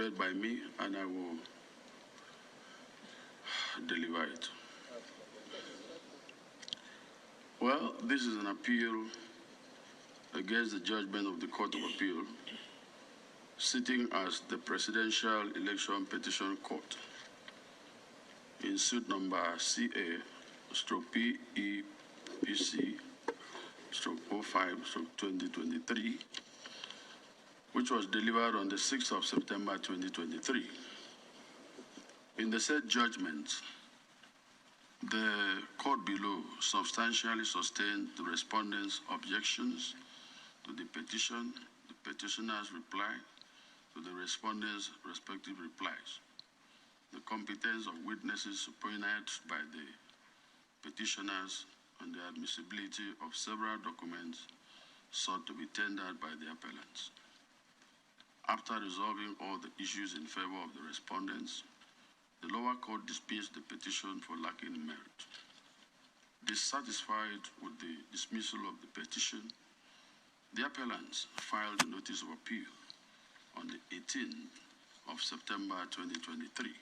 prepared by me, and I will deliver it. Well, this is an appeal against the judgment of the Court of Appeal, sitting as the Presidential Election Petition Court in suit number CA/PEPC/05/2023, which was delivered on the 6th of September 2023. In the said judgment, the court below substantially sustained the respondent's objections to the petition, the petitioner's reply to the respondent's respective replies, the competence of witnesses subpoenaed by the petitioners, and the admissibility of several documents sought to be tendered by the appellants. After resolving all the issues in favor of the respondents, the lower court dismissed the petition for lacking merit. Dissatisfied with the dismissal of the petition, the appellants filed a notice of appeal on the 18th of September 2023.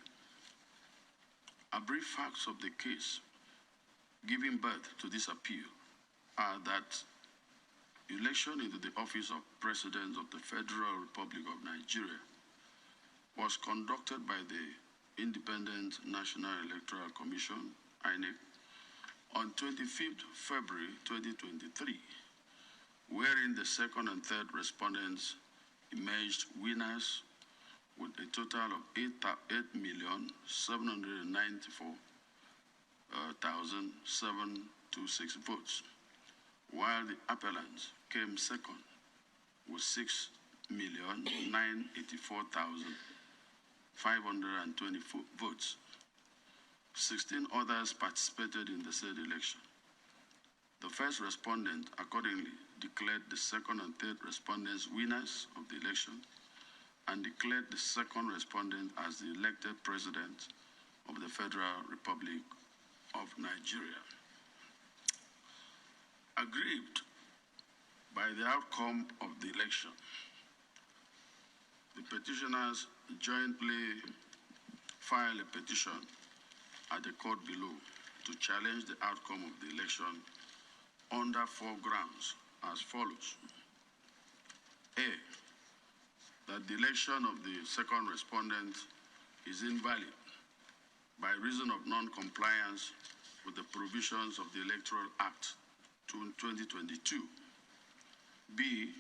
A brief facts of the case giving birth to this appeal are that election into the office of President of the Federal Republic of Nigeria was conducted by the Independent National Electoral Commission, INEC, on 25th February 2023, wherein the second and third respondents emerged winners with a total of 8,094,726 votes, while the appellants came second with 6,984,524 votes. 16 others participated in the said election. The first respondent accordingly declared the second and third respondents winners of the election and declared the second respondent as the elected president of the Federal Republic of Nigeria. Aggrieved by the outcome of the election, the petitioners jointly filed a petition at the court below to challenge the outcome of the election under 4 grounds as follows. A, that the election of the second respondent is invalid by reason of non-compliance with the provisions of the Electoral Act 2022. B,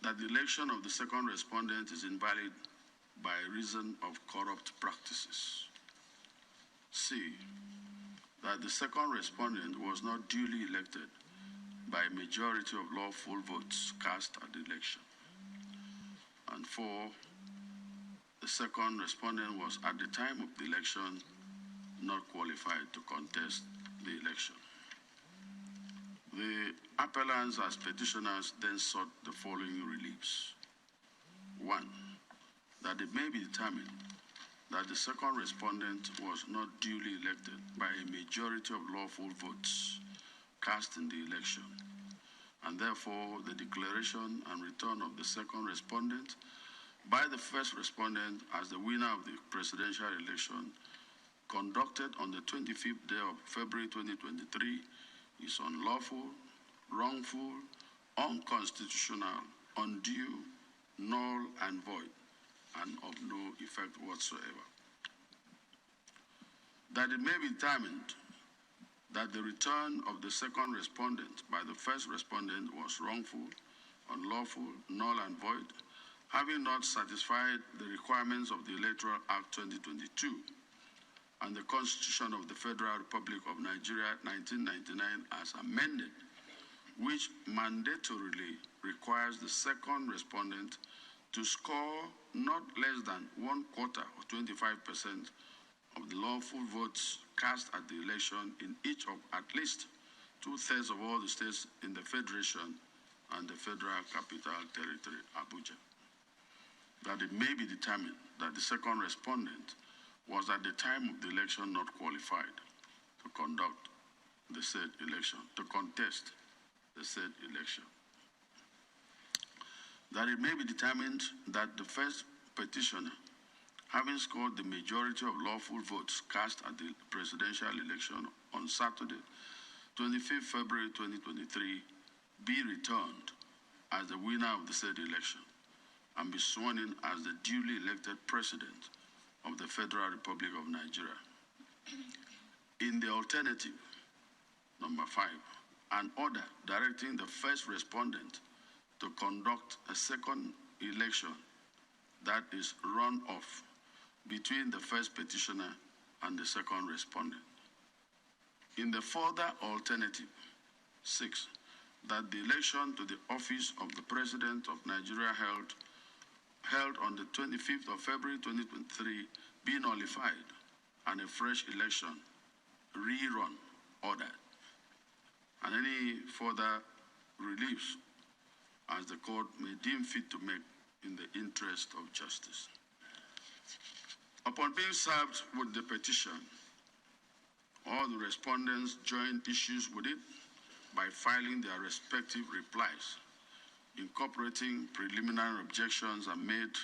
that the election of the second respondent is invalid by reason of corrupt practices. C, that the second respondent was not duly elected by a majority of lawful votes cast at the election. And 4, the second respondent was at the time of the election not qualified to contest the election. The appellants as petitioners then sought the following reliefs. 1, that it may be determined that the second respondent was not duly elected by a majority of lawful votes cast in the election, and therefore the declaration and return of the second respondent by the first respondent as the winner of the presidential election conducted on the 25th day of February 2023 is unlawful, wrongful, unconstitutional, undue, null and void, and of no effect whatsoever. That it may be determined that the return of the second respondent by the first respondent was wrongful, unlawful, null and void, having not satisfied the requirements of the Electoral Act 2022 and the Constitution of the Federal Republic of Nigeria 1999 as amended, which mandatorily requires the second respondent to score not less than 1/4 or 25% of the lawful votes cast at the election in each of at least 2/3 of all the states in the Federation and the Federal Capital Territory, Abuja. That it may be determined that the second respondent was at the time of the election not qualified to conduct the said election, to contest the said election. That it may be determined that the first petitioner having scored the majority of lawful votes cast at the presidential election on Saturday, 25th February 2023, be returned as the winner of the said election and be sworn in as the duly elected President of the Federal Republic of Nigeria. In the alternative, number 5, an order directing the first respondent to conduct a second election that is run-off between the first petitioner and the second respondent. In the further alternative, 6, that the election to the office of the President of Nigeria held on the 25th of February 2023 be nullified and a fresh election rerun ordered, and any further reliefs as the court may deem fit to make in the interest of justice. Upon being served with the petition, all the respondents joined issues with it by filing their respective replies, incorporating preliminary objections, and made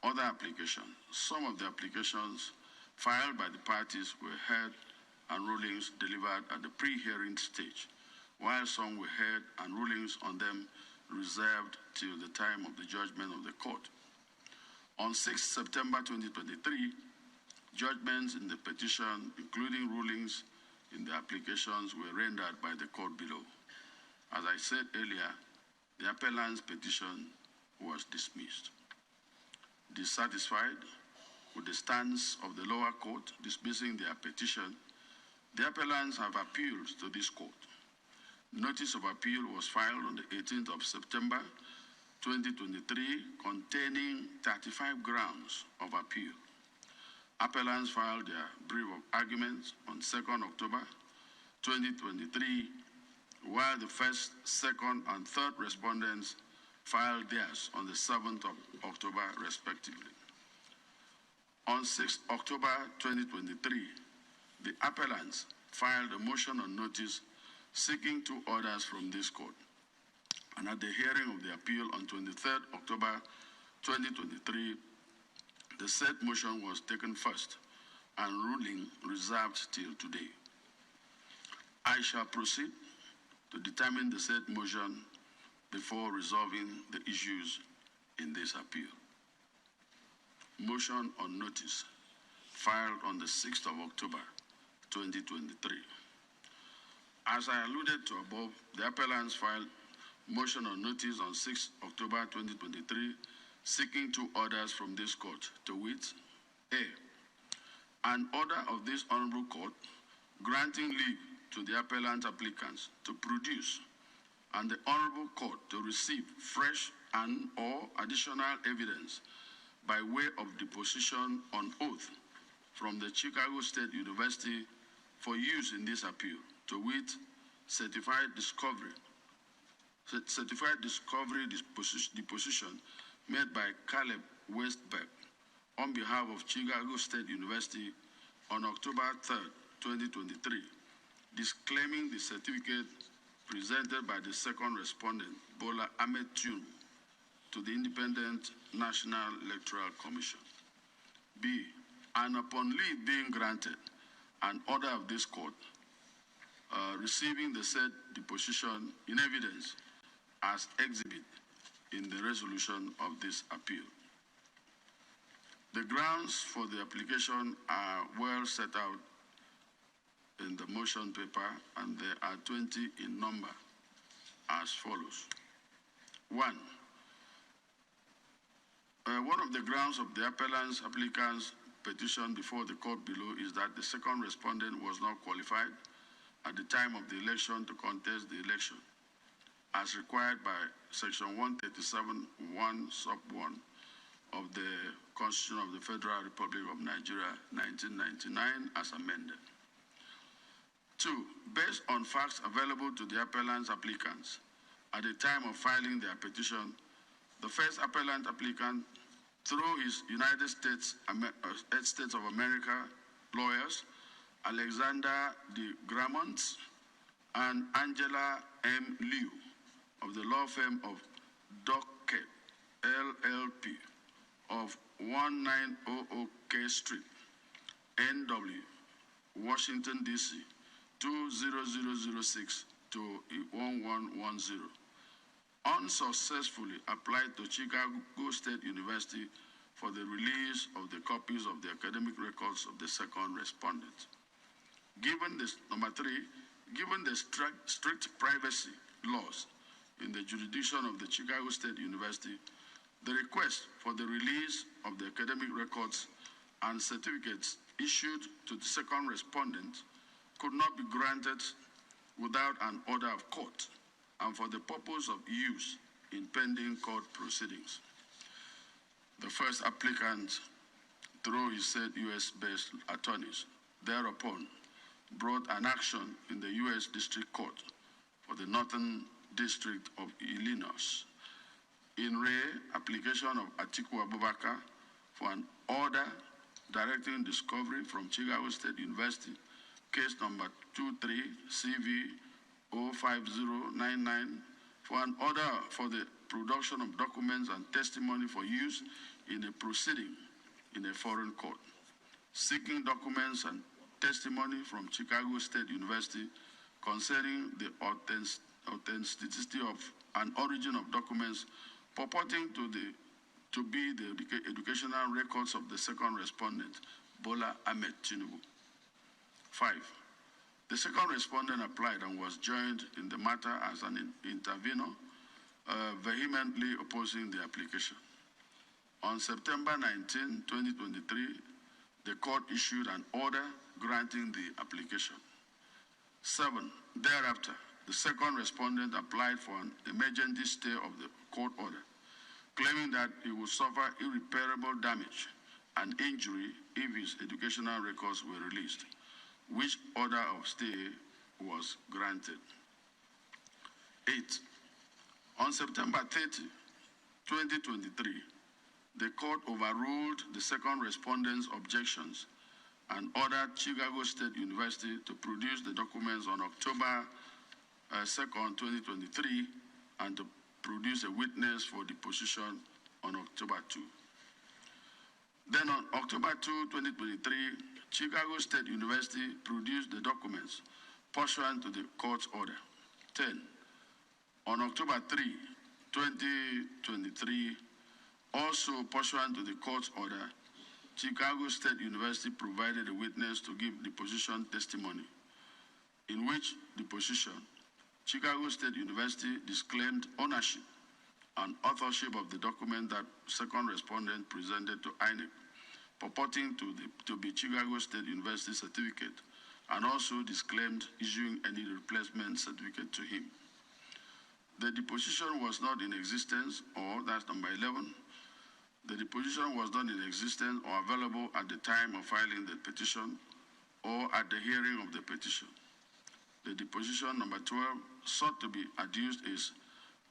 other applications. Some of the applications filed by the parties were heard and rulings delivered at the pre-hearing stage, while some were heard and rulings on them reserved till the time of the judgment of the court. On 6 September 2023, judgments in the petition, including rulings in the applications, were rendered by the court below. As I said earlier, the appellant's petition was dismissed. Dissatisfied with the stance of the lower court dismissing their petition, the appellants have appealed to this court. Notice of appeal was filed on the 18th of September 2023, containing 35 grounds of appeal. Appellants filed their brief of arguments on 2nd October 2023, while the first, second, and third respondents filed theirs on the 7th of October, respectively. On 6th October 2023, the appellants filed a motion on notice seeking 2 orders from this court. And at the hearing of the appeal on 23rd October 2023, the said motion was taken first and ruling reserved till today. I shall proceed to determine the said motion before resolving the issues in this appeal. Motion on notice filed on the 6th of October 2023. As I alluded to above, the appellants filed motion on notice on 6 October 2023, seeking 2 orders from this court, to wit, A, an order of this honorable court granting leave to the appellant applicants to produce, and the honorable court to receive fresh and or additional evidence by way of deposition on oath from the Chicago State University for use in this appeal, to wit, certified discovery deposition made by Caleb Westberg on behalf of Chicago State University on October 3rd, 2023, disclaiming the certificate presented by the second respondent, Bola Ahmed Tune, to the Independent National Electoral Commission. B, and upon leave being granted, an order of this court receiving the said deposition in evidence as exhibit in the resolution of this appeal. The grounds for the application are well set out in the motion paper, and there are 20 in number as follows. 1. One of the grounds of the appellant's petition before the court below is that the second respondent was not qualified at the time of the election to contest the election, as required by Section 137(1) sub 1 of the Constitution of the Federal Republic of Nigeria, 1999, as amended. 2, based on facts available to the appellant's applicants at the time of filing their petition, the first appellant applicant, through his United States of America lawyers, Alexander de Gramont and Angela M. Liu of the law firm of Docket LLP of 1900 K Street, NW, Washington, D.C., 20006 to 1110, unsuccessfully applied to Chicago State University for the release of the copies of the academic records of the second respondent. Given this, number three, given the strict privacy laws in the jurisdiction of the Chicago State University, the request for the release of the academic records and certificates issued to the second respondent could not be granted without an order of court and for the purpose of use in pending court proceedings. The first applicant, through his said U.S.-based attorneys, thereupon brought an action in the U.S. District Court for the Northern District of Illinois in re application of Atiku Abubakar for an order directing discovery from Chicago State University, case number 23CV05099, for an order for the production of documents and testimony for use in a proceeding in a foreign court, seeking documents and testimony from Chicago State University concerning the authenticity of an origin of documents purporting to be the educational records of the second respondent, Bola Ahmed Tinubu. 5. The second respondent applied and was joined in the matter as an intervener, vehemently opposing the application. On September 19, 2023, the court issued an order granting the application. 7. Thereafter, the second respondent applied for an emergency stay of the court order, claiming that he would suffer irreparable damage and injury if his educational records were released, which order of stay was granted. 8. On September 30, 2023, the court overruled the second respondent's objections and ordered Chicago State University to produce the documents on October 2nd, 2023, and to produce a witness for deposition on October 2. Then on October 2, 2023, Chicago State University produced the documents pursuant to the court's order. 10. On October 3, 2023, also pursuant to the court's order, Chicago State University provided a witness to give deposition testimony, in which deposition Chicago State University disclaimed ownership and authorship of the document that second respondent presented to INEC, purporting to be Chicago State University certificate, and also disclaimed issuing any replacement certificate to him. The deposition was not in existence, or that's number 11. The deposition was not in existence or available at the time of filing the petition or at the hearing of the petition. The deposition number 12 sought to be adduced is,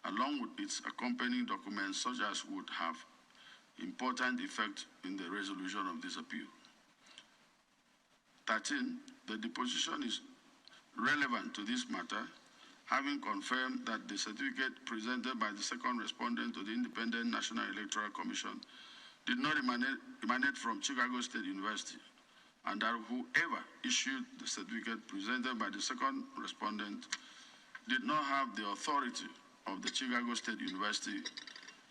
along with its accompanying documents, such as would have important effect in the resolution of this appeal. 13, the deposition is relevant to this matter, having confirmed that the certificate presented by the second respondent to the Independent National Electoral Commission did not emanate from Chicago State University, and that whoever issued the certificate presented by the second respondent did not have the authority of the Chicago State University,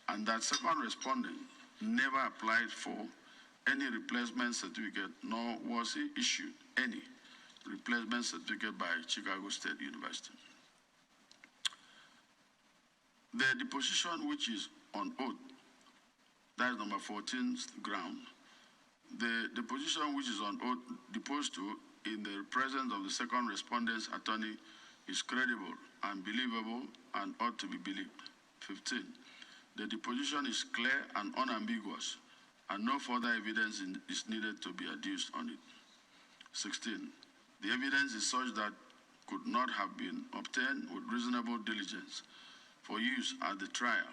and that second respondent never applied for any replacement certificate, nor was he issued any replacement certificate by Chicago State University. The deposition which is on oath, that is number 14's ground, the deposition which is on oath deposed to in the presence of the second respondent's attorney is credible and believable and ought to be believed. 15. The deposition is clear and unambiguous, and no further evidence is needed to be adduced on it. 16. The evidence is such that could not have been obtained with reasonable diligence for use at the trial,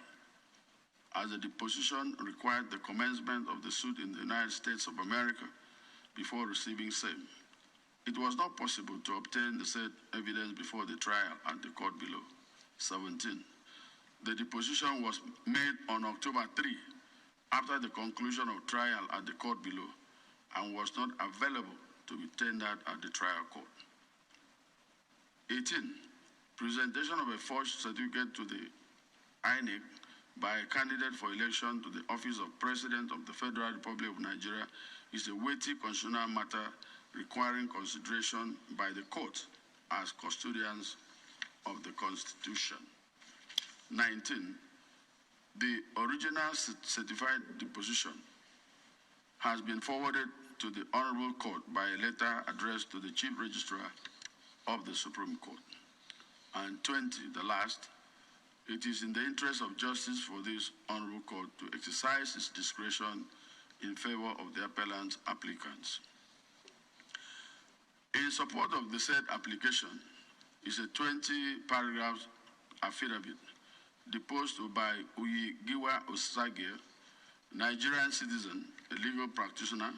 as the deposition required the commencement of the suit in the United States of America before receiving same. It was not possible to obtain the said evidence before the trial at the court below. 17. The deposition was made on October 3, after the conclusion of trial at the court below and was not available to be tendered at the trial court. 18. Presentation of a forged certificate to the INEC by a candidate for election to the office of President of the Federal Republic of Nigeria is a weighty constitutional matter requiring consideration by the court as custodians of the Constitution. 19. The original certified deposition has been forwarded to the Honorable Court by a letter addressed to the Chief Registrar of the Supreme Court. And 20, the last, it is in the interest of justice for this Honorable Court to exercise its discretion in favor of the appellant applicants. In support of the said application is a 20-paragraph affidavit deposed by Uyigiwa Osage, Nigerian citizen, a legal practitioner,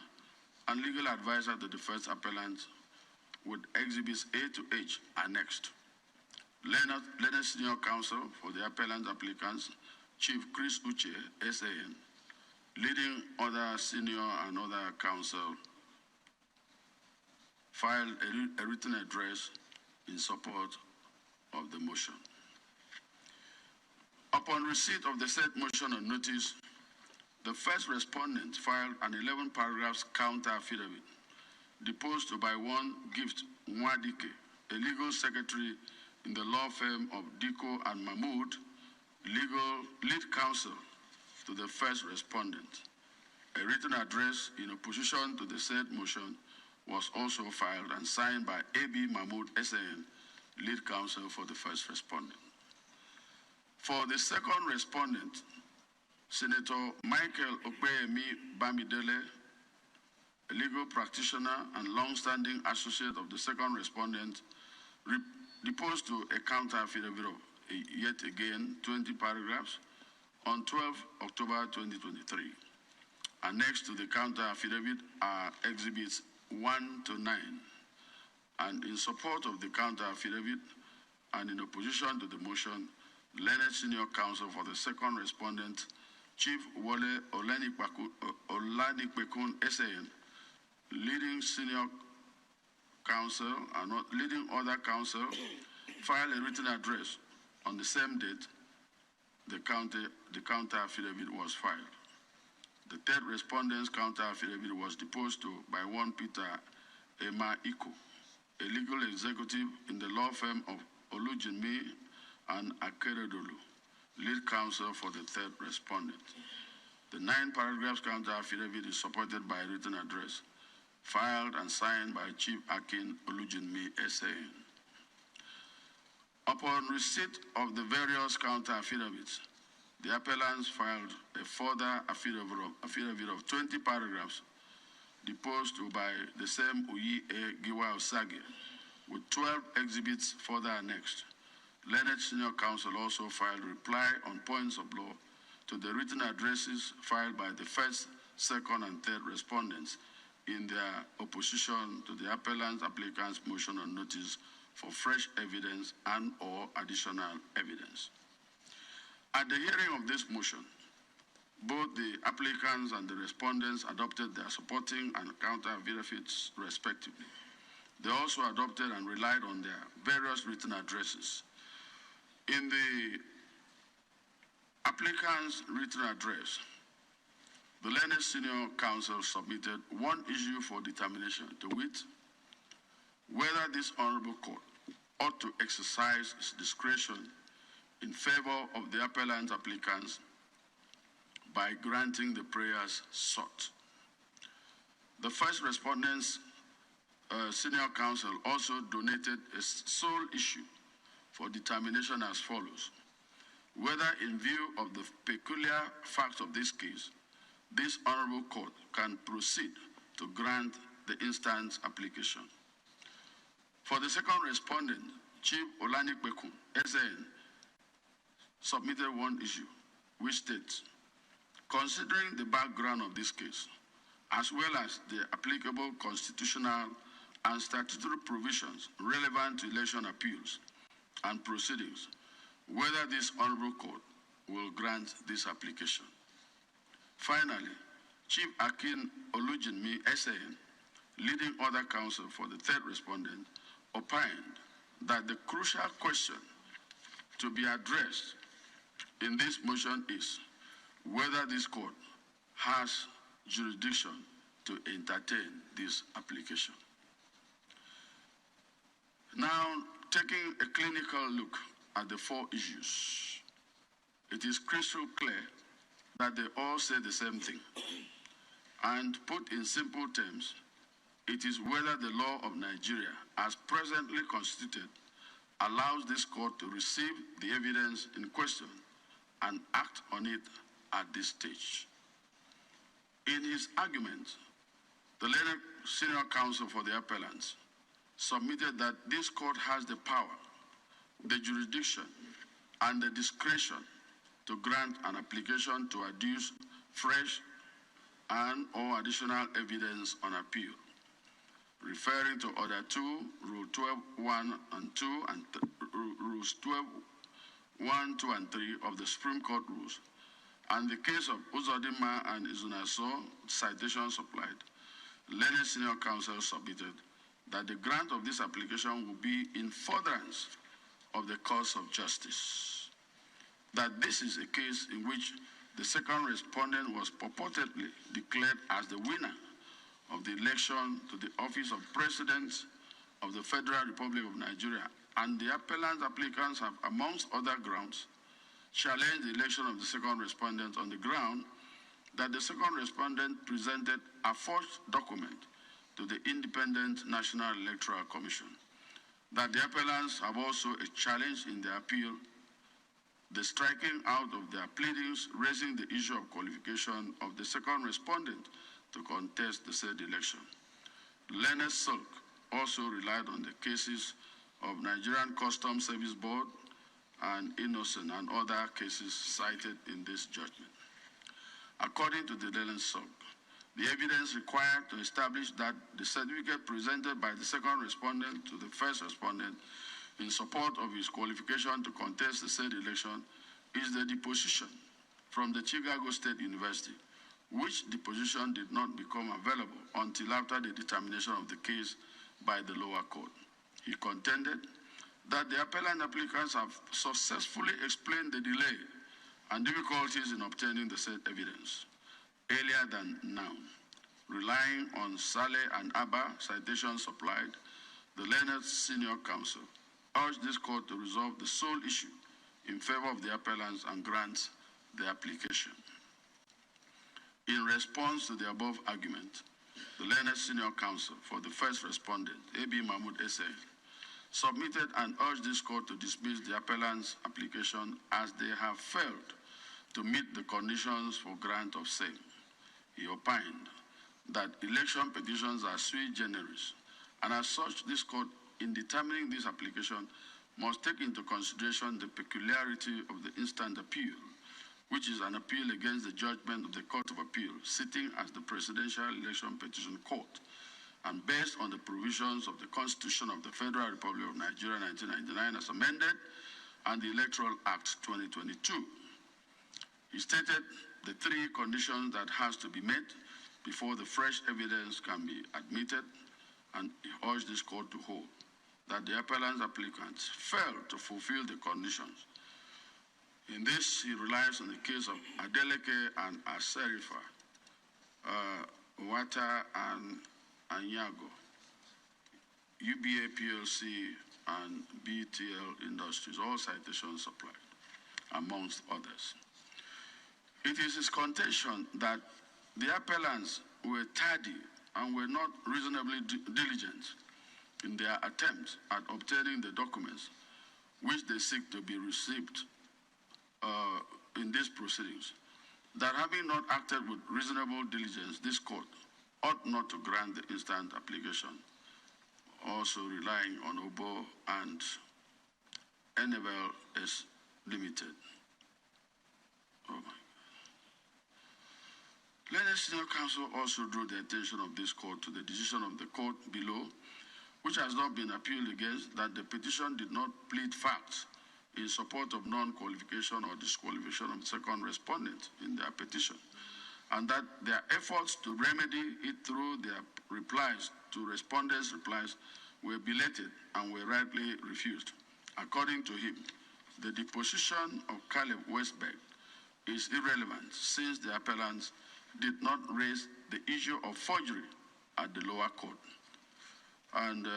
and legal advisor to the first appellant, with exhibits A to H annexed. Learned Senior Counsel for the appellant applicants, Chief Chris Uche, SAN, leading other senior and other counsel, filed a written address in support of the motion. Upon receipt of the said motion on notice, the first respondent filed an 11-paragraph counter affidavit deposed by one Gift Nwadike, a legal secretary in the law firm of Diko and Mahmood, lead counsel to the first respondent. A written address in opposition to the said motion was also filed and signed by A.B. Mahmood SAN, lead counsel for the first respondent. For the second respondent, Senator Michael Okpeyemi Bamidele, a legal practitioner and long-standing associate of the second respondent, deposed to a counter affidavit of yet again 20 paragraphs on 12 October 2023. Annexed to the counter affidavit are exhibits 1 to 9. And in support of the counter affidavit and in opposition to the motion, Learned Senior Counsel for the second respondent, Chief Wole Olanipekun SAN, leading senior counsel and leading other counsel, filed a written address on the same date the counter affidavit was filed. The third respondent's counter affidavit was deposed to by one Peter Emma Iko, a legal executive in the law firm of Olujinmi and Akeredolu, lead counsel for the third respondent. The 9-paragraph counter affidavit is supported by a written address filed and signed by Chief Akin Olujinmi SA. Upon receipt of the various counter affidavits, the appellants filed a further affidavit of 20 paragraphs deposed to by the same Uyi A. Giwa Osage, with 12 exhibits further annexed. Learned Senior Counsel also filed reply on points of law to the written addresses filed by the first, second, and third respondents in their opposition to the applicant's motion on notice for fresh evidence and or additional evidence. At the hearing of this motion, both the applicants and the respondents adopted their supporting and counter affidavits respectively. They also adopted and relied on their various written addresses. In the applicant's written address, the Learned Senior Counsel submitted one issue for determination, to wit, whether this Honorable Court ought to exercise its discretion in favor of the appellant applicants by granting the prayers sought. The first respondent's Senior Counsel also donated a sole issue for determination as follows: whether in view of the peculiar facts of this case, this Honorable Court can proceed to grant the instant application. For the second respondent, Chief Olanipekun, SAN, submitted one issue, which states, considering the background of this case, as well as the applicable constitutional and statutory provisions relevant to election appeals and proceedings, whether this Honorable Court will grant this application. Finally, Chief Akin Olujinmi SAN, leading other counsel for the third respondent, opined that the crucial question to be addressed in this motion is whether this court has jurisdiction to entertain this application. Now, taking a clinical look at the four issues, it is crystal clear that they all say the same thing. And put in simple terms, it is whether the law of Nigeria, as presently constituted, allows this court to receive the evidence in question and act on it at this stage. In his argument, the learned senior counsel for the appellants submitted that this court has the power, the jurisdiction, and the discretion to grant an application to adduce fresh and or additional evidence on appeal, referring to Order 2, Rule 12.1 and 2, and Rules 12.1, 2, and 3 of the Supreme Court rules, and the case of Uzodinma and Izunaso, citations supplied, learned senior counsel submitted that the grant of this application will be in furtherance of the cause of justice. That this is a case in which the second respondent was purportedly declared as the winner of the election to the office of President of the Federal Republic of Nigeria, and the applicants have, amongst other grounds, challenged the election of the second respondent on the ground that the second respondent presented a forged document to the Independent National Electoral Commission. That the appellants have also a challenge in their appeal, the striking out of their pleadings, raising the issue of qualification of the second respondent to contest the said election. Learned Silk also relied on the cases of Nigerian Customs Service Board and Innocent and other cases cited in this judgment. According to the Learned Silk, the evidence required to establish that the certificate presented by the second respondent to the first respondent in support of his qualification to contest the said election is the deposition from the Chicago State University, which deposition did not become available until after the determination of the case by the lower court. He contended that the appellant applicants have successfully explained the delay and difficulties in obtaining the said evidence earlier than now. Relying on Saleh and Abba citations supplied, the learned senior counsel urged this court to resolve the sole issue in favor of the appellants and grant the application. In response to the above argument, the learned senior counsel for the first respondent, A.B. Mahmoud S.A., submitted and urged this court to dismiss the appellant's application as they have failed to meet the conditions for grant of same. He opined that election petitions are sui generis, and as such, this court, in determining this application, must take into consideration the peculiarity of the instant appeal, which is an appeal against the judgment of the Court of Appeal, sitting as the Presidential Election Petition Court, and based on the provisions of the Constitution of the Federal Republic of Nigeria 1999 as amended, and the Electoral Act 2022. He stated the three conditions that has to be met before the fresh evidence can be admitted, and he urged this court to hold that the appellants failed to fulfill the conditions. In this, he relies on the case of Adeleke and Aserifa, Wata and Anyago, UBA PLC and BTL Industries, all citations supplied, amongst others. It is his contention that the appellants were tardy and were not reasonably diligent in their attempt at obtaining the documents which they seek to be received in these proceedings, that having not acted with reasonable diligence, this court ought not to grant the instant application, also relying on OBO and NFLS Limited. Oh my. Learned Senior Counsel also drew the attention of this court to the decision of the court below, which has not been appealed against, that the petition did not plead facts in support of non-qualification or disqualification of the second respondent in their petition, and that their efforts to remedy it through their replies to respondents' replies were belated and were rightly refused. According to him, the deposition of Caleb Westberg is irrelevant since the appellants did not raise the issue of forgery at the lower court. And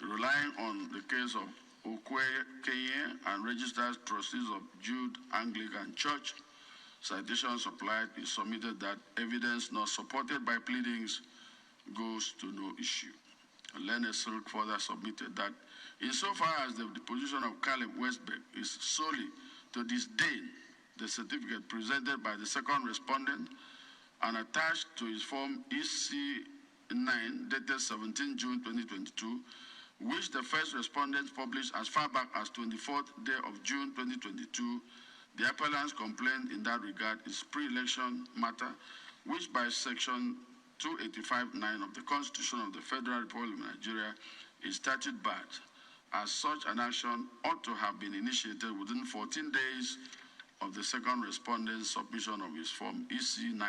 relying on the case of Okwe Kenye and registered trustees of Jude Anglican Church, citation supplied is submitted that evidence not supported by pleadings goes to no issue. Leonard Silk further submitted that insofar as the deposition of Caleb Westberg is solely to disdain the certificate presented by the second respondent and attached to his form EC9 dated 17 June 2022, which the first respondent published as far back as 24th day of June 2022, the appellant's complaint in that regard is pre-election matter, which by section 285(9) of the Constitution of the Federal Republic of Nigeria is statute barred. As such, an action ought to have been initiated within 14 days of the second respondent's submission of his form EC9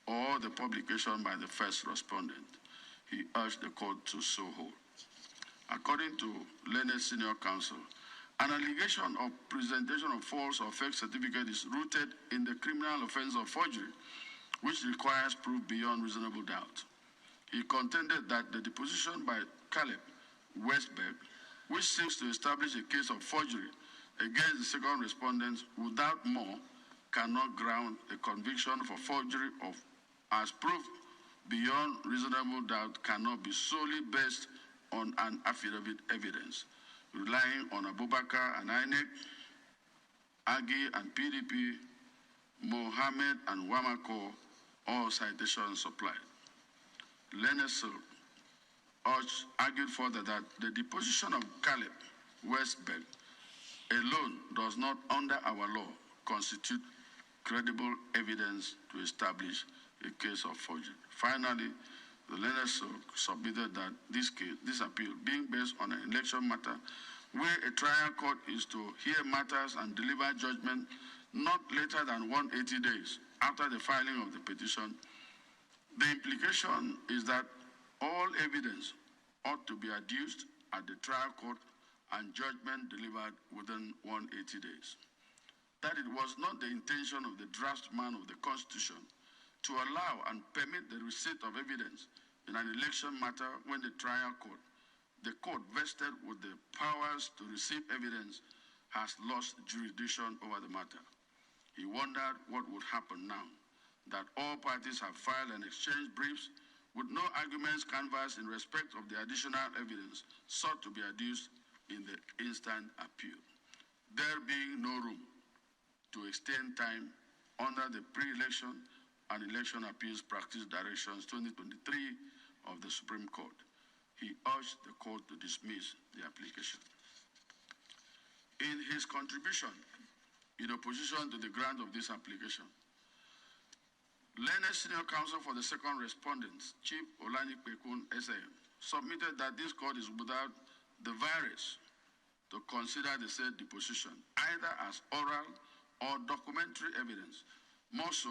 or the publication by the first respondent. He urged the court to so hold. According to Leonard Senior Counsel, an allegation of presentation of false or fake certificate is rooted in the criminal offense of forgery, which requires proof beyond reasonable doubt. He contended that the deposition by Caleb Westberg, which seeks to establish a case of forgery against the second respondent without more, cannot ground a conviction for forgery of as proof beyond reasonable doubt cannot be solely based on an affidavit evidence, relying on Abubakar and INEC, Agi and PDP, Mohammed and Wamako, all citations supplied. Leonard Silk argued further that the deposition of Caleb Westberg alone does not, under our law, constitute credible evidence to establish a case of forgery. Finally, the Leonard Silk submitted that this appeal, being based on an election matter, where a trial court is to hear matters and deliver judgment not later than 180 days after the filing of the petition, the implication is that all evidence ought to be adduced at the trial court and judgment delivered within 180 days. That it was not the intention of the draftsman of the Constitution to allow and permit the receipt of evidence in an election matter when the court vested with the powers to receive evidence has lost jurisdiction over the matter. He wondered what would happen now that all parties have filed and exchanged briefs with no arguments canvassed in respect of the additional evidence sought to be adduced in the instant appeal, there being no room to extend time under the pre-election and election appeals practice directions 2023 of the Supreme Court. He urged the court to dismiss the application. In his contribution in opposition to the grant of this application, Leonard Senior Counsel for the second respondent, Chief Olanikpekun SAM, submitted that this court is without the virus to consider the said deposition either as oral or documentary evidence, more so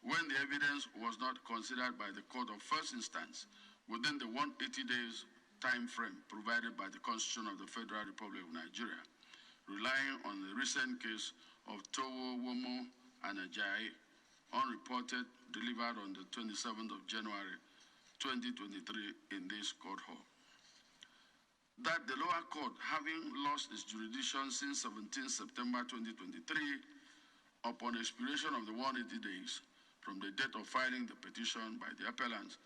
when the evidence was not considered by the court of first instance within the 180 days time frame provided by the Constitution of the Federal Republic of Nigeria, relying on the recent case of Towo Womo and Ajayi, unreported, delivered on the 27th of January 2023 in this court hall. That the lower court, having lost its jurisdiction since 17 September 2023, upon expiration of the 180 days from the date of filing the petition by the appellant,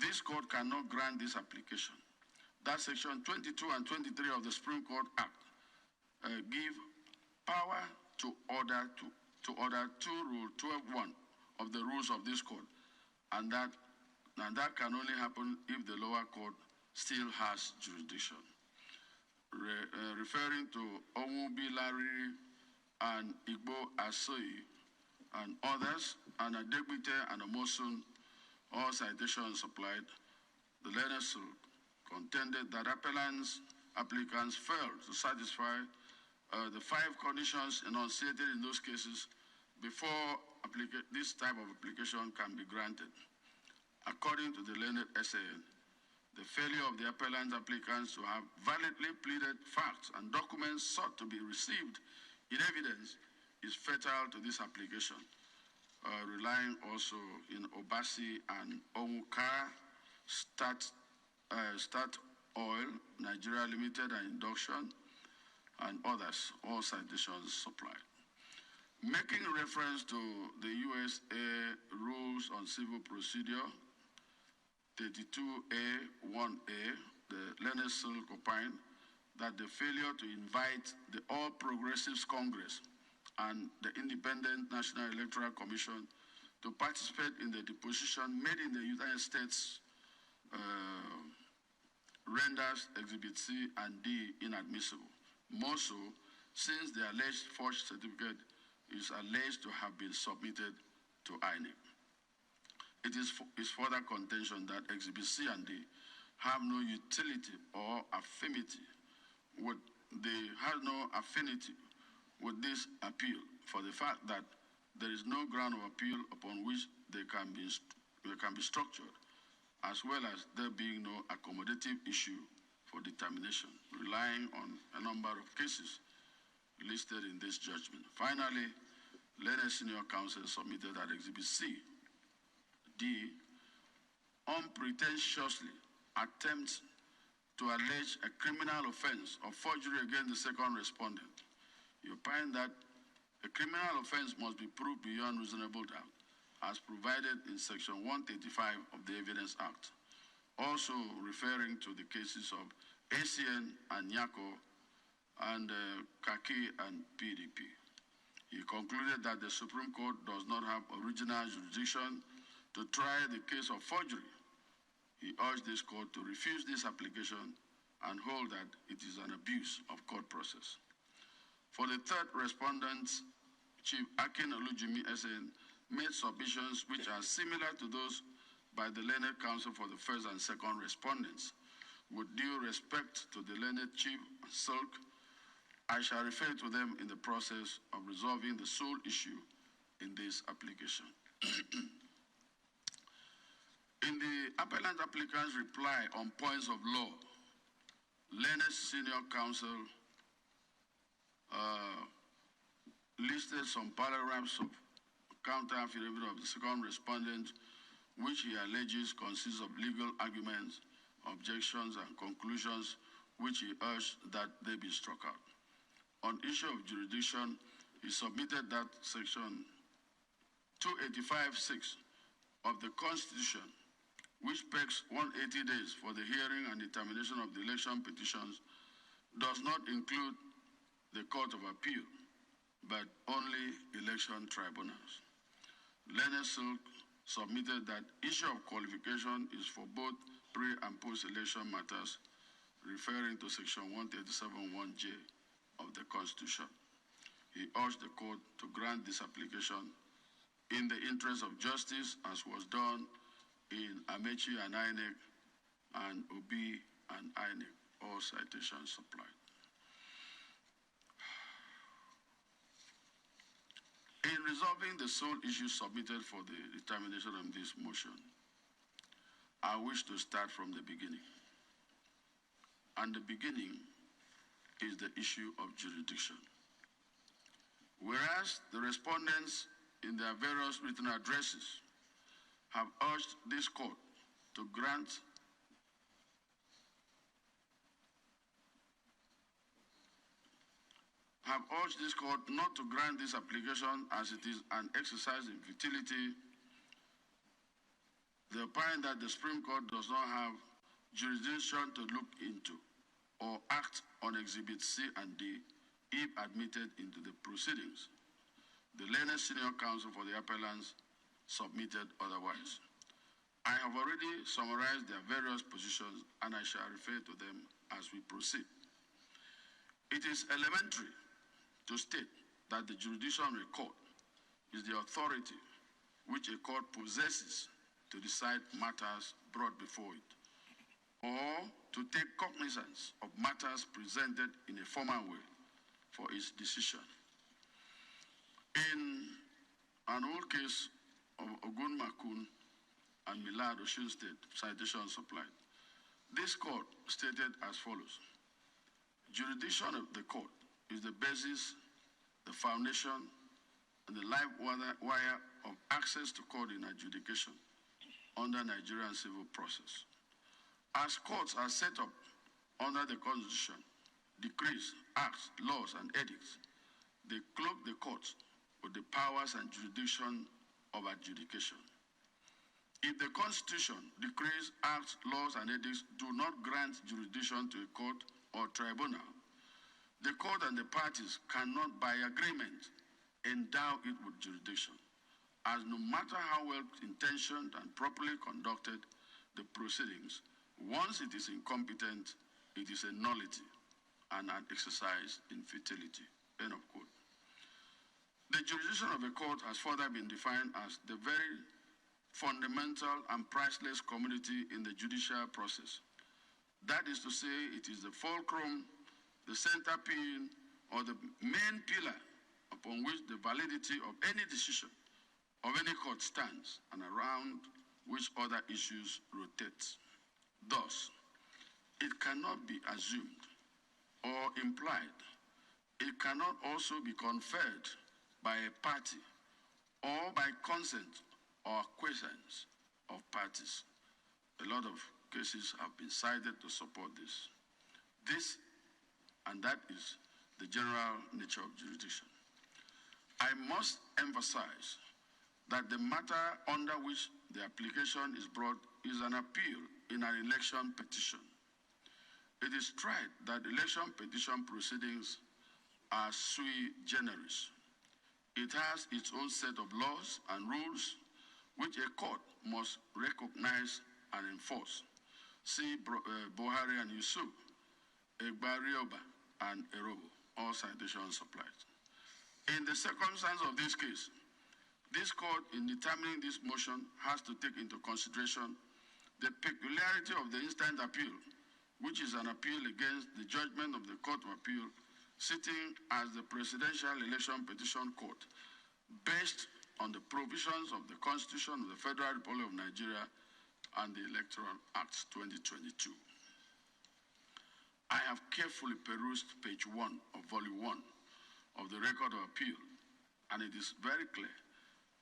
this court cannot grant this application. That section 22 and 23 of the Supreme Court Act give power to order 2 Rule 12(1) of the rules of this court, and that can only happen if the lower court still has jurisdiction. Referring to Omubilari and Igbo Asoyi and others, and Adegbite and Omosun, all citations supplied, the Leonard Silk contended that applicants failed to satisfy the 5 conditions enunciated in those cases before this type of application can be granted. According to the learned SAN, the failure of the appellant applicants to have validly pleaded facts and documents sought to be received in evidence is fatal to this application, relying also in Obasi and Omuka Start Oil, Nigeria Limited and Induction, and others, all citations supplied. Making reference to the USA Rules on Civil Procedure 32A1A, the learned Silk opined that the failure to invite the All Progressives Congress and the Independent National Electoral Commission to participate in the deposition made in the United States renders Exhibit C and D inadmissible. More so, since the alleged forged certificate is alleged to have been submitted to INEC. It is further contention that Exhibit C and D have no utility or affinity with this appeal for the fact that there is no ground of appeal upon which they can be structured, as well as there being no accommodative issue for determination, relying on a number of cases listed in this judgment. Finally, learned senior counsel submitted that Exhibit C, D, unpretentiously attempts to allege a criminal offense of forgery against the second respondent. You find that a criminal offense must be proved beyond reasonable doubt, as provided in Section 135 of the Evidence Act, also referring to the cases of ACN and Nyako and Kaki and PDP. He concluded that the Supreme Court does not have original jurisdiction to try the case of forgery. He urged this court to refuse this application and hold that it is an abuse of court process. For the third respondent, Chief Akin Olujimi SN made submissions which are similar to those by the learned counsel for the first and second respondents. With due respect to the learned Chief Silk, I shall refer to them in the process of resolving the sole issue in this application. In the appellant applicant's reply on points of law, learned senior counsel listed some paragraphs of counter affidavit of the second respondent, which he alleges consists of legal arguments, objections, and conclusions, which he urged that they be struck out. On issue of jurisdiction, he submitted that Section 285(6) of the Constitution, which pegs 180 days for the hearing and determination of the election petitions, does not include the Court of Appeal, but only election tribunals. Learned Silk submitted that issue of qualification is for both pre- and post-election matters, referring to Section 137(1)J of the Constitution. He urged the court to grant this application in the interest of justice, as was done in Amechi and INEC and Obi and INEC, all citations supplied. In resolving the sole issue submitted for the determination of this motion, I wish to start from the beginning. And the beginning is the issue of jurisdiction. Whereas the respondents in their various written addresses have urged this court to grant not to grant this application as it is an exercise in futility. They opine that the Supreme Court does not have jurisdiction to look into or act on Exhibit C and D if admitted into the proceedings. The learned senior counsel for the appellants submitted otherwise. I have already summarized their various positions, and I shall refer to them as we proceed. It is elementary to state that the jurisdictional court is the authority which a court possesses to decide matters brought before it, or to take cognizance of matters presented in a formal way for its decision. In an old case of Ogun Makun and Milad Osun State, citation supplied. This court stated as follows: jurisdiction of the court is the basis, the foundation, and the live wire of access to court in adjudication under Nigerian civil process. As courts are set up under the Constitution, decrees, acts, laws, and edicts, they cloak the courts with the powers and jurisdiction of adjudication. If the Constitution, decrees, acts, laws, and edicts do not grant jurisdiction to a court or tribunal, the court and the parties cannot, by agreement, endow it with jurisdiction, as no matter how well intentioned and properly conducted the proceedings, once it is incompetent, it is a nullity and an exercise in futility. End of quote. The jurisdiction of a court has further been defined as the very fundamental and priceless commodity in the judicial process. That is to say, it is the fulcrum, the centerpin, or the main pillar upon which the validity of any decision of any court stands and around which other issues rotate. Thus, it cannot be assumed or implied. It cannot also be conferred by a party or by consent or acquiescence of parties. A lot of cases have been cited to support this. And that is the general nature of jurisdiction. I must emphasize that the matter under which the application is brought is an appeal in an election petition. It is tried that election petition proceedings are sui generis. It has its own set of laws and rules which a court must recognize and enforce. See Buhari and Yusuf, Egbarioba and Erobo, all citations supplied. In the circumstance of this case, this court, in determining this motion, has to take into consideration the peculiarity of the instant appeal, which is an appeal against the judgment of the Court of Appeal, sitting as the Presidential Election Petition Court, based on the provisions of the Constitution of the Federal Republic of Nigeria and the Electoral Act 2022. I have carefully perused page 1 of volume 1 of the Record of Appeal, and it is very clear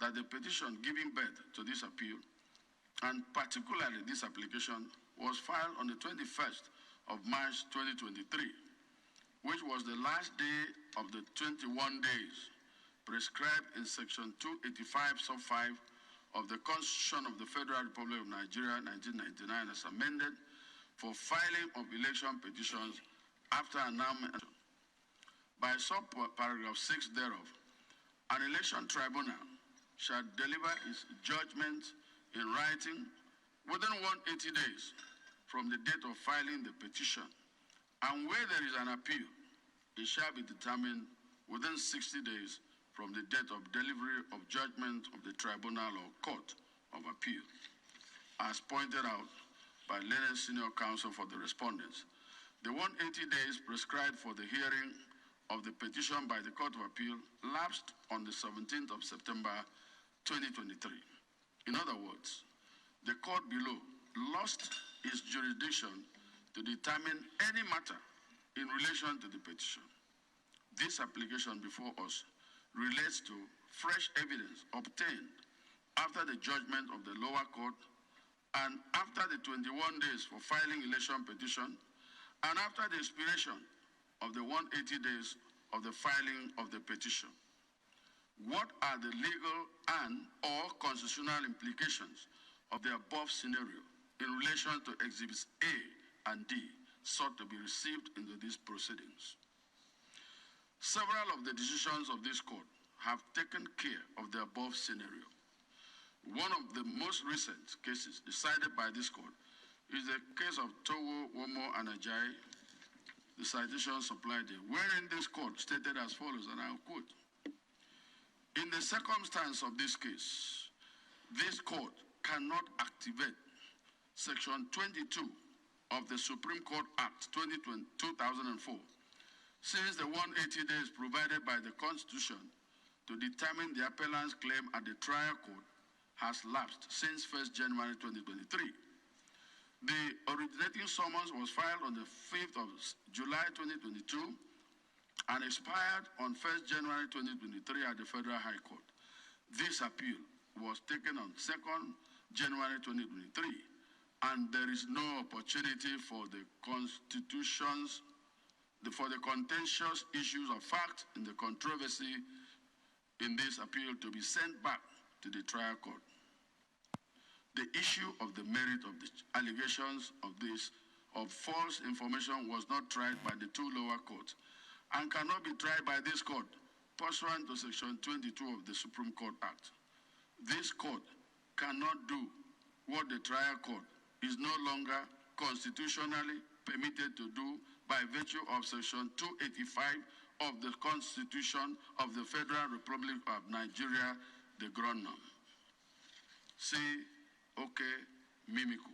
that the petition giving birth to this appeal, and particularly this application, was filed on the 21st of March 2023, which was the last day of the 21 days prescribed in Section 285, Sub 5 of the Constitution of the Federal Republic of Nigeria, 1999, as amended, for filing of election petitions after annulment. By sub-paragraph 6 thereof, an election tribunal shall deliver its judgment in writing within 180 days from the date of filing the petition, and where there is an appeal, it shall be determined within 60 days from the date of delivery of judgment of the tribunal or court of appeal. As pointed out by learned senior counsel for the respondents, the 180 days prescribed for the hearing of the petition by the Court of Appeal lapsed on the 17th of September 2023. In other words, the court below lost its jurisdiction to determine any matter in relation to the petition. This application before us relates to fresh evidence obtained after the judgment of the lower court and after the 21 days for filing election petition and after the expiration of the 180 days of the filing of the petition. What are the legal and or constitutional implications of the above scenario in relation to Exhibits A and D sought to be received into these proceedings? Several of the decisions of this court have taken care of the above scenario. One of the most recent cases decided by this court is the case of Towo, Womo, and Ajayi, the citation supplied here, wherein this court stated as follows, and I'll quote: in the circumstance of this case, this court cannot activate Section 22 of the Supreme Court Act 2004, since the 180 days provided by the Constitution to determine the appellant's claim at the trial court has lapsed since 1st January 2023. The originating summons was filed on the 5th of July 2022 and expired on 1st January 2023 at the Federal High Court. This appeal was taken on 2nd January 2023, and there is no opportunity for the contentious issues of fact in the controversy in this appeal to be sent back to the trial court. The issue of the merit of the allegations of false information was not tried by the two lower courts and cannot be tried by this court pursuant to Section 22 of the Supreme Court Act. This court cannot do what the trial court is no longer constitutionally permitted to do by virtue of Section 285 of the Constitution of the Federal Republic of Nigeria, the Groundnum. See OK, Mimiku,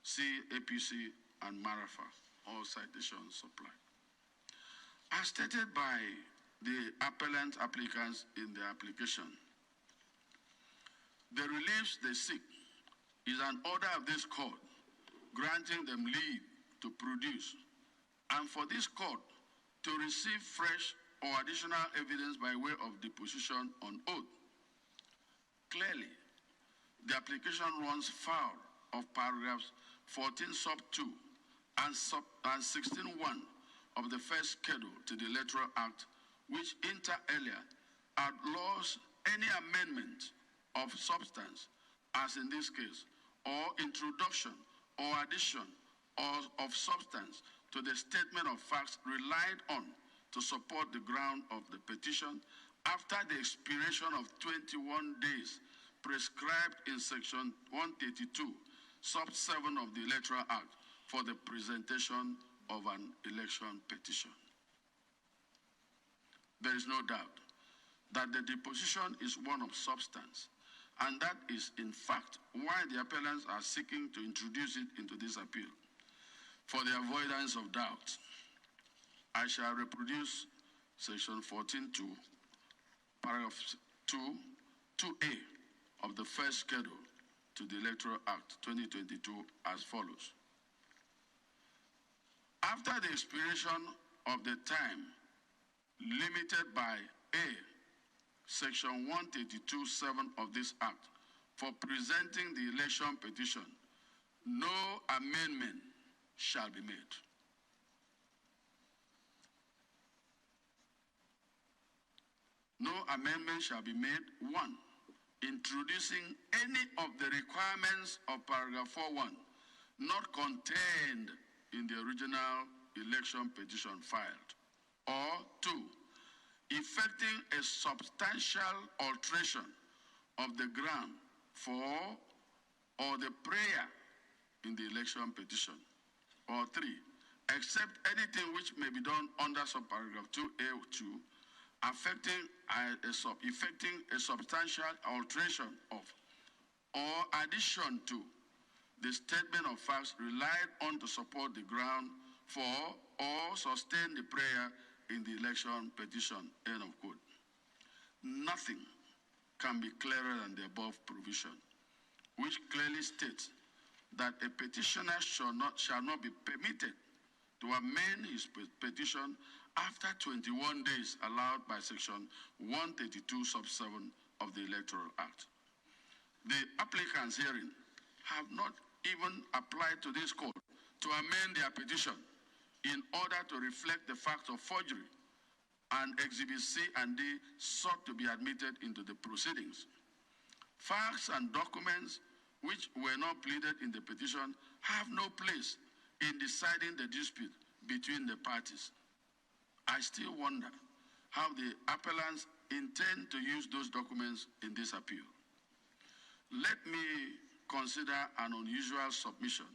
see APC, and Marafa, all citations supplied. As stated by the appellant applicants in their application, the reliefs they seek is an order of this court granting them leave to produce, and for this court to receive fresh or additional evidence by way of deposition on oath. Clearly, the application runs foul of paragraphs 14 sub 2 and 16.1 of the first schedule to the Electoral Act, which inter alia outlaws any amendment of substance, as in this case, or introduction or addition of substance to the statement of facts relied on to support the ground of the petition after the expiration of 21 days prescribed in Section 132, sub 7 of the Electoral Act for the presentation of an election petition. There is no doubt that the deposition is one of substance, and that is in fact why the appellants are seeking to introduce it into this appeal. For the avoidance of doubt, I shall reproduce Section 14.2, paragraph 2A of the first schedule to the Electoral Act 2022 as follows. After the expiration of the time limited by A, Section 132.7 of this Act for presenting the election petition, no amendment shall be made. No amendment shall be made. 1. Introducing any of the requirements of paragraph 4.1 not contained in the original election petition filed. Or 2. Effecting a substantial alteration of the ground for or the prayer in the election petition. Or 3. Except anything which may be done under subparagraph 2A2, effecting a substantial alteration of or addition to the statement of facts relied on to support the ground for or sustain the prayer in the election petition, end of quote. Nothing can be clearer than the above provision, which clearly states that a petitioner shall not be permitted to amend his petition after 21 days allowed by Section 132 sub 7 of the Electoral Act. The applicants herein have not even applied to this court to amend their petition in order to reflect the fact of forgery, and Exhibit C and D sought to be admitted into the proceedings. Facts and documents which were not pleaded in the petition have no place in deciding the dispute between the parties. I still wonder how the appellants intend to use those documents in this appeal. Let me consider an unusual submission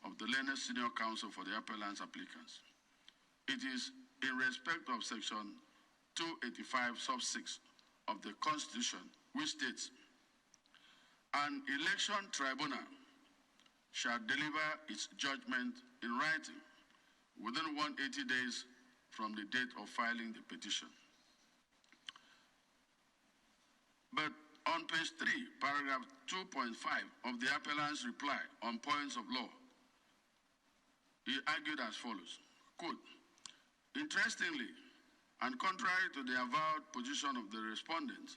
of the learned senior counsel for the appellants applicants. It is in respect of Section 285 sub 6 of the Constitution, which states, an election tribunal shall deliver its judgment in writing within 180 days from the date of filing the petition. On page 3, paragraph 2.5 of the appellant's reply on points of law, he argued as follows, quote, interestingly, and contrary to the avowed position of the respondent,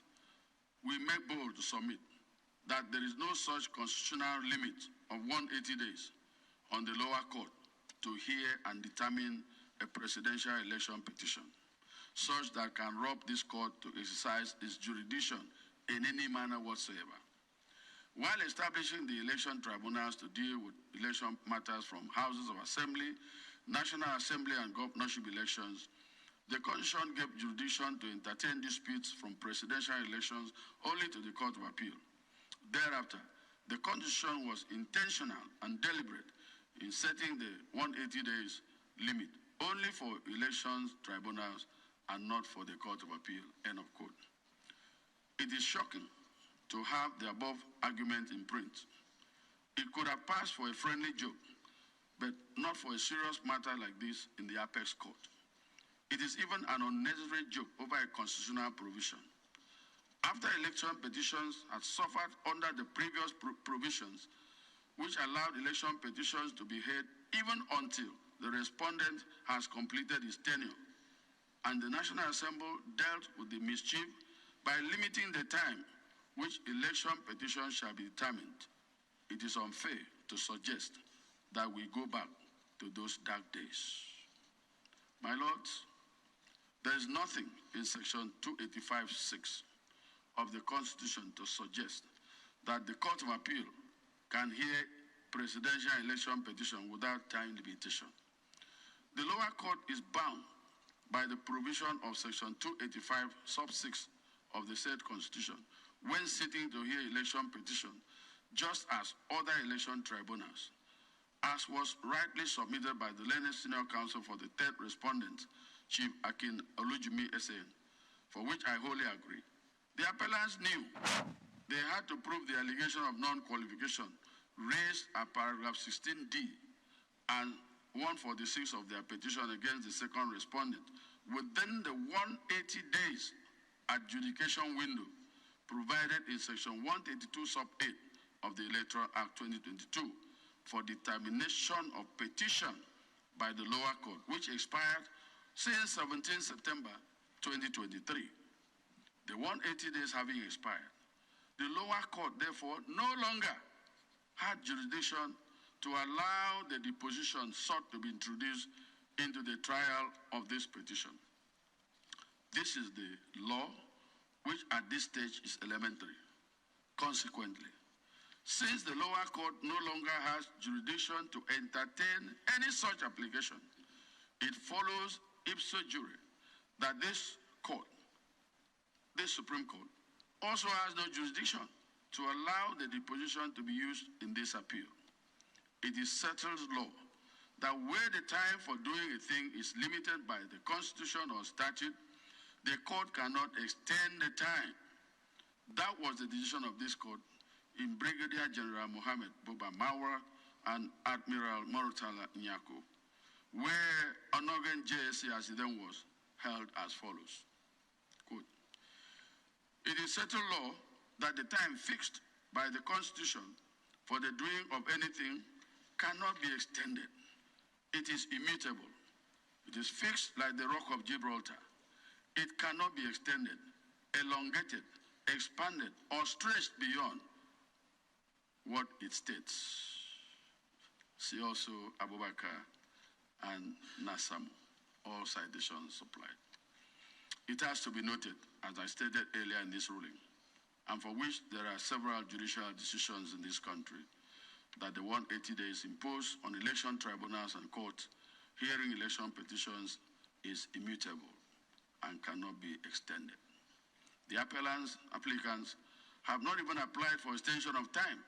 we make bold to submit that there is no such constitutional limit of 180 days on the lower court to hear and determine a presidential election petition, such that can rob this court to exercise its jurisdiction in any manner whatsoever. While establishing the election tribunals to deal with election matters from houses of assembly, National Assembly and governorship elections, the Constitution gave jurisdiction to entertain disputes from presidential elections only to the Court of Appeal. Thereafter, the Constitution was intentional and deliberate in setting the 180 days limit only for elections tribunals and not for the Court of Appeal, end of quote. It is shocking to have the above argument in print. It could have passed for a friendly joke, but not for a serious matter like this in the apex court. It is even an unnecessary joke over a constitutional provision. After election petitions had suffered under the previous provisions, which allowed election petitions to be heard even until the respondent has completed his tenure, and the National Assembly dealt with the mischief by limiting the time which election petitions shall be determined, it is unfair to suggest that we go back to those dark days. My lords, there is nothing in section 285(6) of the Constitution to suggest that the Court of Appeal can hear presidential election petition without time limitation. The lower court is bound by the provision of section 285 sub 6 of the said Constitution when sitting to hear election petition, just as other election tribunals, as was rightly submitted by the learned senior counsel for the third respondent, Chief Akin Olujimi SAN, for which I wholly agree. The appellants knew they had to prove the allegation of non-qualification raised at paragraph 16D and 146 of their petition against the second respondent within the 180 days adjudication window provided in section 182 sub 8 of the Electoral Act 2022 for determination of petition by the lower court, which expired since 17 September 2023. The 180 days having expired, the lower court therefore no longer had jurisdiction to allow the deposition sought to be introduced into the trial of this petition. This is the law which at this stage is elementary. Consequently, since the lower court no longer has jurisdiction to entertain any such application, it follows ipso jure that this court, this Supreme Court, also has no jurisdiction to allow the deposition to be used in this appeal. It is settled law that where the time for doing a thing is limited by the Constitution or statute, the court cannot extend the time. That was the decision of this court in Brigadier General Mohammed Buba Mawar and Admiral Mortala Nyako, where Onogan JSC, as it then was, held as follows. Quote, it is settled law that the time fixed by the Constitution for the doing of anything cannot be extended. It is immutable. It is fixed like the Rock of Gibraltar. It cannot be extended, elongated, expanded, or stretched beyond what it states. See also Abubakar and Nasamu, all citations supplied. It has to be noted, as I stated earlier in this ruling, and for which there are several judicial decisions in this country, that the 180 days imposed on election tribunals and courts hearing election petitions is immutable and cannot be extended. The applicants have not even applied for extension of time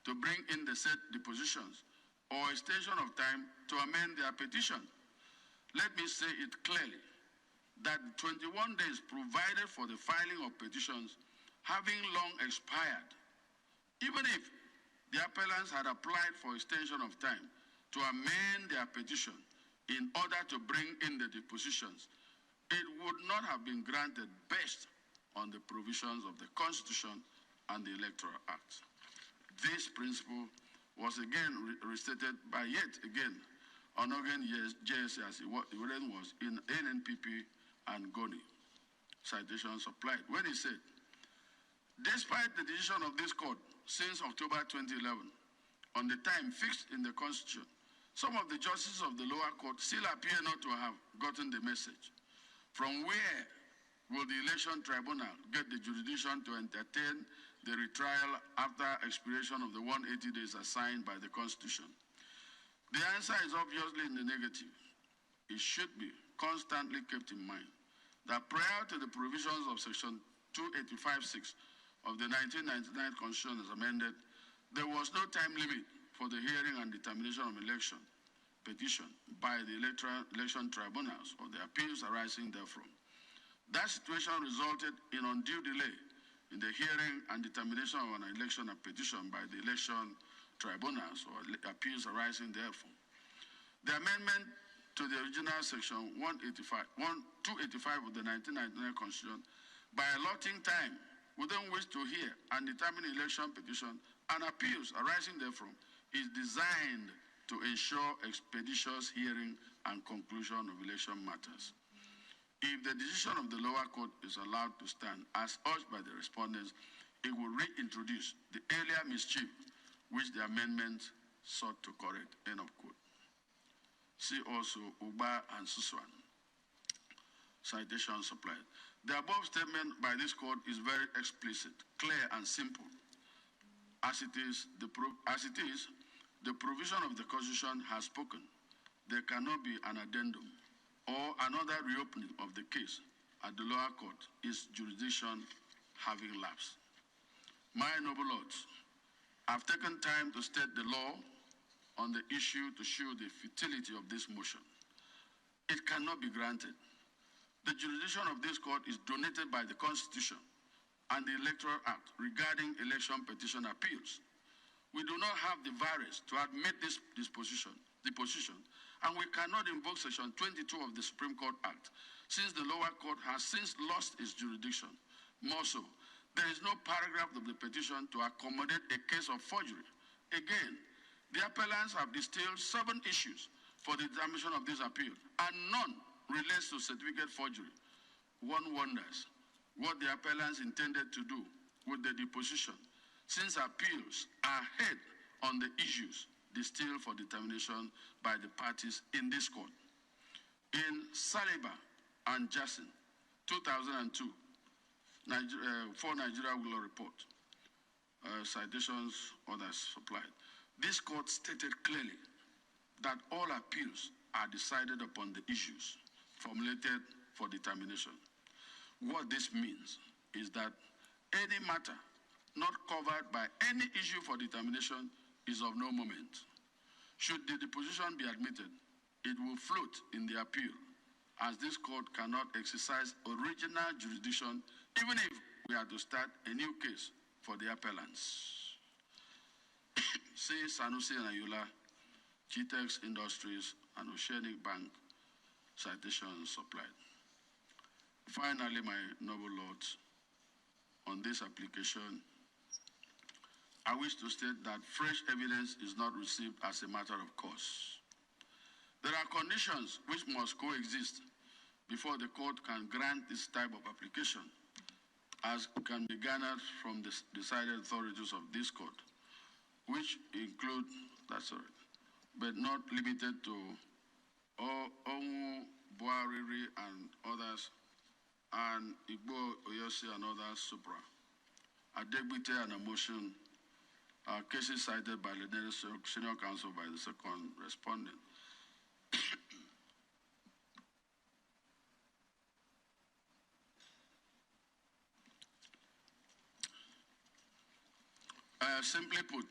to bring in the said depositions or extension of time to amend their petition. Let me say it clearly that 21 days provided for the filing of petitions having long expired, even if the appellants had applied for extension of time to amend their petition in order to bring in the depositions, it would not have been granted based on the provisions of the Constitution and the Electoral Act. This principle was again restated by yet again Onogen JSC as it was in NNPP and Goni. Citation supplied. When he said, despite the decision of this court since October 2011 on the time fixed in the Constitution, some of the justices of the lower court still appear not to have gotten the message. From where will the election tribunal get the jurisdiction to entertain the retrial after expiration of the 180 days assigned by the Constitution? The answer is obviously in the negative. It should be constantly kept in mind that prior to the provisions of Section 285(6) of the 1999 Constitution as amended, there was no time limit for the hearing and determination of election petition by the election tribunals or the appeals arising therefrom. That situation resulted in undue delay in the hearing and determination of an election petition by the election tribunals or appeals arising therefrom. The amendment to the original Section 285 of the 1999 Constitution, by allotting time within which to hear and determine election petition and appeals arising therefrom, is designed to ensure expeditious hearing and conclusion of election matters. If the decision of the lower court is allowed to stand, as urged by the respondents, it will reintroduce the earlier mischief which the amendment sought to correct. End of quote. See also Uba and Suswan. Citation supplied. The above statement by this court is very explicit, clear, and simple. As it is, the provision of the Constitution has spoken. There cannot be an addendum or another reopening of the case at the lower court, its jurisdiction having lapsed. My noble lords, I've taken time to state the law on the issue to show the futility of this motion. It cannot be granted. The jurisdiction of this court is donated by the Constitution and the Electoral Act regarding election petition appeals. We do not have the virus to admit this position, and we cannot invoke Section 22 of the Supreme Court Act, since the lower court has since lost its jurisdiction. More so, there is no paragraph of the petition to accommodate a case of forgery. Again, the appellants have distilled 7 issues for the determination of this appeal, and none relates to certificate forgery. One wonders what the appellants intended to do with the deposition, since appeals are heard on the issues distilled for determination by the parties in this court. In Saliba and Jasin, 2002, for Nigeria Will Report, citations, others supplied. This court stated clearly that all appeals are decided upon the issues formulated for determination. What this means is that any matter not covered by any issue for determination is of no moment. Should the deposition be admitted, it will float in the appeal, as this court cannot exercise original jurisdiction even if we are to start a new case for the appellants. See Sanusi and Ayula, GTEX Industries, and Oceanic Bank, citations supplied. Finally, my noble lords, on this application, I wish to state that fresh evidence is not received as a matter of course. There are conditions which must coexist before the court can grant this type of application, as can be garnered from the decided authorities of this court, which include, but not limited to Omu, Boariri, and others, and Igbo, Oyosi, and others, Supra. Adegbite and a motion are cases cited by the Senior Counsel by the second respondent. Simply put,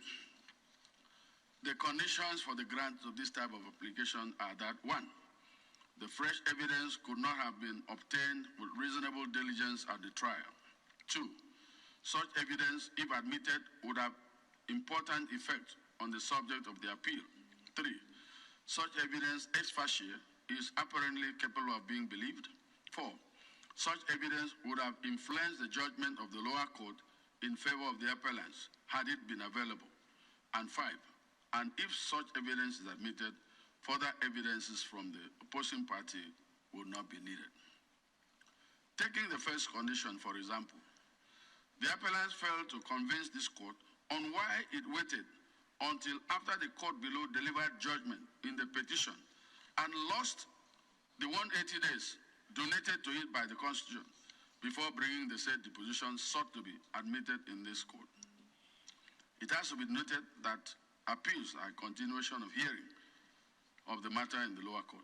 the conditions for the grant of this type of application are that 1, the fresh evidence could not have been obtained with reasonable diligence at the trial. 2, such evidence, if admitted, would have important effect on the subject of the appeal. 3, such evidence ex facie is apparently capable of being believed. 4, such evidence would have influenced the judgment of the lower court in favor of the appellants had it been available. And 5, and if such evidence is admitted, further evidences from the opposing party would not be needed. Taking the first condition, for example, the appellants failed to convince this court on why it waited until after the court below delivered judgment in the petition and lost the 180 days donated to it by the Constitution before bringing the said deposition sought to be admitted in this court. It has to be noted that appeals are a continuation of hearing of the matter in the lower court.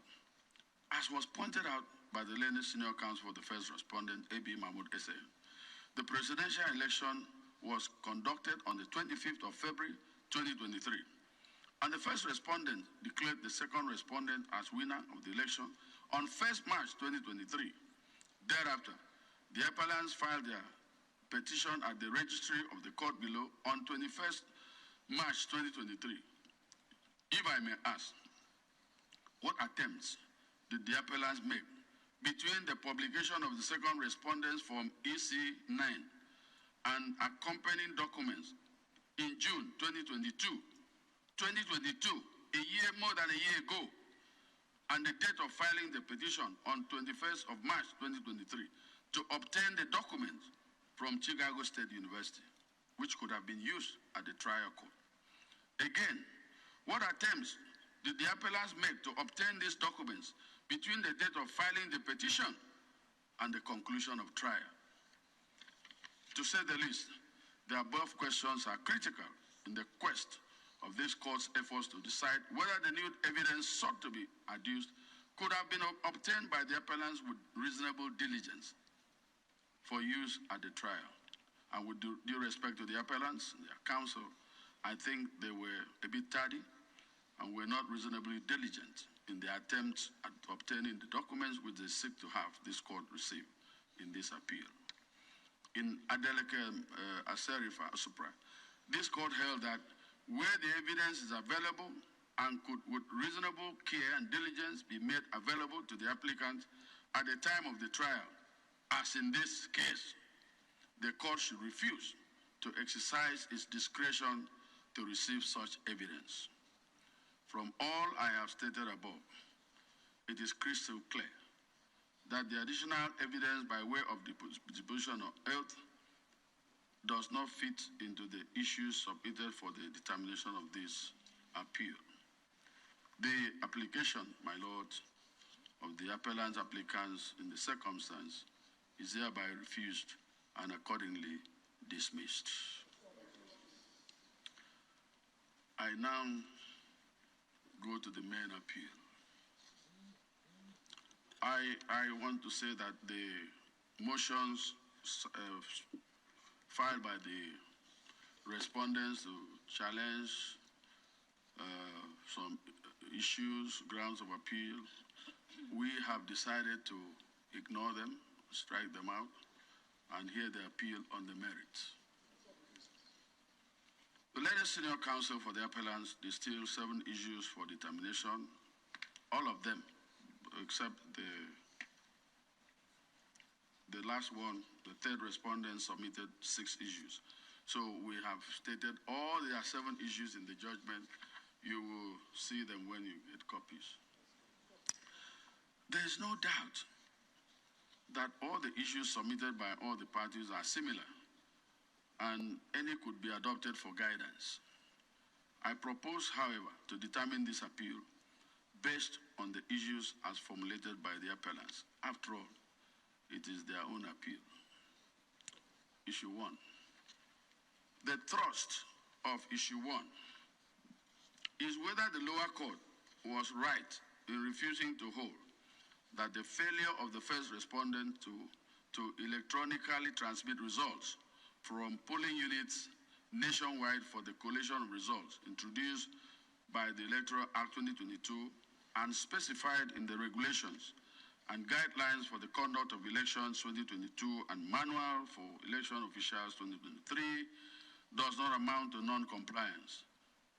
As was pointed out by the learned senior counsel for the first respondent, A.B. Mahmoud Essay, the presidential election was conducted on the 25th of February, 2023. And the first respondent declared the second respondent as winner of the election on 1st March 2023. Thereafter, the appellants filed their petition at the registry of the court below on 21st March 2023. If I may ask, what attempts did the appellants make between the publication of the second respondent's form EC9 and accompanying documents in June 2022, more than a year ago, and the date of filing the petition on 21st of March 2023 to obtain the documents from Chicago State University, which could have been used at the trial court? Again, what attempts did the appellants make to obtain these documents between the date of filing the petition and the conclusion of trial? To say the least, the above questions are critical in the quest of this court's efforts to decide whether the new evidence sought to be adduced could have been obtained by the appellants with reasonable diligence for use at the trial. And with due respect to the appellants and their counsel, I think they were a bit tardy and were not reasonably diligent in their attempts at obtaining the documents which they seek to have this court receive in this appeal. In Adeleke Aserifa Supra, this court held that where the evidence is available and could with reasonable care and diligence be made available to the applicant at the time of the trial, as in this case, the court should refuse to exercise its discretion to receive such evidence. From all I have stated above, it is crystal clear that the additional evidence by way of deposition of oath does not fit into the issues submitted for the determination of this appeal. The application, my lord, of the appellant's applicants in the circumstance is hereby refused and accordingly dismissed. I now go to the main appeal. I want to say that the motions filed by the respondents to challenge some issues, grounds of appeal, we have decided to ignore them, strike them out, and hear the appeal on the merits. The latest senior counsel for the appellants distilled 7 issues for determination, all of them, except the last one, the third respondent submitted 6 issues. So we have stated all there are 7 issues in the judgment. You will see them when you get copies. There is no doubt that all the issues submitted by all the parties are similar, and any could be adopted for guidance. I propose, however, to determine this appeal based on the issues as formulated by the appellants. After all, it is their own appeal. Issue 1. The thrust of issue 1 is whether the lower court was right in refusing to hold that the failure of the first respondent to electronically transmit results from polling units nationwide for the collation of results introduced by the Electoral Act 2022 and specified in the regulations and guidelines for the conduct of elections 2022 and manual for election officials 2023 does not amount to non-compliance,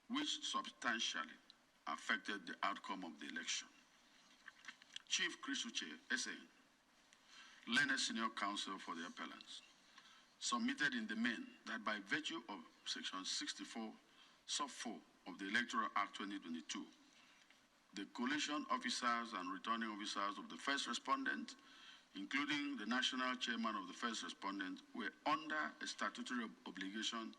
which substantially affected the outcome of the election. Chief Chris Uche, SA, learned senior counsel for the appellants, submitted in the main that by virtue of Section 64, Sub 4 of the Electoral Act 2022, the collation officers and returning officers of the first respondent, including the national chairman of the first respondent, were under a statutory obligation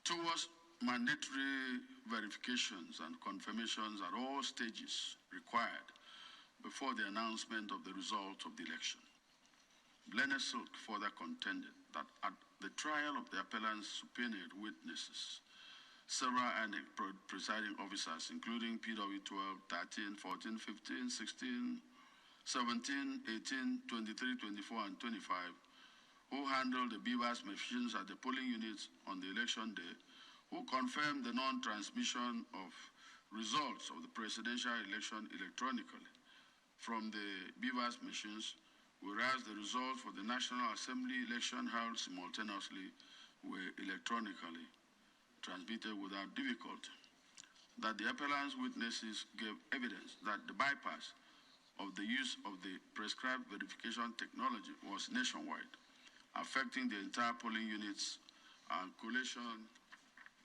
towards mandatory verifications and confirmations at all stages required before the announcement of the result of the election. Leonard Silk further contended that at the trial of the appellant's subpoenaed witnesses, several presiding officers, including PW 12, 13, 14, 15, 16, 17, 18, 23, 24, and 25, who handled the BVAS machines at the polling units on the election day, who confirmed the non-transmission of results of the presidential election electronically from the BVAS machines, whereas the results for the National Assembly election held simultaneously were electronically transmitted without difficulty. That the appellant's witnesses gave evidence that the bypass of the use of the prescribed verification technology was nationwide, affecting the entire polling units and collation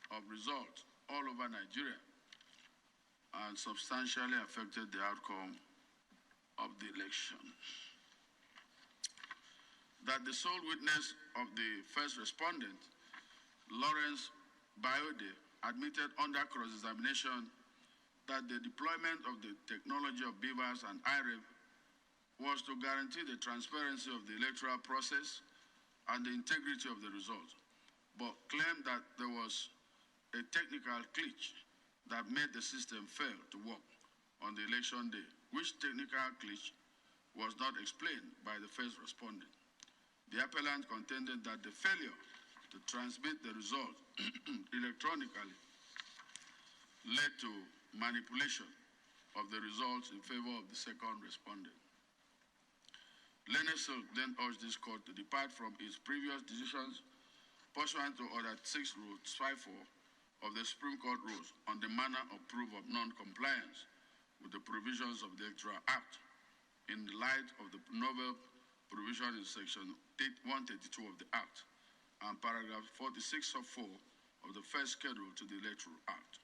of results all over Nigeria, and substantially affected the outcome of the election. That the sole witness of the first respondent, Lawrence Biode, admitted under cross-examination that the deployment of the technology of BVAS and IREV was to guarantee the transparency of the electoral process and the integrity of the result, but claimed that there was a technical glitch that made the system fail to work on the election day, which technical glitch was not explained by the first respondent. The appellant contended that the failure to transmit the result electronically led to manipulation of the results in favor of the second respondent. Leonard Silk then urged this court to depart from its previous decisions pursuant to Order 6 Rule 54 of the Supreme Court rules on the manner of proof of non-compliance with the provisions of the Electoral Act in the light of the novel provision in Section 132 of the Act and paragraph 46 of 4 of the first schedule to the Electoral Act.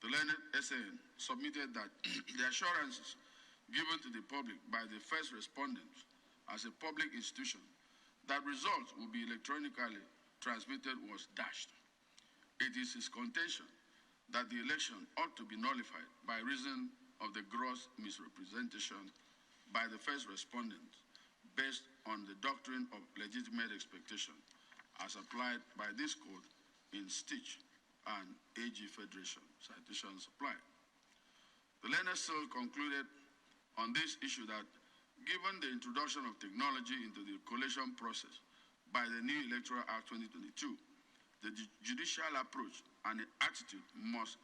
The learned SAN submitted that the assurances given to the public by the first respondent as a public institution that results will be electronically transmitted was dashed. It is his contention that the election ought to be nullified by reason of the gross misrepresentation by the first respondent based on the doctrine of legitimate expectation as applied by this court in Stitch and AG Federation. Citation supplied. The learned Silk concluded on this issue that given the introduction of technology into the collation process by the new Electoral Act 2022, the judicial approach and the attitude must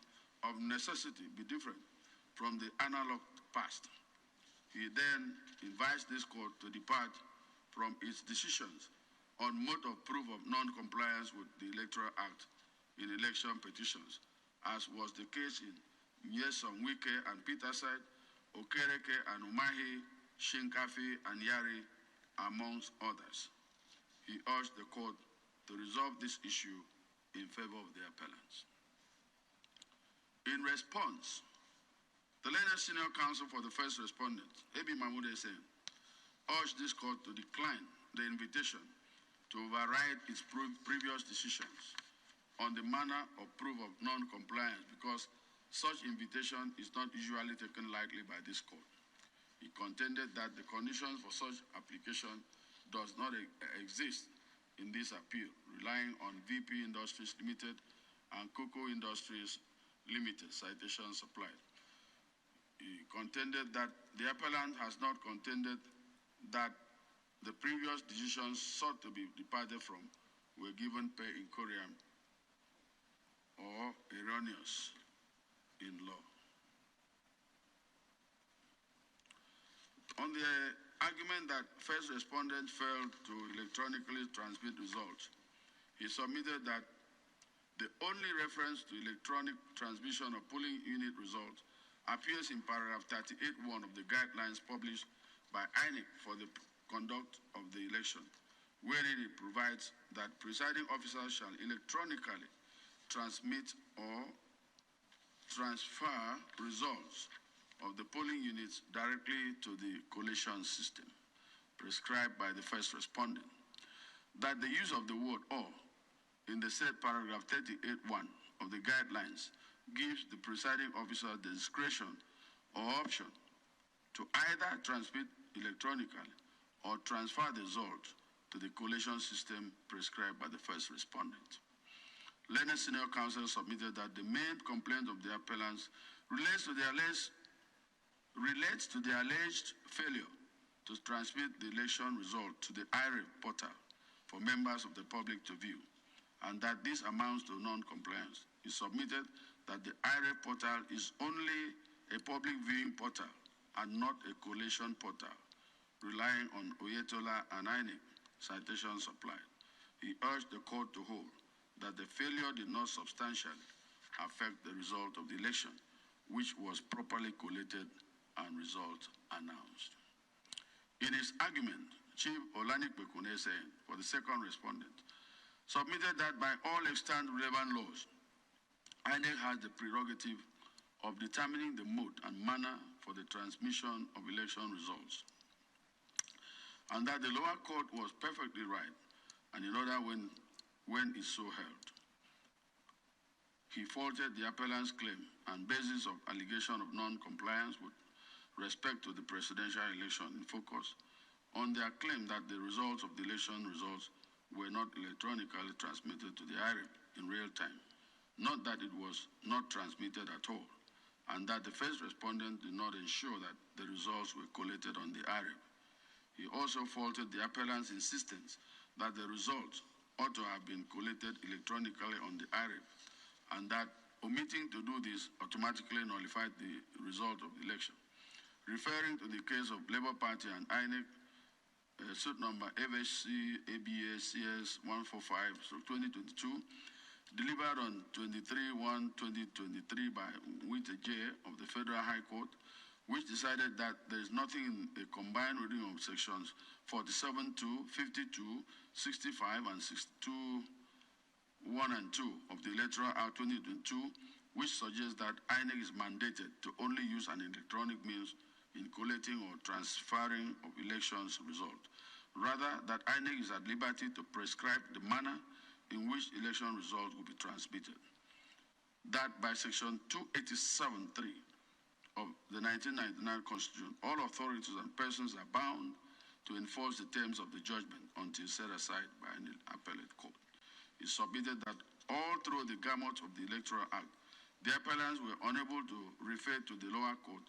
of necessity be different from the analog past. He then advised this court to depart from its decisions on mode of proof of non-compliance with the Electoral Act in election petitions, as was the case in Nyesom Wike and Peterside, Okereke and Umahi, Shinkafi and Yari, amongst others. He urged the court to resolve this issue in favor of the appellants. In response, the learned senior counsel for the first respondent, A.B. Mahmoud Hussein, urged this court to decline the invitation to override its previous decisions on the manner of proof of non-compliance because such invitation is not usually taken lightly by this court. He contended that the conditions for such application does not exist in this appeal, relying on VP Industries Limited and Cocoa Industries Limited, citation supplied. He contended that the appellant has not contended that the previous decisions sought to be departed from were given per incuriam or erroneous in law. On the argument that first respondent failed to electronically transmit results, he submitted that the only reference to electronic transmission of polling unit results appears in paragraph 38(1) of the guidelines published by INEC for the conduct of the election, wherein it provides that presiding officers shall electronically transmit or transfer results of the polling units directly to the collation system prescribed by the first respondent. That the use of the word "or" in the said paragraph 38(1) of the guidelines gives the presiding officer the discretion or option to either transmit electronically or transfer the result to the collation system prescribed by the first respondent. Learned Senior Counsel submitted that the main complaint of the appellants relates to the alleged failure to transmit the election result to the IREF portal for members of the public to view, and that this amounts to non-compliance. He submitted that the IREF portal is only a public viewing portal and not a collation portal, relying on Oyetola and INEC citations supplied. He urged the court to hold that the failure did not substantially affect the result of the election, which was properly collated and result announced. In his argument, Chief Olanikpekun for the second respondent, submitted that by all extant relevant laws, INEC has the prerogative of determining the mode and manner for the transmission of election results, and that the lower court was perfectly right, and in order when it so held. He faulted the appellant's claim and basis of allegation of non-compliance with respect to the presidential election in focus on their claim that the results of the election results were not electronically transmitted to the IREF in real time, not that it was not transmitted at all, and that the first respondent did not ensure that the results were collated on the IREF. He also faulted the appellant's insistence that the results ought to have been collated electronically on the IREF, and that omitting to do this automatically nullified the result of the election. Referring to the case of Labour Party and INEC, suit number FHC ABA-CS 145/2022, delivered on 23/1/2023 by Wite J of the Federal High Court, which decided that there is nothing in a combined reading of sections 47(2), 52, 65, and 62, 1 and 2 of the Electoral Act 2022, which suggests that INEC is mandated to only use an electronic means in collating or transferring of elections result. Rather, that INEC is at liberty to prescribe the manner in which election results will be transmitted. That by section 287(3) of the 1999 Constitution, all authorities and persons are bound to enforce the terms of the judgment until set aside by an appellate court. It submitted that all through the gamut of the Electoral Act, the appellants were unable to refer to the lower court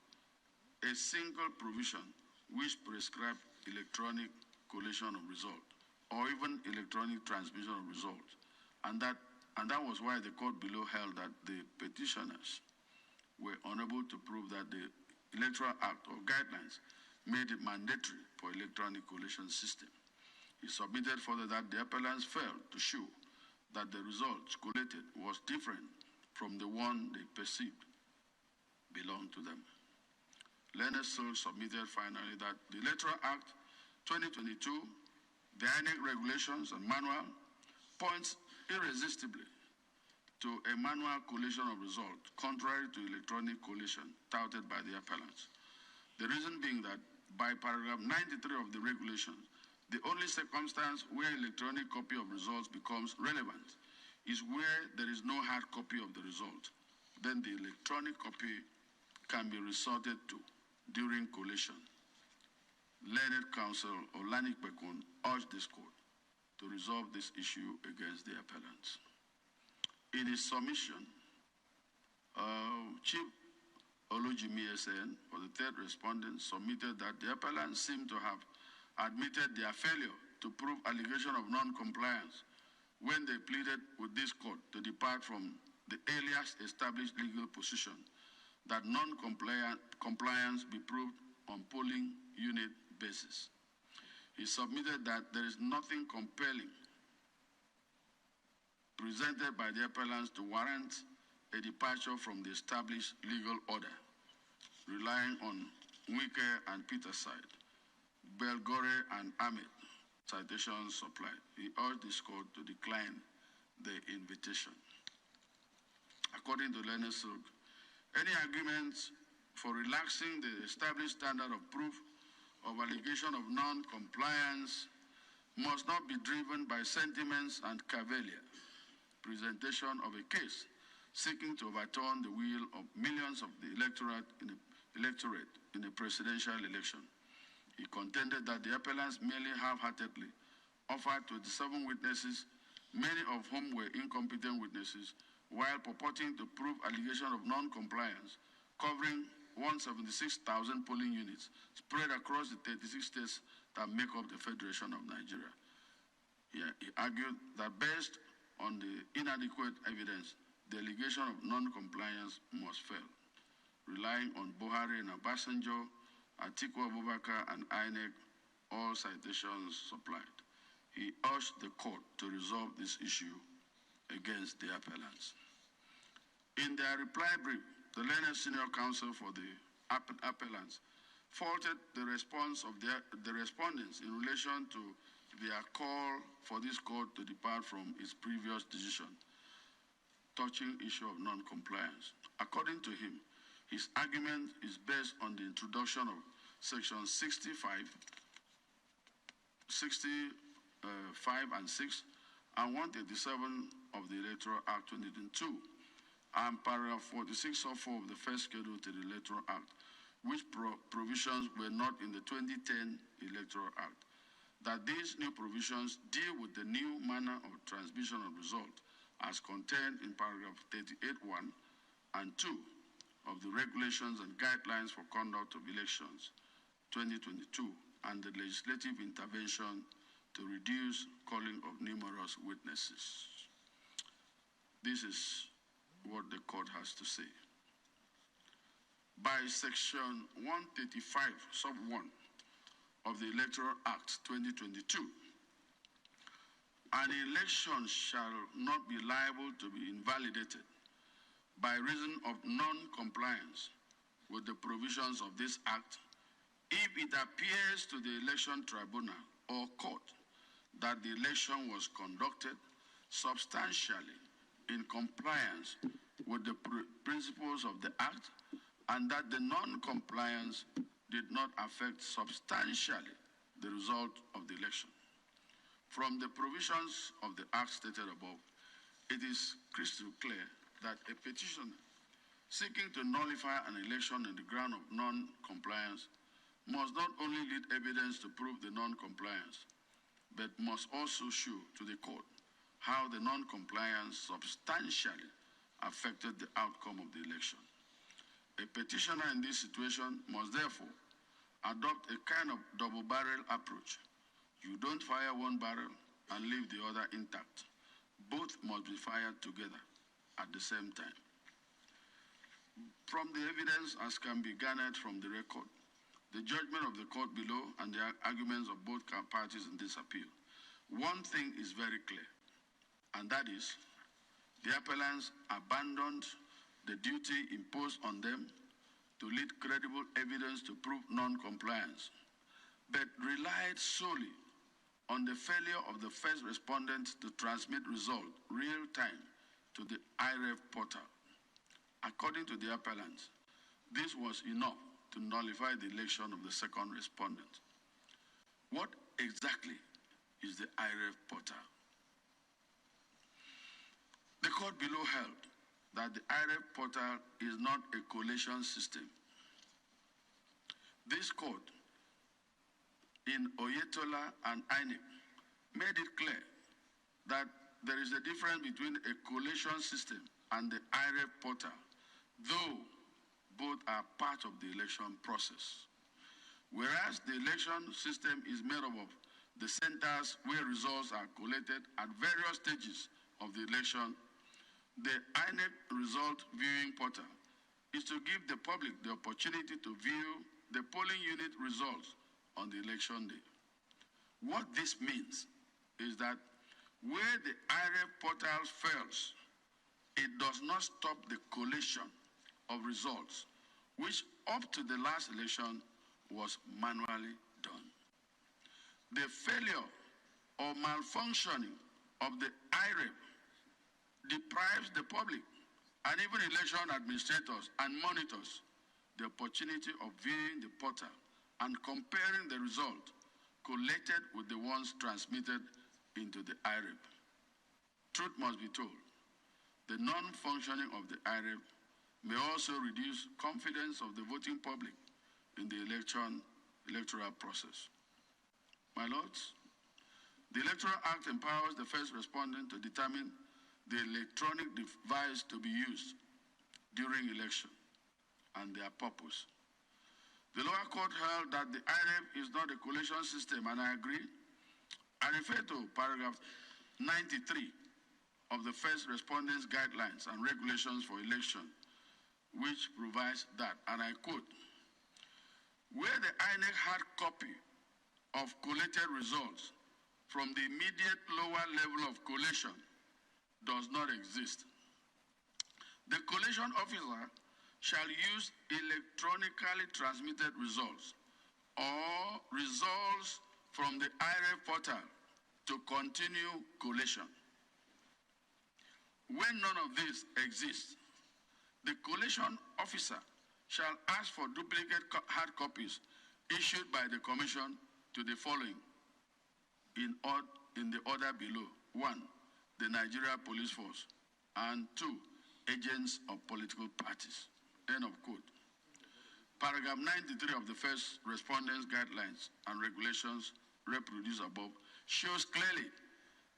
a single provision which prescribed electronic collation of result or even electronic transmission of results, and that was why the court below held that the petitioners were unable to prove that the Electoral Act or guidelines made it mandatory for electronic collation system. He submitted further that the appellants failed to show that the results collated was different from the one they perceived belonged to them. Learned Soul submitted finally that the Electoral Act 2022, the INEC regulations and manual points irresistibly to a manual collation of results, contrary to electronic collation touted by the appellants. The reason being that by paragraph 93 of the regulations, the only circumstance where electronic copy of results becomes relevant is where there is no hard copy of the result. Then the electronic copy can be resorted to during collation. Learned Counsel Olanikpekun urged this court to resolve this issue against the appellants. In his submission, Chief Olujimi SN, for the third respondent, submitted that the appellants seem to have admitted their failure to prove allegation of non-compliance when they pleaded with this court to depart from the earliest established legal position that non-compliance be proved on polling unit basis. He submitted that there is nothing compelling presented by the appellants to warrant a departure from the established legal order, relying on Wike and Peterside, Belgore and Ahmed, citations supplied. He urged this court to decline the invitation. According to Learned Silk, any agreements for relaxing the established standard of proof of allegation of non-compliance must not be driven by sentiments and cavalier presentation of a case seeking to overturn the will of millions of the electorate in a presidential election. He contended that the appellants merely half-heartedly offered 27 witnesses, many of whom were incompetent witnesses, while purporting to prove allegation of non-compliance, covering 176,000 polling units spread across the 36 states that make up the Federation of Nigeria. He argued that based on the inadequate evidence, the allegation of non-compliance must fail, relying on Buhari and Obasanjo, Atiku Abubakar, and INEC, all citations supplied. He urged the court to resolve this issue against the appellants. In their reply brief, the Learned Senior Counsel for the appellants faulted the response of the respondents in relation to their call for this court to depart from its previous decision touching issue of non-compliance. According to him, his argument is based on the introduction of Section 65 and 6 and 137 of the Electoral Act 2022 and paragraph 46 of 4 of the first schedule to the Electoral Act, which provisions were not in the 2010 Electoral Act. That these new provisions deal with the new manner of transmission of result as contained in paragraph 38(1) and 2 of the Regulations and Guidelines for Conduct of Elections 2022 and the legislative intervention to reduce calling of numerous witnesses. This is what the court has to say. By Section 135, sub 1 of the Electoral Act 2022, an election shall not be liable to be invalidated by reason of non-compliance with the provisions of this Act if it appears to the election tribunal or court that the election was conducted substantially in compliance with the principles of the Act and that the non-compliance did not affect substantially the result of the election. From the provisions of the Act stated above, it is crystal clear that a petitioner seeking to nullify an election on the ground of non-compliance must not only lead evidence to prove the non-compliance, but must also show to the court how the non-compliance substantially affected the outcome of the election. A petitioner in this situation must therefore adopt a kind of double-barrel approach. You don't fire one barrel and leave the other intact. Both must be fired together at the same time. From the evidence as can be garnered from the record, the judgment of the court below and the arguments of both parties in this appeal, one thing is very clear, and that is the appellants abandoned the duty imposed on them to lead credible evidence to prove non-compliance, but relied solely on the failure of the first respondent to transmit result real time to the IREF portal. According to the appellants, this was enough to nullify the election of the second respondent. What exactly is the IREF portal? The court below held that the IREF portal is not a collation system. This court in Oyetola and INEC made it clear that there is a difference between a collation system and the IREF portal, though both are part of the election process. Whereas the election system is made up of the centers where results are collated at various stages of the election, the INEC result viewing portal is to give the public the opportunity to view the polling unit results on the election day. What this means is that where the IREF portal fails, it does not stop the collation of results, which up to the last election was manually done. The failure or malfunctioning of the IREP deprives the public and even election administrators and monitors the opportunity of viewing the portal and comparing the result collected with the ones transmitted into the IREP. Truth must be told, the non-functioning of the IREP may also reduce confidence of the voting public in the electoral process. My lords, the Electoral Act empowers the first respondent to determine the electronic device to be used during election and their purpose. The lower court held that the IREP is not a collation system, and I agree. I refer to paragraph 93 of the first respondents' guidelines and regulations for election, which provides that, and I quote, where the INEC hard copy of collated results from the immediate lower level of collation does not exist, the collation officer shall use electronically transmitted results or results from the IREP portal to continue collation. When none of this exists, the collation officer shall ask for duplicate hard copies issued by the Commission to the following in the order below. 1, the Nigeria Police Force, and 2, agents of political parties. End of quote. Paragraph 93 of the first respondents' guidelines and regulations reproduced above shows clearly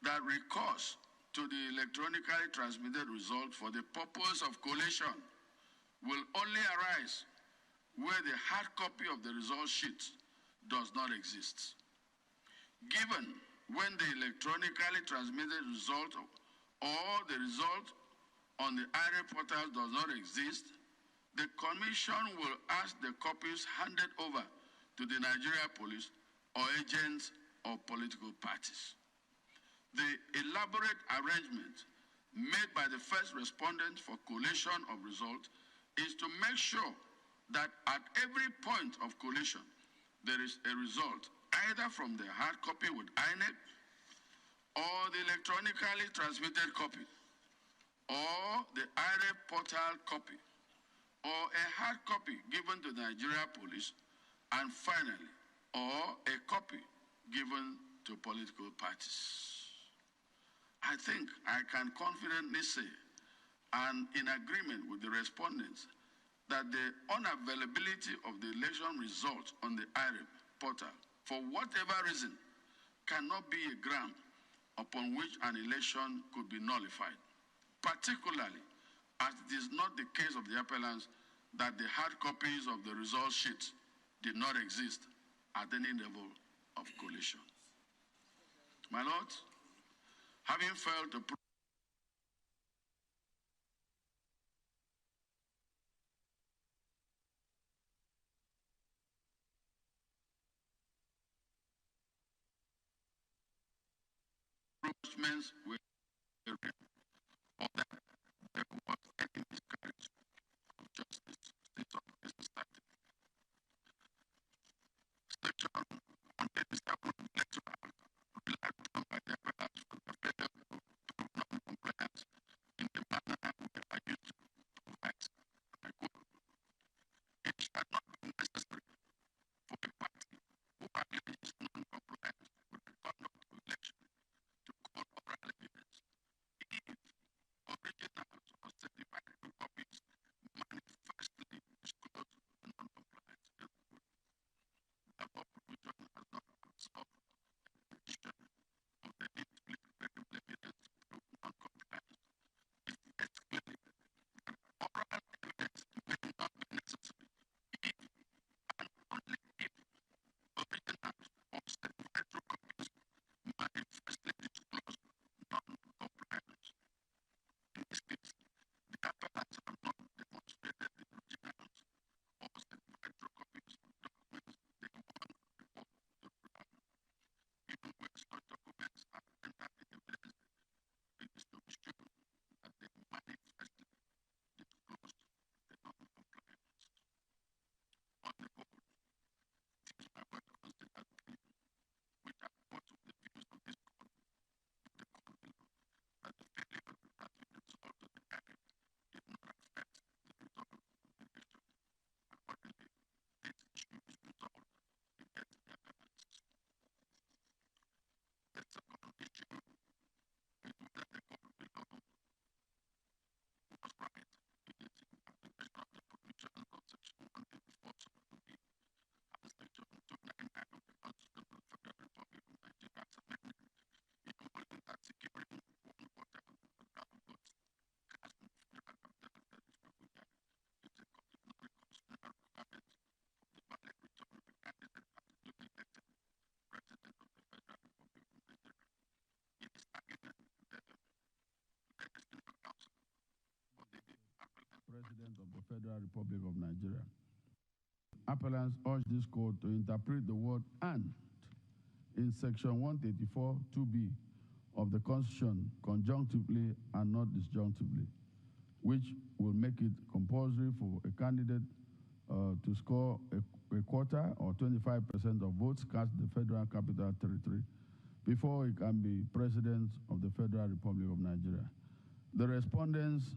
that recourse to the electronically transmitted result for the purpose of collation will only arise where the hard copy of the result sheet does not exist. Given when the electronically transmitted result or the result on the IREP portal does not exist, the Commission will ask the copies handed over to the Nigeria Police or agents of political parties. The elaborate arrangement made by the first respondent for collation of results is to make sure that at every point of collation, there is a result either from the hard copy with INEC or the electronically transmitted copy or the IREP portal copy or a hard copy given to the Nigeria Police, and finally, or a copy given to political parties. I think I can confidently say, and in agreement with the respondents, that the unavailability of the election results on the IREP portal, for whatever reason, cannot be a ground upon which an election could be nullified, particularly as it is not the case of the appellants that the hard copies of the result sheets did not exist at any level of collation. My Lord, having failed to prove with or that there was any miscarriage of justice since of this society. Section 187 of the Electoral Act relied upon by the appellants for the failure to prove non-compliance in the manner we are used to provide. I quote, it shall not be necessary for a party who alleges non-compliance with the conduct of election to call oral evidence if Federal Republic of Nigeria. Appellants urge this court to interpret the word "and" in Section 134 2B of the Constitution conjunctively and not disjunctively, which will make it compulsory for a candidate to score a quarter or 25% of votes cast in the Federal Capital Territory before he can be President of the Federal Republic of Nigeria. The respondents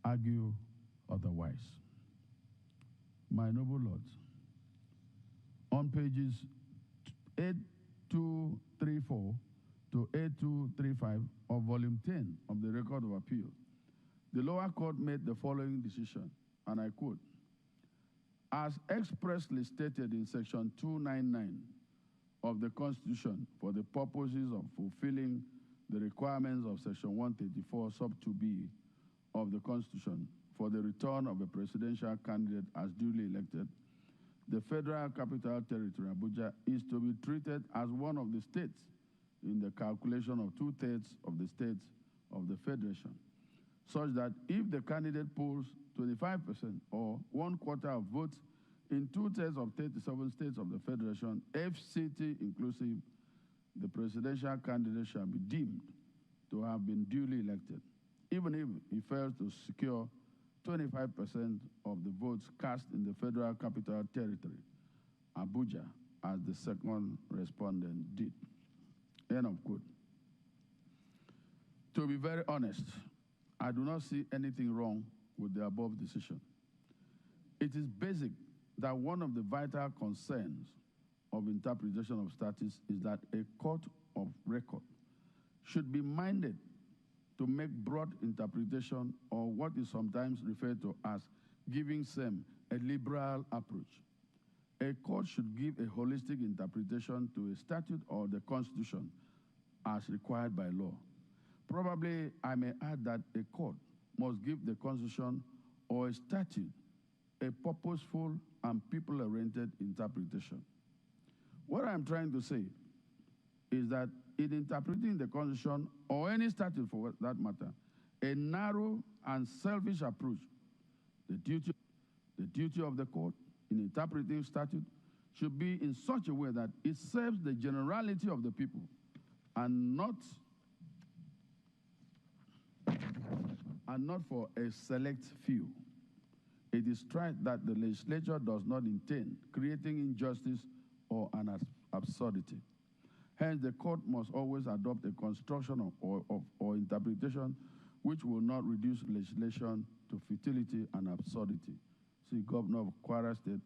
argue otherwise. My noble lords, on pages 8234 to 8235 of Volume 10 of the Record of Appeal, the lower court made the following decision, and I quote, "As expressly stated in Section 299 of the Constitution for the purposes of fulfilling the requirements of Section 134 sub 2B of the Constitution for the return of a presidential candidate as duly elected, the Federal Capital Territory, Abuja, is to be treated as one of the states in the calculation of 2/3 of the states of the Federation, such that if the candidate polls 25% or 1/4 of votes in 2/3 of 37 states of the Federation, FCT inclusive, the presidential candidate shall be deemed to have been duly elected, even if he fails to secure 25% of the votes cast in the Federal Capital Territory, Abuja, as the second respondent did." End of quote. To be very honest, I do not see anything wrong with the above decision. It is basic that one of the vital concerns of interpretation of statutes is that a court of record should be minded to make broad interpretation, or what is sometimes referred to as giving some a liberal approach. A court should give a holistic interpretation to a statute or the Constitution as required by law. Probably I may add that a court must give the Constitution or a statute a purposeful and people-oriented interpretation. What I'm trying to say is that in interpreting the Constitution, or any statute for that matter, a narrow and selfish approach, the duty of the court in interpreting statute should be in such a way that it serves the generality of the people and not for a select few. It is right that the legislature does not intend creating injustice or an absurdity. Hence, the court must always adopt a construction or interpretation which will not reduce legislation to futility and absurdity. See Governor of Kwara State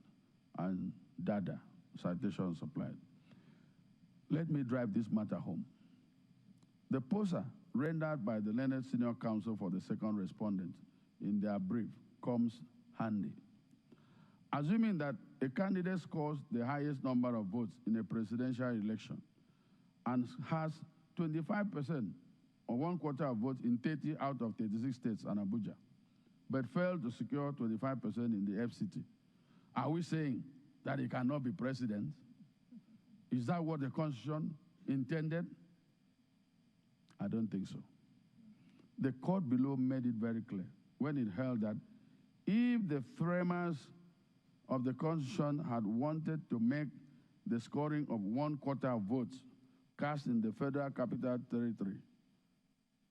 and Dada, citation supplied. Let me drive this matter home. The poster rendered by the learned senior counsel for the second respondent in their brief comes handy. Assuming that a candidate scores the highest number of votes in a presidential election and has 25% or 1/4 of votes in 30 out of 36 states and Abuja, but failed to secure 25% in the FCT, are we saying that he cannot be president? Is that what the Constitution intended? I don't think so. The court below made it very clear when it held that if the framers of the Constitution had wanted to make the scoring of 1/4 of votes cast in the Federal Capital Territory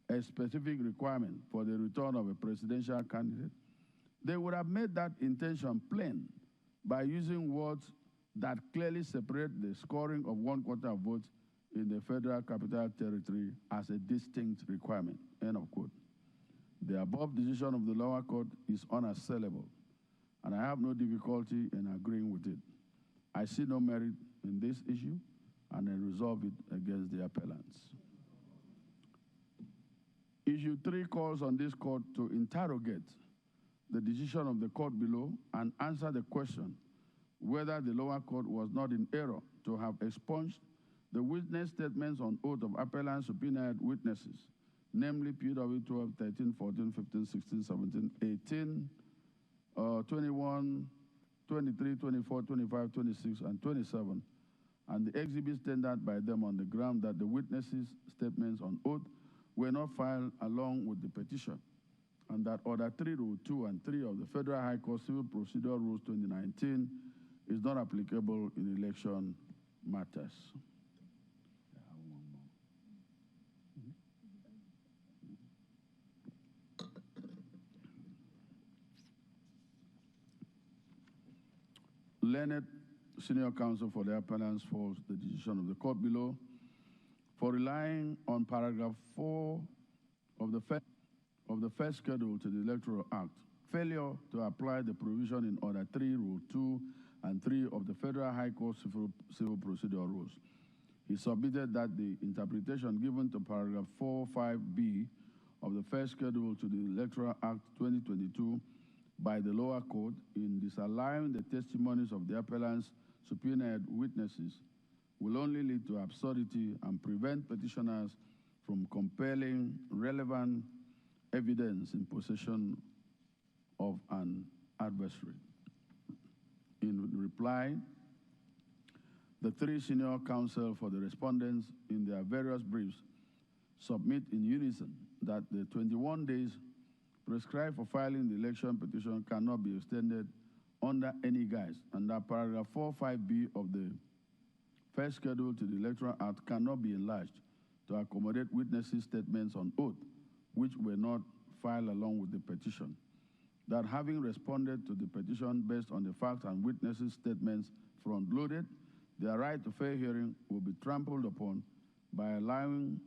a specific requirement for the return of a presidential candidate, they would have made that intention plain by using words that clearly separate the scoring of 1/4 of votes in the Federal Capital Territory as a distinct requirement. End of quote. The above decision of the lower court is unassailable, and I have no difficulty in agreeing with it. I see no merit in this issue, and I resolve it against the appellants. Issue 3 calls on this court to interrogate the decision of the court below and answer the question whether the lower court was not in error to have expunged the witness statements on oath of appellants subpoenaed witnesses, namely PW 12, 13, 14, 15, 16, 17, 18, 21, 23, 24, 25, 26, and 27, and the exhibits tendered by them on the ground that the witnesses' statements on oath were not filed along with the petition and that Order 3, Rule 2 and 3 of the Federal High Court Civil Procedure Rules 2019 is not applicable in election matters. Learned Senior Counsel for the appellants falls the decision of the court below for relying on paragraph 4 of the first schedule to the Electoral Act, failure to apply the provision in Order 3, Rule 2 and 3 of the Federal High Court Civil Procedure Rules. He submitted that the interpretation given to paragraph 4.5b of the first schedule to the Electoral Act 2022 by the lower court in disallowing the testimonies of the appellant's subpoenaed witnesses will only lead to absurdity and prevent petitioners from compelling relevant evidence in possession of an adversary. In reply, the three senior counsel for the respondents in their various briefs submit in unison that the 21 days prescribed for filing the election petition cannot be extended under any guise, and that paragraph 4.5b of the first schedule to the Electoral Act cannot be enlarged to accommodate witnesses' statements on oath, which were not filed along with the petition. That having responded to the petition based on the facts and witnesses' statements front-loaded, their right to fair hearing will be trampled upon by allowing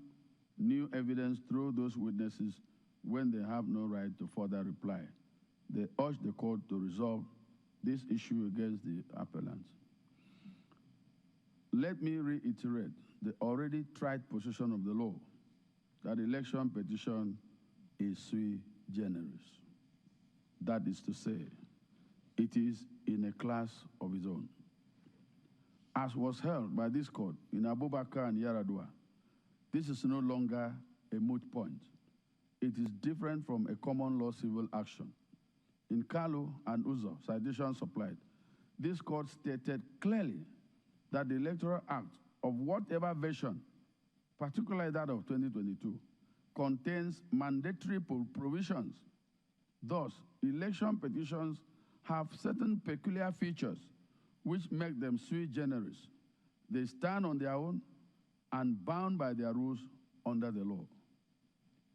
new evidence through those witnesses when they have no right to further reply. They urge the court to resolve this issue against the appellants. Let me reiterate the already tried position of the law that election petition is sui generis. That is to say, it is in a class of its own. As was held by this court in Abubakar and Yaradua, this is no longer a moot point. It is different from a common law civil action. In Kanu and Uzo, citation supplied, this court stated clearly that the Electoral Act of whatever version, particularly that of 2022, contains mandatory provisions. Thus, election petitions have certain peculiar features which make them sui generis. They stand on their own and bound by their rules under the law.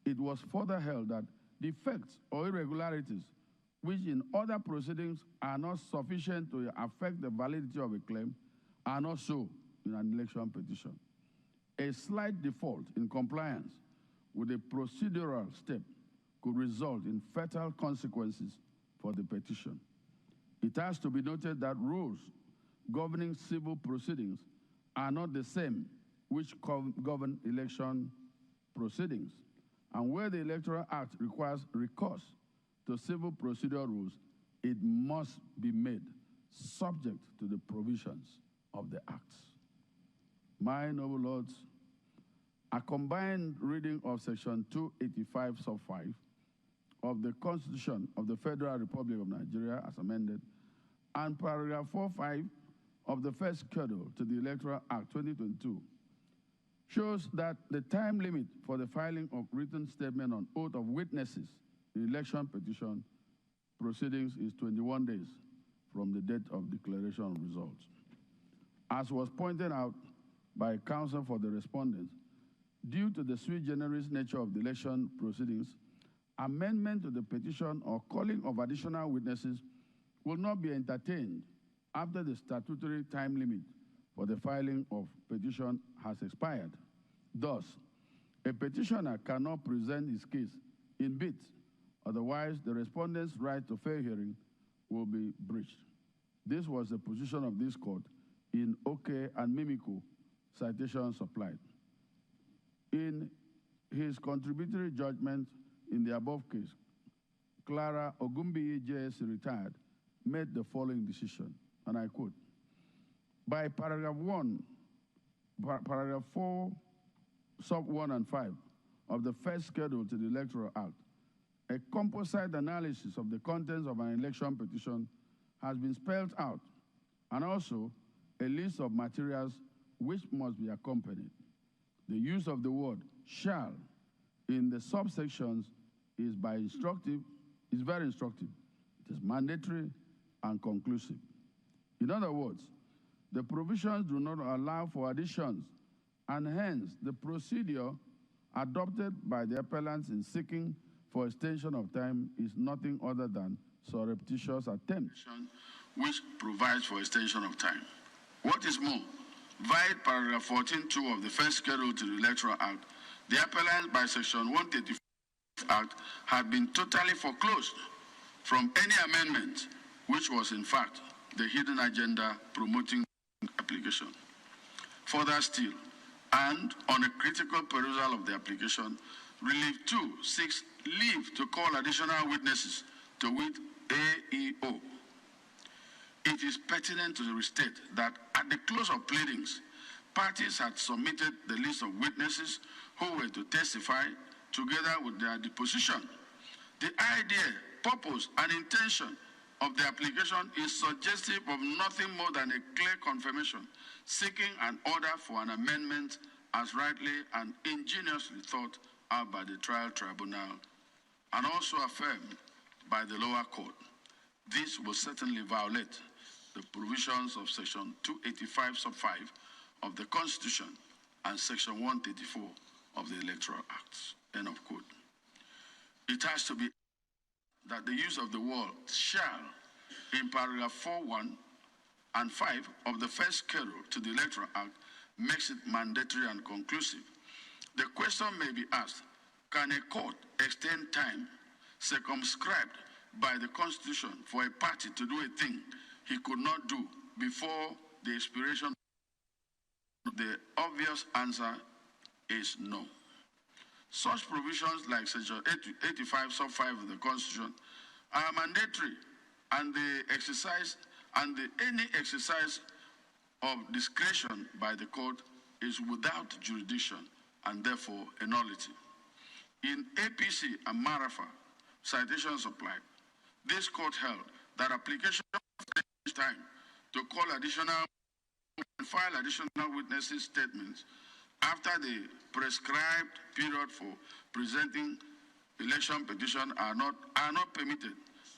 It was further held that defects or irregularities which in other proceedings are not sufficient to affect the validity of a claim are not so in an election petition. A slight default in compliance with a procedural step could result in fatal consequences for the petition. It has to be noted that rules governing civil proceedings are not the same which govern election proceedings. And where the Electoral Act requires recourse to civil procedure rules, it must be made subject to the provisions of the Acts. My noble lords, a combined reading of Section 285, sub 5 of the Constitution of the Federal Republic of Nigeria, as amended, and paragraph 4.5 of the first schedule to the Electoral Act 2022 shows that the time limit for the filing of written statement on oath of witnesses in election petition proceedings is 21 days from the date of declaration of results. As was pointed out by counsel for the respondents, due to the sui generis nature of the election proceedings, amendment to the petition or calling of additional witnesses will not be entertained after the statutory time limit for the filing of petition has expired. Thus, a petitioner cannot present his case in bits, otherwise the respondent's right to fair hearing will be breached. This was the position of this court in Oke and Mimiko, citation supplied. In his contributory judgment in the above case, Clara Ogumbiyi JS retired, made the following decision, and I quote, by paragraph 4, sub 1 and 5 of the first schedule to the Electoral Act, a composite analysis of the contents of an election petition has been spelled out, and also a list of materials which must be accompanied. The use of the word shall in the subsections is very instructive. It is mandatory and conclusive. In other words, the provisions do not allow for additions, and hence the procedure adopted by the appellants in seeking for extension of time is nothing other than surreptitious attempt, which provides for extension of time. What is more, via paragraph 14.2 of the first schedule to the Electoral Act, the appellant by section 134 Act had been totally foreclosed from any amendment, which was in fact the hidden agenda promoting application. Further still, and on a critical perusal of the application, Relief 2 seeks leave to call additional witnesses, to wit AEO. It is pertinent to restate that at the close of pleadings, parties had submitted the list of witnesses who were to testify together with their deposition. The idea, purpose, and intention of the application is suggestive of nothing more than a clear confirmation, seeking an order for an amendment as rightly and ingeniously thought out by the trial tribunal and also affirmed by the lower court. This will certainly violate the provisions of section 285 sub 5 of the Constitution and section 134 of the Electoral Acts. End of quote. It has to be that the use of the word shall in paragraph 4.1 and 5 of the first schedule to the Electoral Act makes it mandatory and conclusive. The question may be asked, can a court extend time circumscribed by the Constitution for a party to do a thing he could not do before the expiration? The obvious answer is no. Such provisions like section 85 sub 5 of the Constitution are mandatory, and any exercise of discretion by the court is without jurisdiction and therefore a nullity. In APC and Marafa, citations applied, this court held that application of time to call additional and file additional witnesses' statements after the prescribed period for presenting election petition are not permitted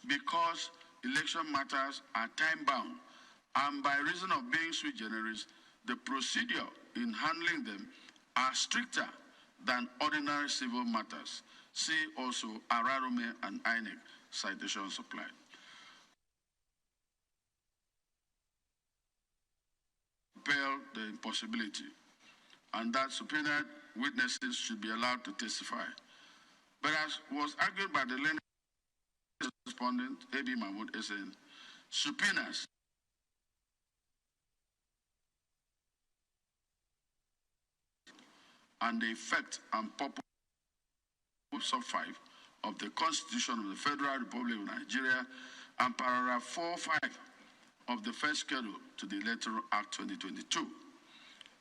because election matters are time-bound, and by reason of being sui generis, the procedure in handling them are stricter than ordinary civil matters. See also Ararume and INEC citations applied. Compel the impossibility, and that subpoenaed witnesses should be allowed to testify. But as was argued by the learned respondent, A.B. Mahmoud SN, subpoenas and the effect and purpose of 5 of the Constitution of the Federal Republic of Nigeria and paragraph 4.5 of the first schedule to the Electoral Act 2022.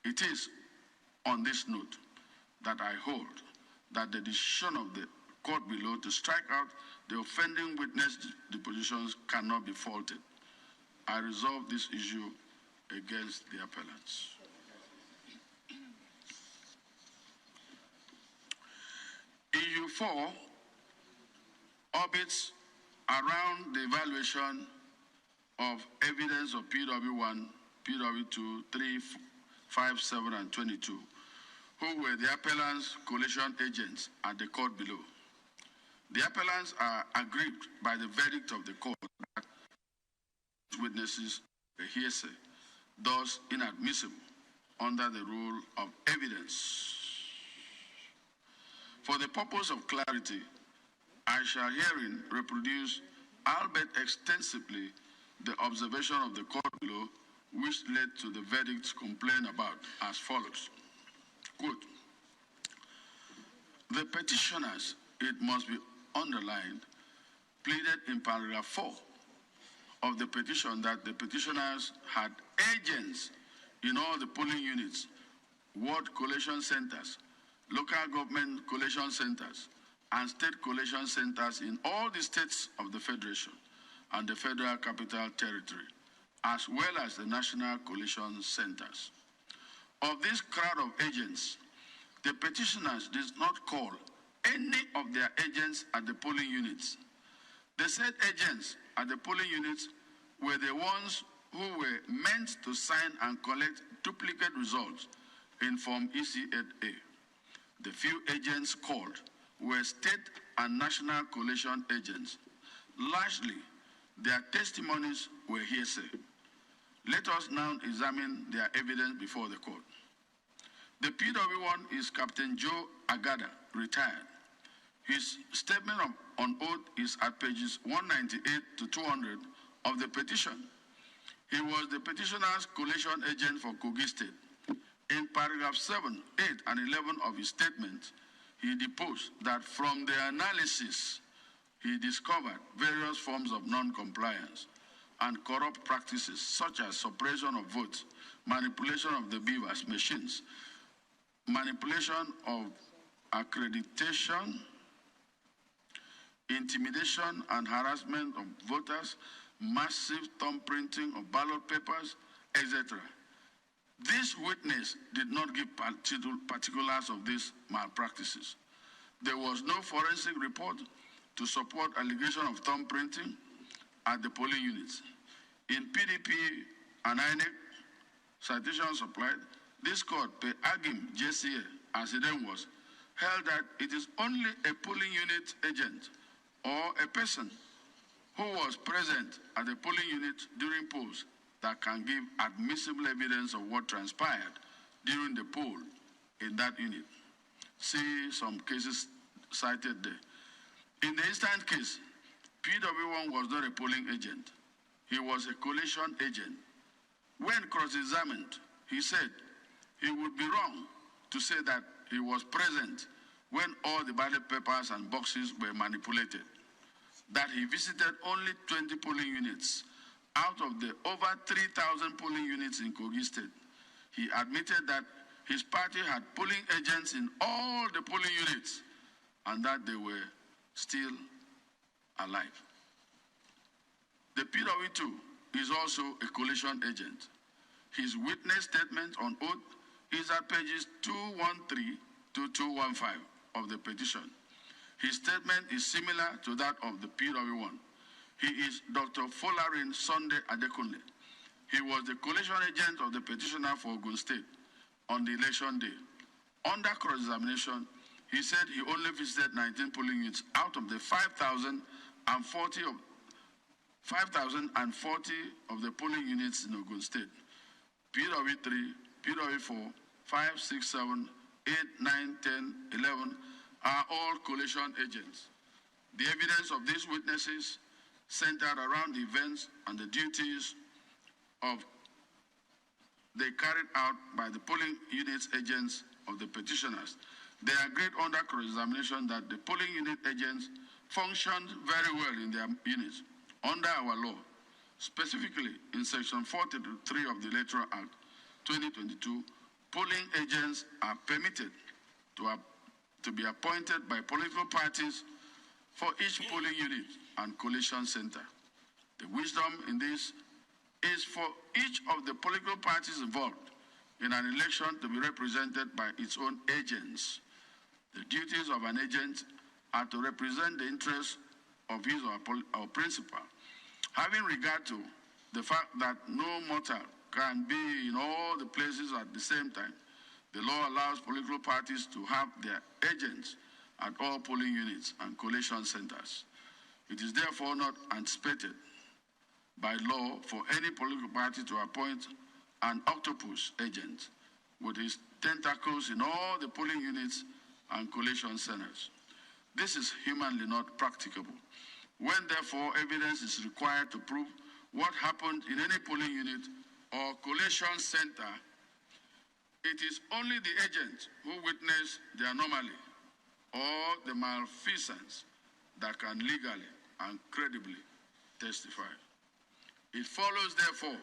It is on this note that I hold that the decision of the court below to strike out the offending witness depositions cannot be faulted. I resolve this issue against the appellants. Issue 4 orbits around the evaluation of evidence of PW1, PW2, 3, 5, 7, and 22, who were the appellants' coalition agents at the court below. The appellants are aggrieved by the verdict of the court that witnesses were hearsay, thus inadmissible under the rule of evidence. For the purpose of clarity, I shall herein reproduce, albeit extensively, the observation of the court below, which led to the verdicts complained about as follows. Quote, the petitioners, it must be underlined, pleaded in paragraph 4 of the petition that the petitioners had agents in all the polling units, ward collation centers, local government collation centers, and state collation centers in all the states of the Federation and the Federal Capital Territory, as well as the national collation centers. Of this crowd of agents, the petitioners did not call any of their agents at the polling units. The said agents at the polling units were the ones who were meant to sign and collect duplicate results in Form EC8A. The few agents called were state and national collation agents. Largely, their testimonies were hearsay. Let us now examine their evidence before the court. The PW1 is Captain Joe Agada, retired. His statement on oath is at pages 198 to 200 of the petition. He was the petitioner's collation agent for Kogi State. In paragraph 7, 8, and 11 of his statement, he deposed that from the analysis, he discovered various forms of non-compliance and corrupt practices such as suppression of votes, manipulation of the beavers machines, manipulation of accreditation, intimidation and harassment of voters, massive thumb printing of ballot papers, etc. This witness did not give particulars of these malpractices. There was no forensic report to support allegation of thumb printing at the polling units. In PDP and INEC citation supplied, this court, per agim JCA, as it then was, held that it is only a polling unit agent or a person who was present at the polling unit during polls that can give admissible evidence of what transpired during the poll in that unit. See some cases cited there. In the instant case, PW1 was not a polling agent. He was a collation agent. When cross-examined, he said he would be wrong to say that he was present when all the ballot papers and boxes were manipulated, that he visited only 20 polling units out of the over 3,000 polling units in Kogi State. He admitted that his party had polling agents in all the polling units and that they were still alive. The PW2 is also a collation agent. His witness statement on oath is at pages 213 to 215 of the petition. His statement is similar to that of the PW1. He is Dr. Folarin Sunday Adekunle. He was the collation agent of the petitioner for Ogun State on the election day. Under cross-examination, he said he only visited 19 polling units out of the 5,040 of the polling units in Ogun State. PW3, PW4, 5, 6, 7, 8, 9, 10, 11 are all collation agents. The evidence of these witnesses centered around the events and the duties they carried out by the polling units agents of the petitioners. They agreed under cross-examination that the polling unit agents functioned very well in their units under our law. Specifically, in Section 43 of the Electoral Act 2022, polling agents are permitted to be appointed by political parties for each polling unit and collation center. The wisdom in this is for each of the political parties involved in an election to be represented by its own agents. The duties of an agent are to represent the interests of his or principal, having regard to the fact that no mortal can be in all the places at the same time. The law allows political parties to have their agents at all polling units and collation centers. It is therefore not anticipated by law for any political party to appoint an octopus agent with his tentacles in all the polling units and collation centers. This is humanly not practicable. When therefore evidence is required to prove what happened in any polling unit or collation center, it is only the agent who witnessed the anomaly or the malfeasance that can legally and credibly testify. It follows, therefore,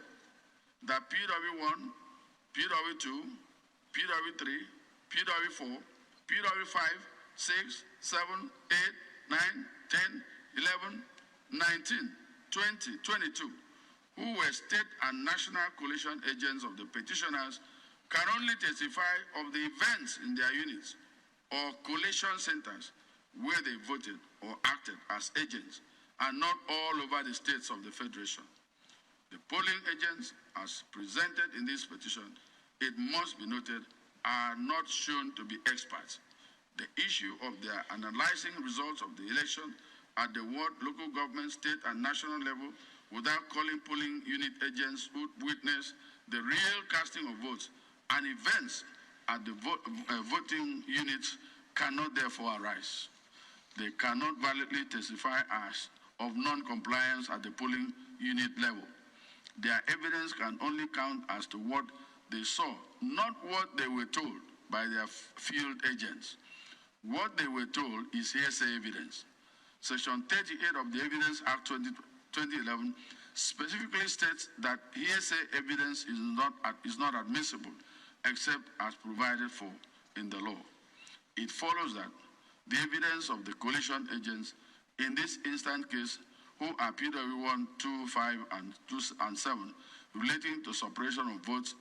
that PW1, PW2, PW3, PW4, PW5, 6, 7, 8, 9, 10, 11, 19, 20, 22, who were state and national collation agents of the petitioners, can only testify of the events in their units or collation centers where they voted or acted as agents, and not all over the states of the Federation. The polling agents, as presented in this petition, it must be noted, are not shown to be experts. The issue of their analyzing results of the election at the ward, local government, state, and national level without calling polling unit agents who witness the real casting of votes and events at the voting units cannot therefore arise. They cannot validly testify as of non-compliance at the polling unit level. Their evidence can only count as to what they saw, not what they were told by their field agents. What they were told is hearsay evidence. Section 38 of the Evidence Act 2011 specifically states that hearsay evidence is not admissible except as provided for in the law. It follows that the evidence of the coalition agents in this instant case, who are PW 1, 2, 5, and 7, relating to suppression of votes,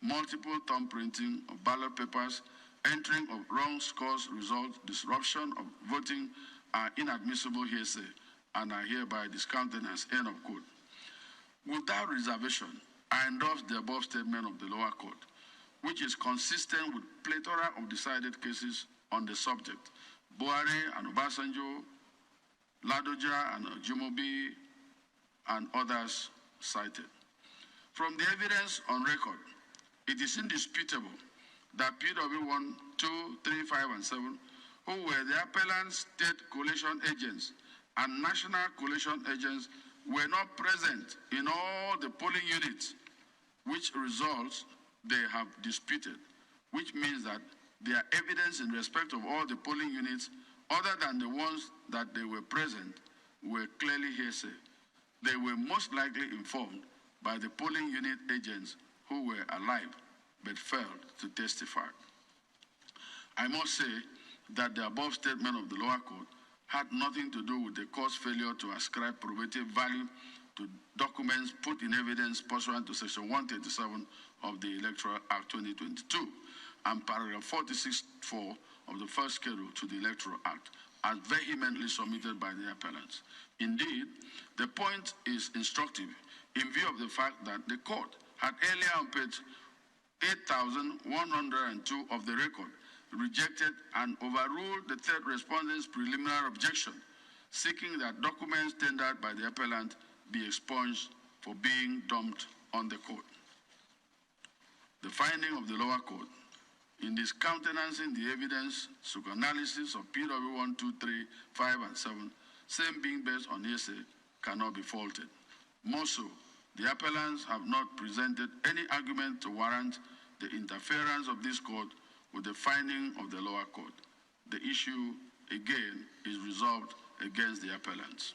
multiple thumb printing of ballot papers, entering of wrong scores results, disruption of voting, are inadmissible hearsay and are hereby discounted as end of quote. Without reservation, I endorse the above statement of the lower court, which is consistent with plethora of decided cases on the subject. Buhari and Obasanjo, Ladoja and Jumobi, and others cited. From the evidence on record, it is indisputable that PW 1, 2, 3, 5, and 7, who were the appellant state coalition agents and national coalition agents, were not present in all the polling units, which results they have disputed, which means that their evidence in respect of all the polling units, other than the ones that they were present, were clearly hearsay. They were most likely informed by the polling unit agents who were alive but failed to testify. I must say that the above statement of the lower court had nothing to do with the court's failure to ascribe probative value to documents put in evidence pursuant to Section 137 of the Electoral Act 2022 and paragraph 46(4) of the first schedule to the Electoral Act, as vehemently submitted by the appellants. Indeed, the point is instructive in view of the fact that the court had earlier on page 8,102 of the record rejected and overruled the third respondent's preliminary objection, seeking that documents tendered by the appellant be expunged for being dumped on the court. The finding of the lower court in discountenancing the evidence, analysis of PW 1, 2, 3, 5, and 7, same being based on hearsay, cannot be faulted. More so, the appellants have not presented any argument to warrant the interference of this court with the finding of the lower court. The issue, again, is resolved against the appellants.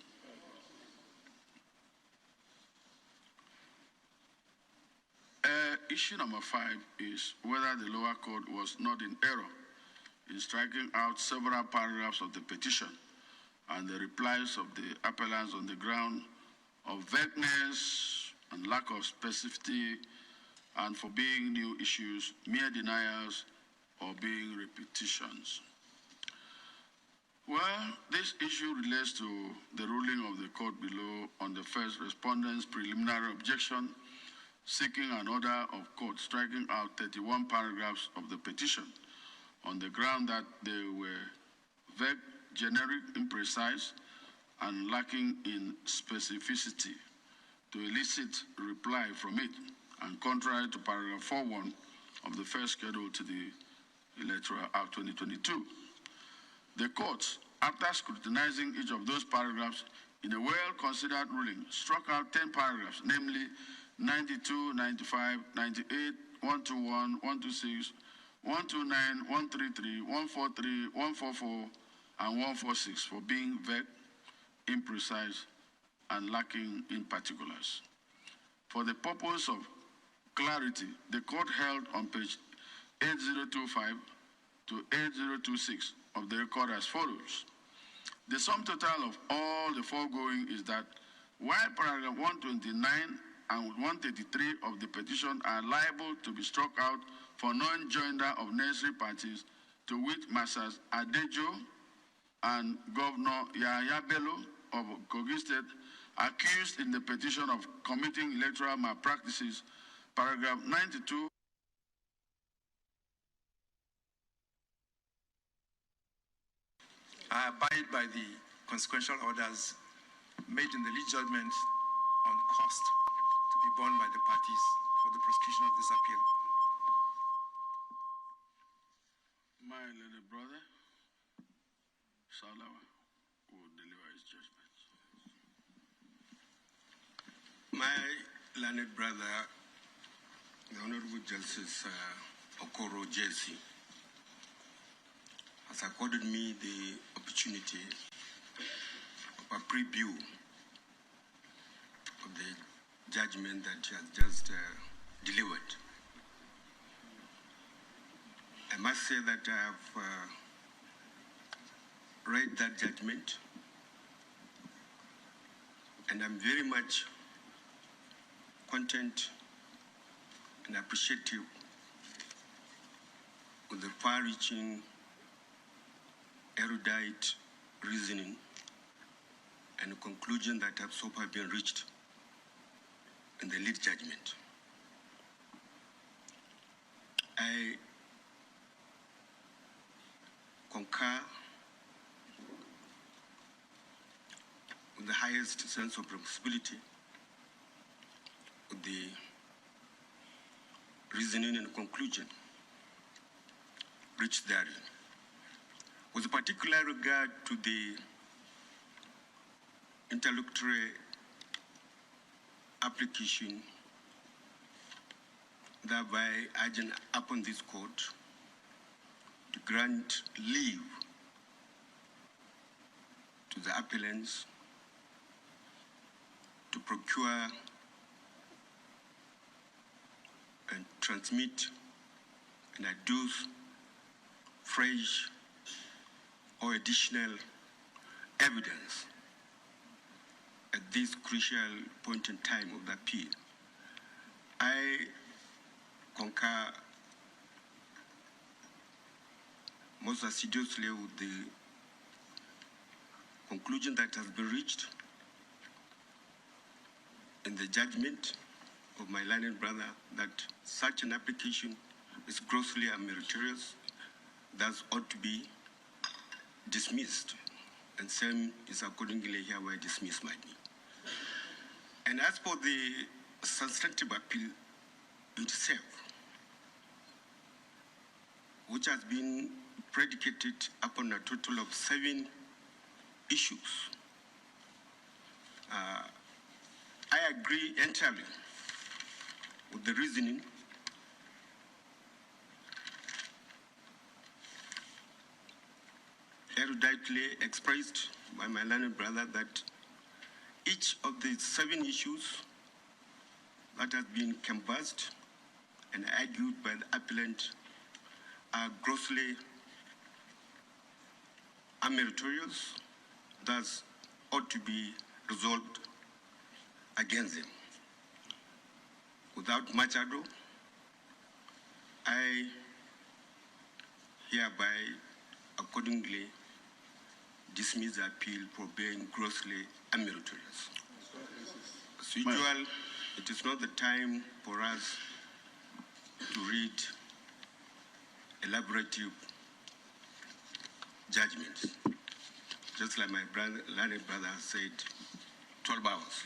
Issue number 5 is whether the lower court was not in error in striking out several paragraphs of the petition and the replies of the appellants on the ground of vagueness and lack of specificity and for being new issues, mere denials, or being repetitions. Well, this issue relates to the ruling of the court below on the first respondent's preliminary objection, seeking an order of court striking out 31 paragraphs of the petition on the ground that they were vague, generic, imprecise, and lacking in specificity to elicit reply from it, and contrary to paragraph 4.1 of the first schedule to the Electoral Act 2022. The courts, after scrutinizing each of those paragraphs in a well-considered ruling, struck out 10 paragraphs, namely 92, 95, 98, 121, 126, 129, 133, 143, 144, and 146 for being vague, imprecise, and lacking in particulars. For the purpose of clarity, the court held on page 8025 to 8026 of the record as follows. The sum total of all the foregoing is that while paragraph 129 and 133 of the petition are liable to be struck out for non-joinder of necessary parties, to which Messrs. Adejo, and Governor Yahya Bello of Kogi State, accused in the petition of committing electoral malpractices, paragraph 92. I abide by the consequential orders made in the lead judgment on cost to be borne by the parties for the prosecution of this appeal. My little brother, Salah, will deliver his judgment. My learned brother, the Honorable Justice Okoro JC, has accorded me the opportunity of a preview of the judgment that he has just delivered. I must say that I have read that judgment, and I'm very much content and appreciative of the far-reaching, erudite reasoning and conclusion that have so far been reached in the lead judgment. I concur with the highest sense of responsibility with the reasoning and conclusion reached therein. With particular regard to the interlocutory application, thereby urging upon this court to grant leave to the appellants to procure and transmit and adduce fresh or additional evidence at this crucial point in time of the appeal. I concur most assiduously with the conclusion that has been reached in the judgment of my learned brother that such an application is grossly unmeritorious, thus ought to be dismissed, and same is accordingly hereby dismissed by me. And as for the substantive appeal itself, which has been predicated upon a total of 7 issues, I agree entirely with the reasoning eruditely expressed by my learned brother that each of the 7 issues that have been canvassed and argued by the appellant are grossly unmeritorious, thus ought to be resolved against them. Without much ado, I hereby accordingly dismiss the appeal for being grossly unmeritorious. As usual, it is not the time for us to read elaborative judgments. Just like my learned brother said, 12 hours.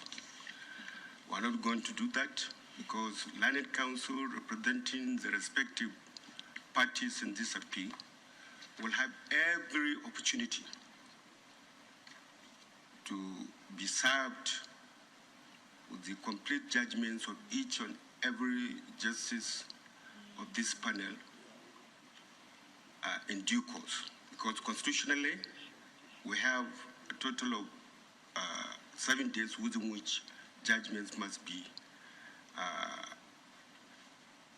We're not going to do that because learned counsel representing the respective parties in this appeal will have every opportunity to be served with the complete judgments of each and every justice of this panel in due course. Because constitutionally, we have a total of 7 days within which judgments must be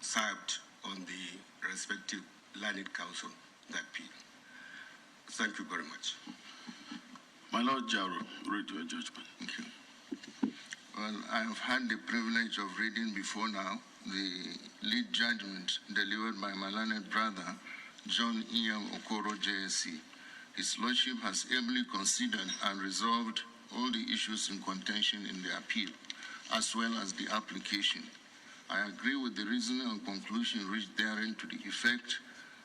served on the respective learned counsel that appeal. Thank you very much. My Lord Jaro, read your judgment. Thank you. Well, I have had the privilege of reading before now the lead judgment delivered by my learned brother, John Ian Okoro JSC. His Lordship has ably considered and resolved all the issues in contention in the appeal, as well as the application. I agree with the reasoning and conclusion reached therein to the effect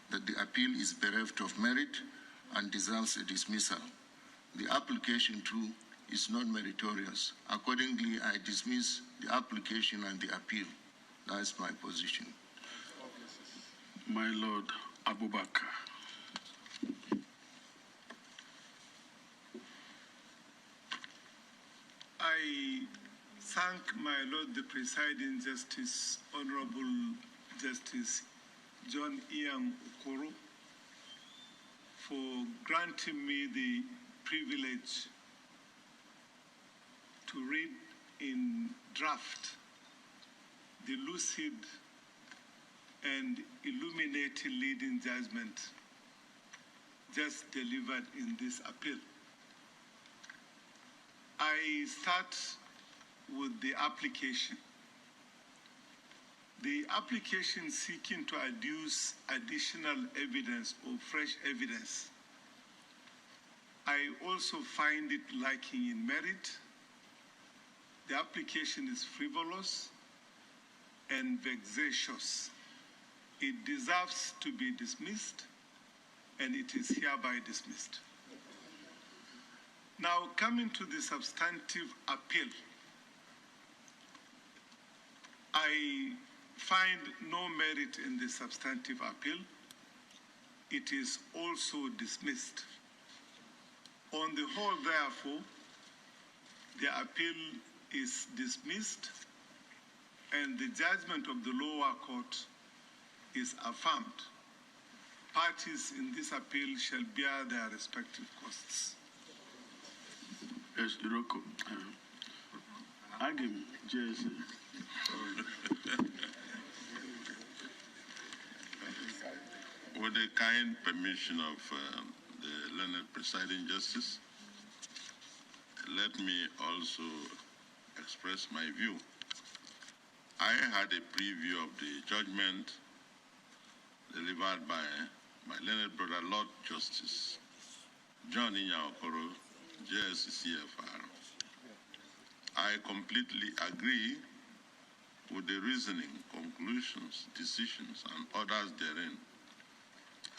that the appeal is bereft of merit and deserves a dismissal. The application, too, is not meritorious. Accordingly, I dismiss the application and the appeal. That is my position. My Lord Abubakar. I thank my Lord the Presiding Justice, Honorable Justice John Ian Okoro, for granting me the privilege to read in draft the lucid and illuminating leading judgment just delivered in this appeal. I start with the application. The application seeking to adduce additional evidence or fresh evidence, I also find it lacking in merit. The application is frivolous and vexatious. It deserves to be dismissed, and it is hereby dismissed. Now, coming to the substantive appeal, I find no merit in the substantive appeal. It is also dismissed. On the whole, therefore, the appeal is dismissed and the judgment of the lower court is affirmed. Parties in this appeal shall bear their respective costs. Yes, Iroko. Agim, JSA. With the kind permission of the learned presiding justice, let me also express my view. I had a preview of the judgment delivered by my learned brother, Lord Justice John Okoro, JSCFR. I completely agree with the reasoning, conclusions, decisions, and others therein.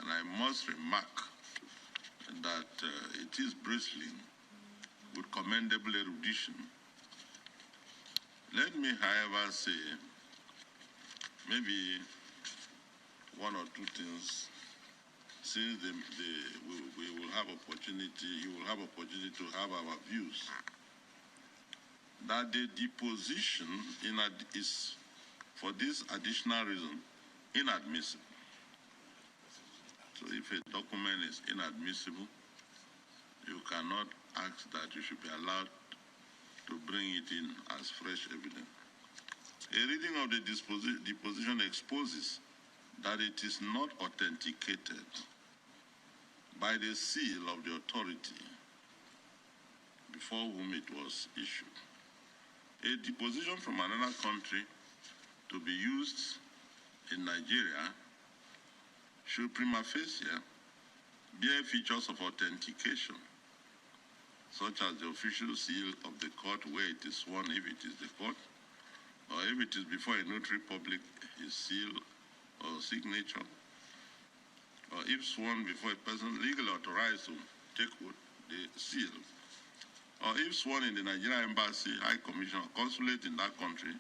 And I must remark that it is bristling with commendable erudition. Let me, however, say maybe one or two things, since we will have opportunity, you will have opportunity to have our views. That the deposition is, for this additional reason, inadmissible. So if a document is inadmissible, you cannot ask that you should be allowed to bring it in as fresh evidence. A reading of the deposition exposes that it is not authenticated by the seal of the authority before whom it was issued. A deposition from another country to be used in Nigeria should prima facie bear features of authentication, such as the official seal of the court where it is sworn, if it is the court, or if it is before a notary public, his seal or signature, or if sworn before a person legally authorized to take the seal, or if sworn in the Nigerian Embassy, High Commission, or Consulate in that country,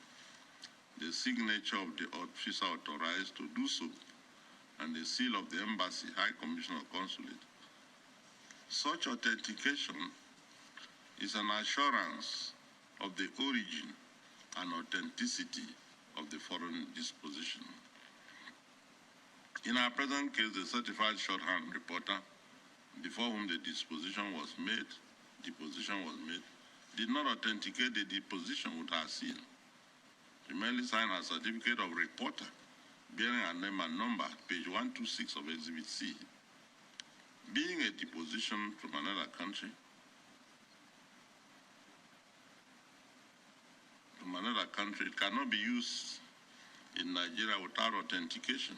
the signature of the officer authorized to do so, and the seal of the Embassy, High Commission, or Consulate. Such authentication is an assurance of the origin and authenticity of the foreign disposition. In our present case, the certified shorthand reporter, before whom the deposition was made, did not authenticate the deposition with her seal. She merely signed a certificate of reporter bearing her name and number, page 126 of Exhibit C. Being a deposition from another country, it cannot be used in Nigeria without authentication.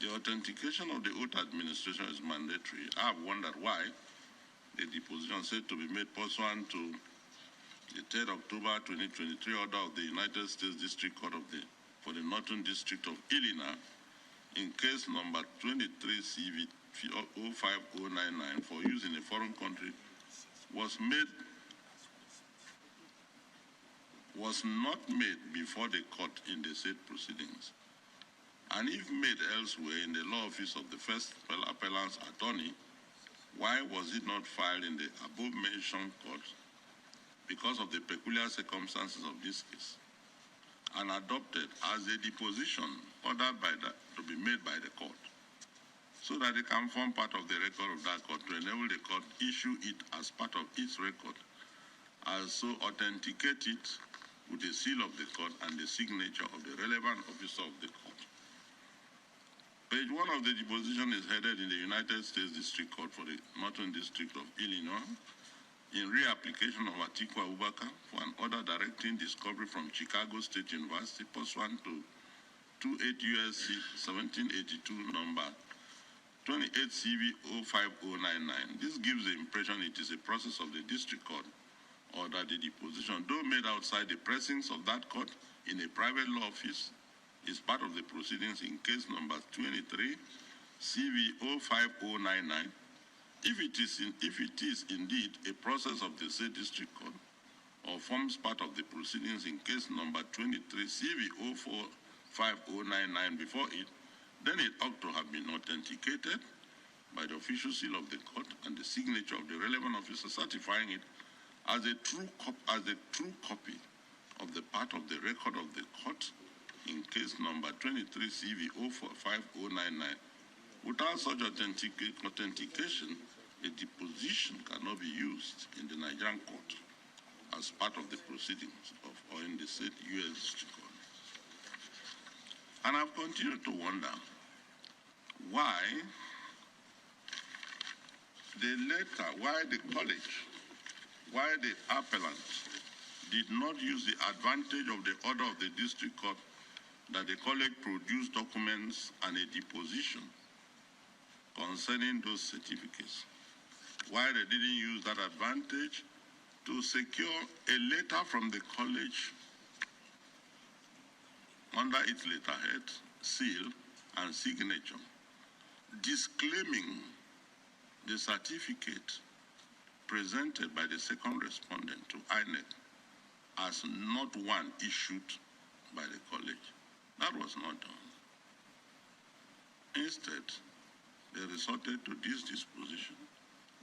The authentication of the oath administration is mandatory. I have wondered why the deposition said to be made pursuant to the 3rd October 2023 order of the United States District Court for the Northern District of Illinois in case number 23 CV 05099 for use in a foreign country was not made before the court in the said proceedings. And if made elsewhere in the law office of the first appellant's attorney, why was it not filed in the above-mentioned court because of the peculiar circumstances of this case and adopted as a deposition ordered to be made by the court so that it can form part of the record of that court to enable the court issue it as part of its record, also authenticate it with the seal of the court and the signature of the relevant officer of the court. Page 1 of the deposition is headed in the United States District Court for the Northern District of Illinois in reapplication of Atiku Abubakar for an order directing discovery from Chicago State University pursuant to 28 U.S.C. 1782 number 28 CV 05099. This gives the impression it is a process of the district court or that the deposition, though made outside the precincts of that court in a private law office, is part of the proceedings in case number 23 CV 05099. If it is indeed a process of the said district court or forms part of the proceedings in case number 23 CV 05099 before it, then it ought to have been authenticated by the official seal of the court and the signature of the relevant officer certifying it as a true copy of the part of the record of the court in case number 23 CV 05099. Without such authentication, a deposition cannot be used in the Nigerian court as part of the proceedings or in the said U.S. District Court. And I've continued to wonder why the college, why the appellant did not use the advantage of the order of the district court that the college produced documents and a deposition concerning those certificates. Why they didn't use that advantage to secure a letter from the college under its letterhead, seal, and signature, disclaiming the certificate presented by the second respondent to INEC as not one issued by the college. That was not done. Instead, they resorted to this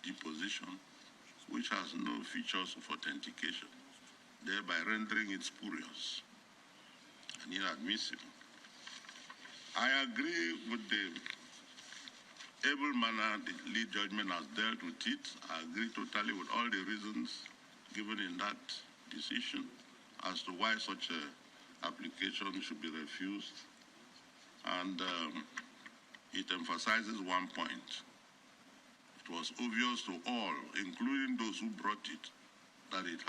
deposition, which has no features of authentication, thereby rendering it spurious and inadmissible. I agree with the able manner the lead judgment has dealt with it. I agree totally with all the reasons given in that decision as to why such an application should be refused. And it emphasizes one point. It was obvious to all, including those who brought it, that it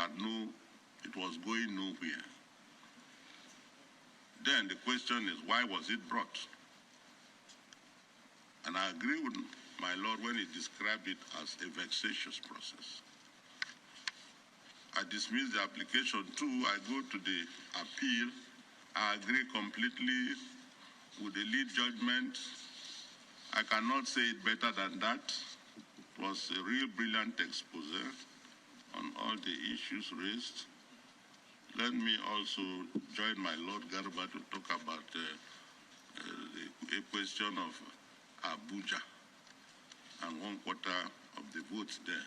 was going nowhere. Then the question is, why was it brought? And I agree with my Lord when he described it as a vexatious process. I dismiss the application too. I go to the appeal. I agree completely with the lead judgment. I cannot say it better than that. It was a real brilliant expose on all the issues raised. Let me also join my Lord Garba to talk about a question of Abuja and 1/4 of the votes there,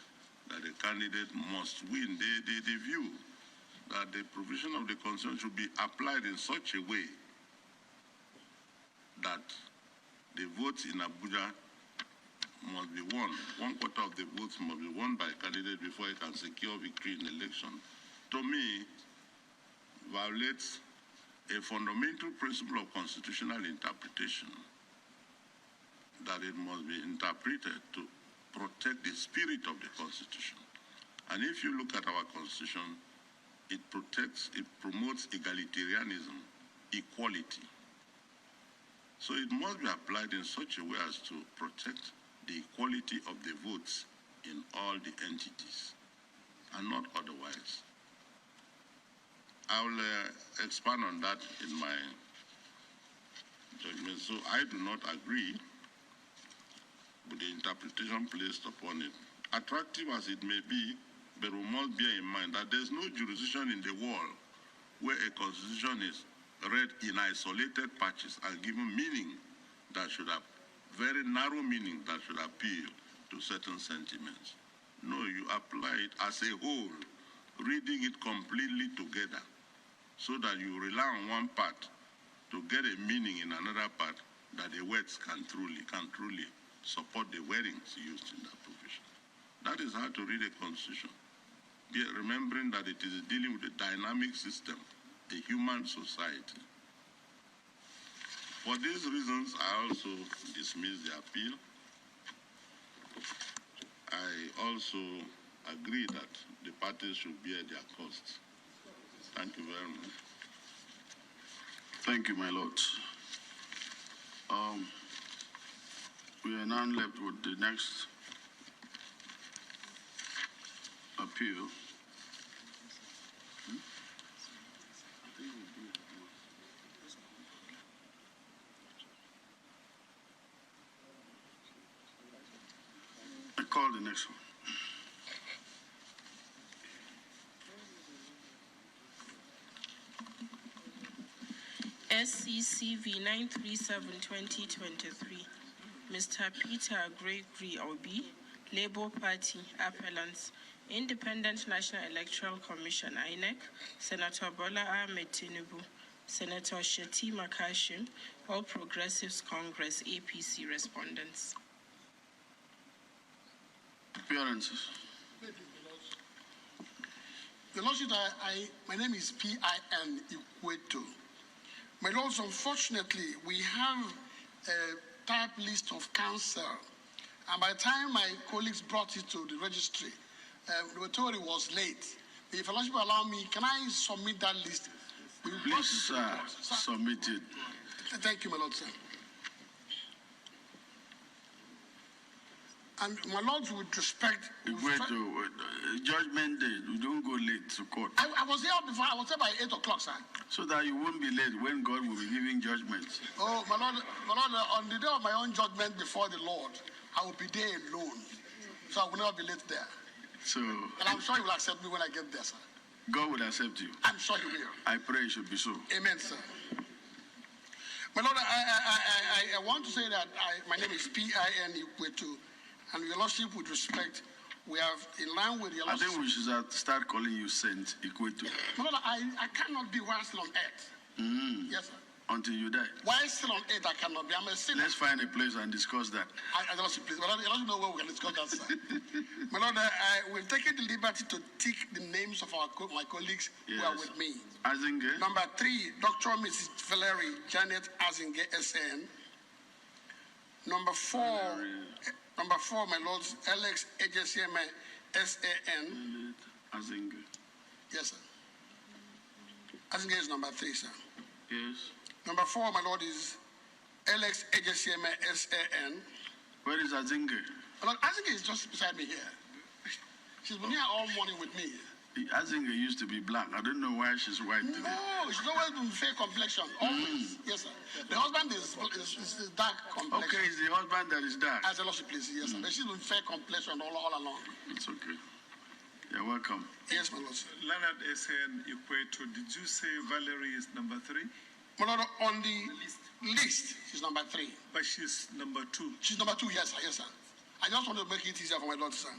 that the candidate must win. They view that the provision of the Constitution should be applied in such a way that the votes in Abuja must be won. 1/4 of the votes must be won by a candidate before he can secure victory in the election. To me, violates a fundamental principle of constitutional interpretation, that it must be interpreted to protect the spirit of the Constitution. And if you look at our Constitution, it promotes egalitarianism, equality. So it must be applied in such a way as to protect the equality of the votes in all the entities and not otherwise. I will expand on that in my judgment. So I do not agree with the interpretation placed upon it. Attractive as it may be, but we must bear in mind that there's no jurisdiction in the world where a constitution is read in isolated patches and given meaning that should have, very narrow meaning that should appeal to certain sentiments. No, you apply it as a whole, reading it completely together, so that you rely on one part to get a meaning in another part that the words can truly support the wordings used in that provision. That is how to read a constitution. Yet remembering that it is dealing with a dynamic system, a human society. For these reasons, I also dismiss the appeal. I also agree that the parties should bear their costs. Thank you very much. Thank you, my lord. We are now left with the next appeal. I call the next one. SCCV 937-2023. Mr. Peter Gregory Obi, Labour Party, Appellants, Independent National Electoral Commission, INEC, Senator Bola Ahmed Tinubu, Senator Shetima Kashim, All Progressives Congress, APC respondents. Appearances. Your Lordship, my name is P.I.N. Ikweto. My Lords, unfortunately, we have a type list of counsel, and by the time my colleagues brought it to the registry, they were told it was late. If Your Lordship will allow me, can I submit that list? Please, sir, submit it. Thank you, my Lord, sir. And my Lords, with respect... Judgment day, we don't go late to court. I was here before, I was here by 8 o'clock, sir. So that you won't be late when God will be giving judgment. Oh, my Lord, on the day of my own judgment before the Lord, I will be there alone. So I will not be late there. So... And I'm sure you will accept me when I get there, sir. God will accept you. I'm sure you will. I pray it should be so. Amen, sir. My Lord, I want to say that my name is P.I.N. Ikweto, and Your Lordship, with respect, we have, in line with Your Lordship... I think we should start calling you Saint Ikweto. My Lord, I cannot be while still on earth. Yes, sir. Until you die. While still on earth, I cannot be. I'm a sinner. Let's find a place and discuss that. Your Lordship, please. My Lord, Your Lordship know where we can discuss that, sir. My Lord, we've taken the liberty to tick the names of my colleagues who are with me. Azinge. Number 3, Dr. Mrs. Valerie Janet Azinge, SN. Number 4, my Lords, Alex Ejesime, SAN. Azinge. Yes, sir. Azinge is number 3, sir. Yes. Number 4, my Lord, is Alex Ejesime, SAN. Where is Azinge? My Lord, Azinge is just beside me here. She's been here all morning with me. Azinge used to be black. I don't know why she's white today. No, she's always been fair complexion. Always. Yes, sir. The husband is dark complexion. Okay, it's the husband that is dark. As a Lordship, please. Yes, sir. But she's been fair complexion all along. It's okay. You're welcome. Yes, my Lord. Leonard S.N. Ikweto, did you say Valerie is number 3? My Lord, on the list, she's number 3. But she's number 2. She's number 2, yes, sir. Yes, sir. I just want to make it easier for my Lord, sir.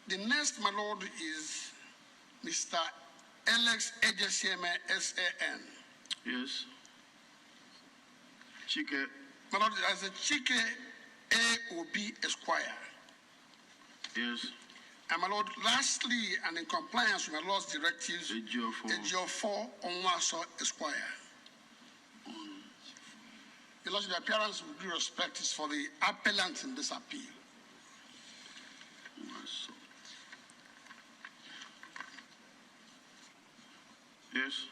The next, my Lord, is Mr. Alex Ejesime, SAN. Yes. Chike. My Lord, as a Chike AOB Esquire. Yes. And my Lord, lastly, and in compliance with my Lord's directives, AGO4 Onwaso Esquire. Your Lordship, the appearance with due respect is for the appellant in this appeal. Yes.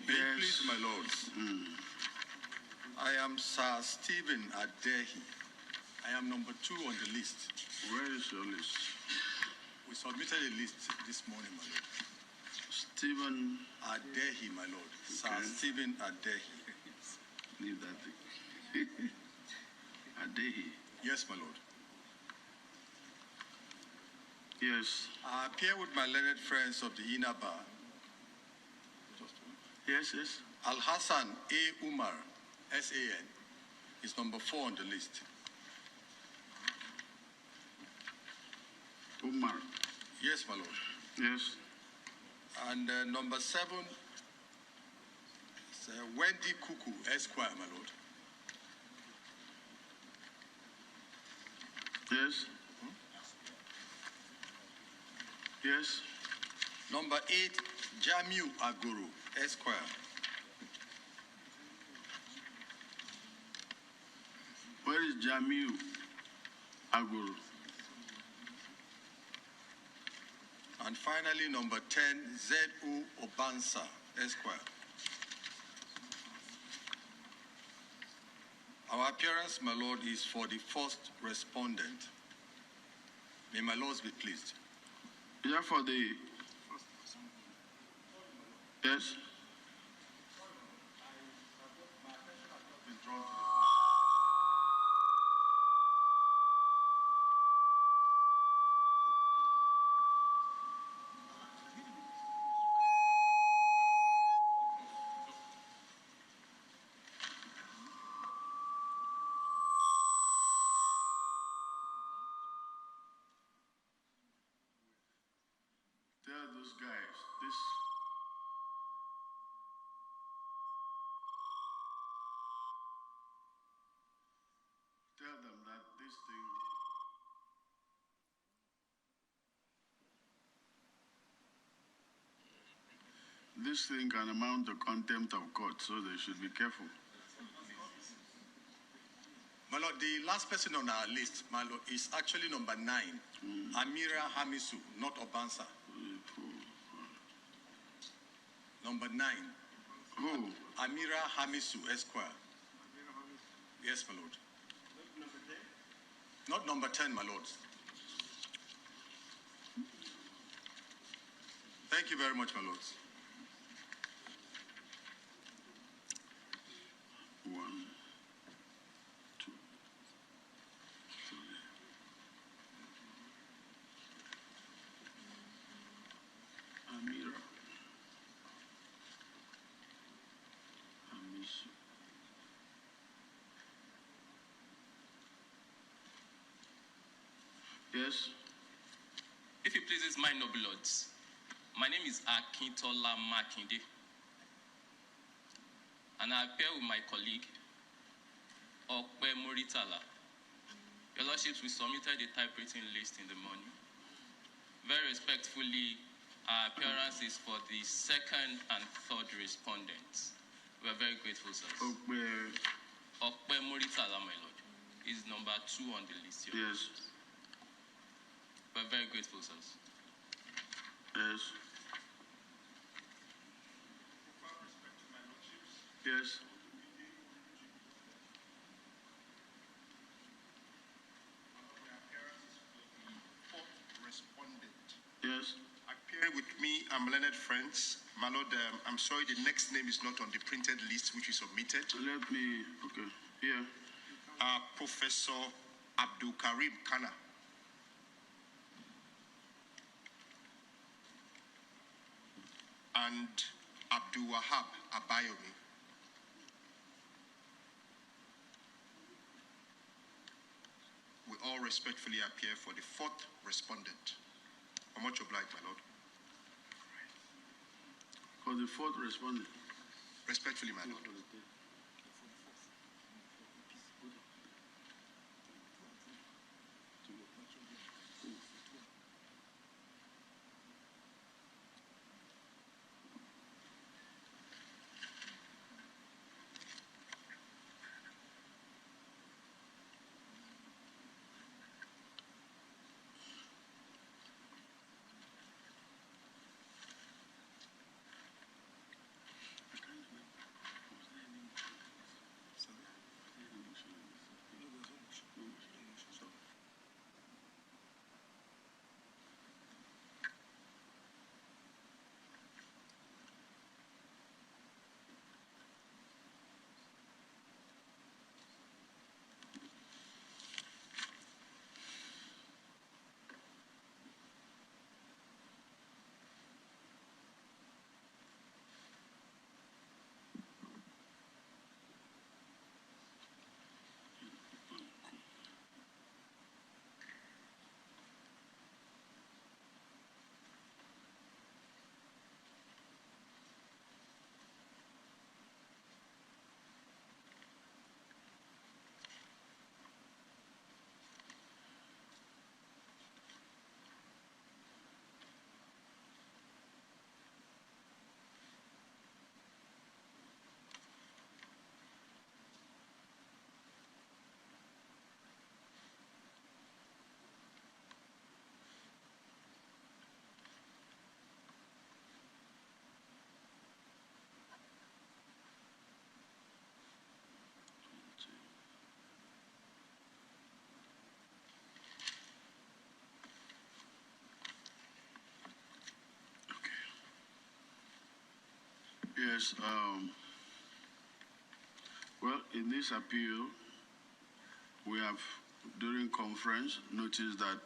May it please my lords. I am Sir Stephen Adehi. I am number 2 on the list. Where is your list? We submitted a list this morning, my lord. Stephen Adehi, my lord. Okay. Sir Stephen Adehi. Leave that thing. Adehi. Yes, my lord. Yes. I appear with my learned friends of the inner bar. Yes, yes. Al Hassan A. Umar, SAN, is number 4 on the list. Umar. Yes, my lord. Yes. And number 7 is Wendy Kuku, Esquire, my lord. Yes. Yes. Number 8, Jamiu Aguru, Esquire. Where is Jamiu Aguru? And finally, number 10, Z.O. Obansa, Esquire. Our appearance, my lord, is for the first respondent. May my lords be pleased. Is that for the... Yes. Tell those guys, tell them that this thing can amount to contempt of court, so they should be careful. My lord, the last person on our list, my lord, is actually number 9, Amira Hamisu, not Obansa. Number 9. Who? Amira Hamisu, Esquire. Yes, my lord. Not number 10, my lord. Thank you very much, my lords. 1, 2, 3. Amira. Hamisu. Yes. If it pleases my noble lords, my name is Akintola Makinde, and I appear with my colleague, Okpe Moritala. Your lordships, we submitted a typewritten list in the morning. Very respectfully, our appearance is for the 2nd and 3rd respondents. We are very grateful, sir. Okpe Moritala, my lord, is number 2 on the list here. Yes. We are very grateful, sirs. Yes. Yes. Yes. Appearing with me, I'm learned friends. My lord, I'm sorry, the next name is not on the printed list which is submitted. Let me, okay, here. Professor Abdul Karim Kana. And Abdul Wahab Abayomi. We all respectfully appear for the 4th respondent. How much obliged, my lord? For the 4th respondent. Respectfully, my lord. Yes. Well, in this appeal, we have, during conference, noticed that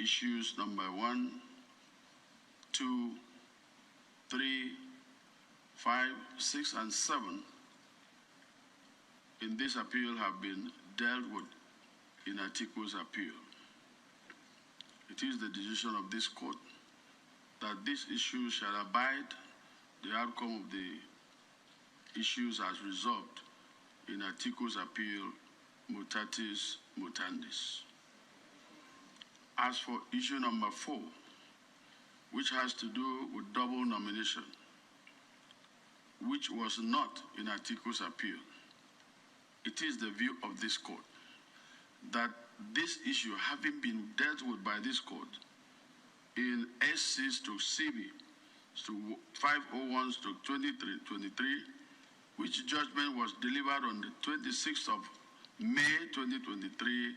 issues number 1, 2, 3, 5, 6, and 7 in this appeal have been dealt with in Atiku's appeal. It is the decision of this court that this issue shall abide the outcome of the issues as resolved in Atiku's appeal, mutatis mutandis. As for issue number 4, which has to do with double nomination, which was not in Atiku's appeal, it is the view of this court that this issue, having been dealt with by this court in SC/CB 501/23, which judgment was delivered on the 26th of May 2023,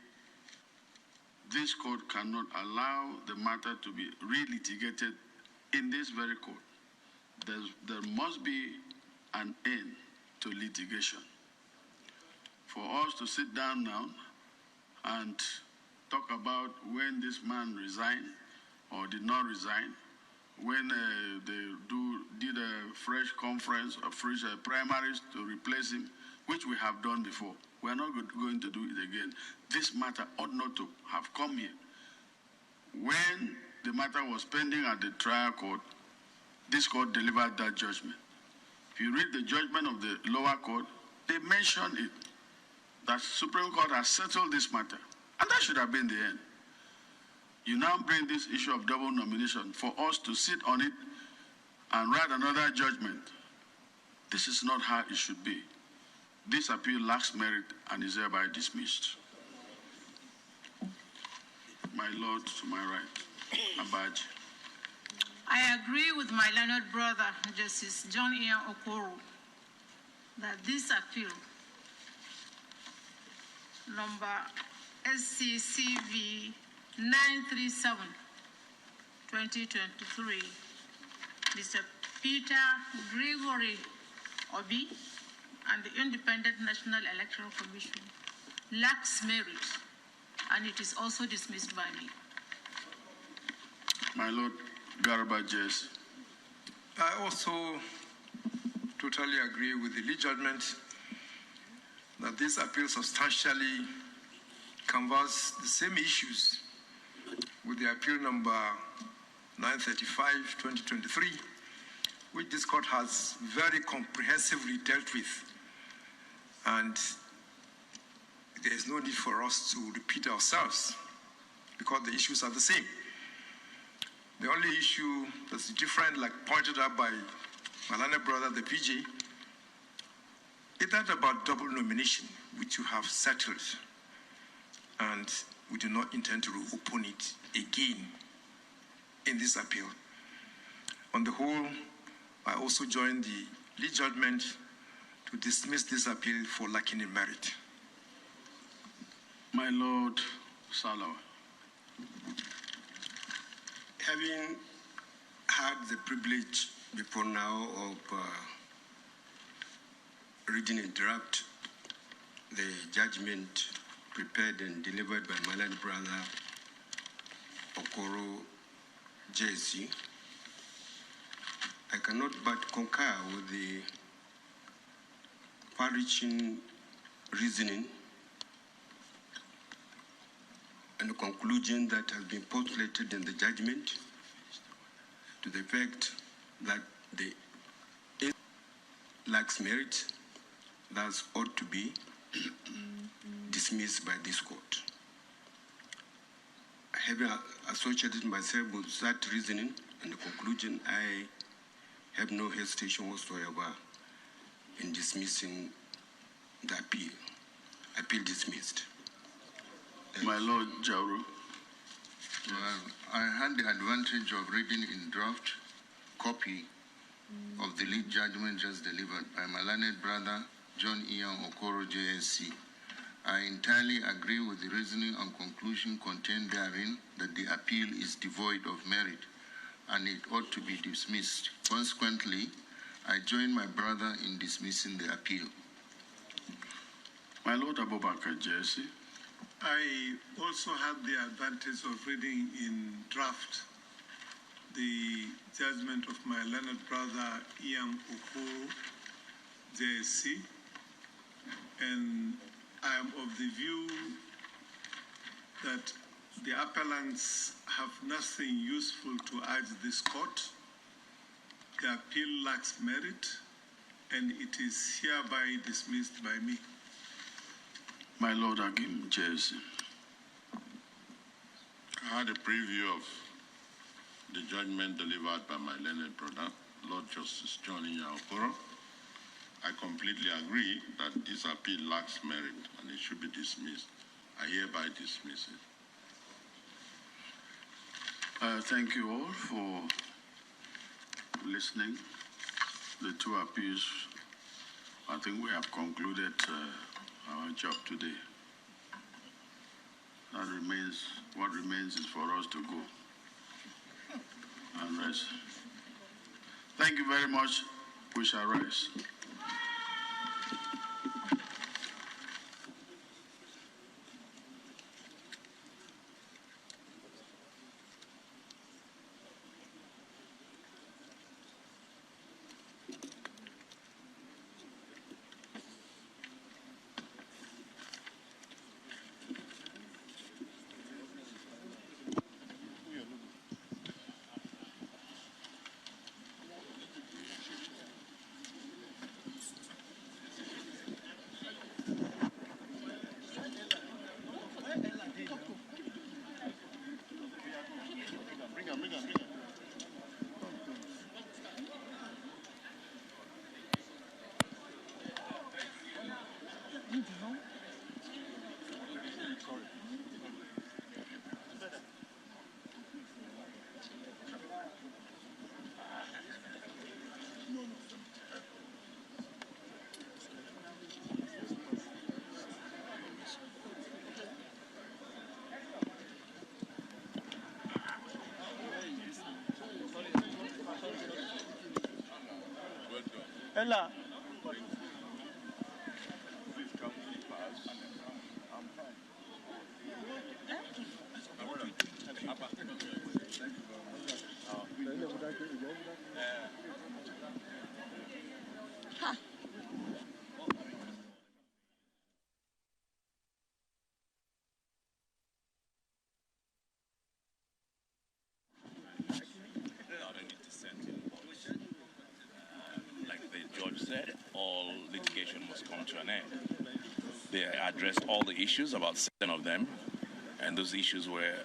this court cannot allow the matter to be relitigated in this very court. There must be an end to litigation. For us to sit down now and talk about when this man resigned or did not resign, when they did a fresh conference or fresh primaries to replace him, which we have done before. We are not going to do it again. This matter ought not to have come here. When the matter was pending at the trial court, this court delivered that judgment. If you read the judgment of the lower court, they mentioned it, that Supreme Court has settled this matter. And that should have been the end. You now bring this issue of double nomination for us to sit on it and write another judgment. This is not how it should be. This appeal lacks merit and is hereby dismissed. My Lord, to my right, Abaji. I agree with my learned brother, Justice John Ian Okoro, that this appeal, number SCCV 937/2023, Mr. Peter Gregory Obi and the Independent National Electoral Commission lacks merit, and it is also dismissed by me. My Lord, Garba Jess. I also totally agree with the lead judgment that this appeal substantially canvass the same issues with the appeal number 935/2023, which this court has very comprehensively dealt with. And there is no need for us to repeat ourselves because the issues are the same. The only issue that's different, like pointed out by my learned brother, the PJ, is that about double nomination, which you have settled. And we do not intend to reopen it again in this appeal. On the whole, I also join the lead judgment to dismiss this appeal for lacking in merit. My Lord, Salawa. Having had the privilege before now of reading in draft the judgment prepared and delivered by my learned brother Okoro JC, I cannot but concur with the far-reaching reasoning and the conclusion that has been postulated in the judgment to the effect that the lacks merit, thus ought to be dismissed by this court. Having associated myself with that reasoning and the conclusion, I have no hesitation whatsoever in dismissing the appeal. Appeal dismissed. My Lord Jauru. Well, I had the advantage of reading in draft copy of the lead judgment just delivered by my learned brother, John Ian Okoro JSC. I entirely agree with the reasoning and conclusion contained therein that the appeal is devoid of merit and it ought to be dismissed. Consequently, I join my brother in dismissing the appeal. My Lord Abubakar Jesse. I also had the advantage of reading in draft the judgment of my learned brother Ian Okoro, JSC, and I am of the view that the appellants have nothing useful to urge this court. The appeal lacks merit, and it is hereby dismissed by me. My Lord Hakim Jesse. I had a preview of the judgment delivered by my learned brother, Lord Justice John Okoro. I completely agree that this appeal lacks merit and it should be dismissed. I hereby dismiss it. Thank you all for listening. The two appeals, I think we have concluded our job today. What remains is for us to go and rest. Thank you very much. We shall rise. Ella. Said, all litigation must come to an end. They addressed all the issues, about 7 of them, and those issues were,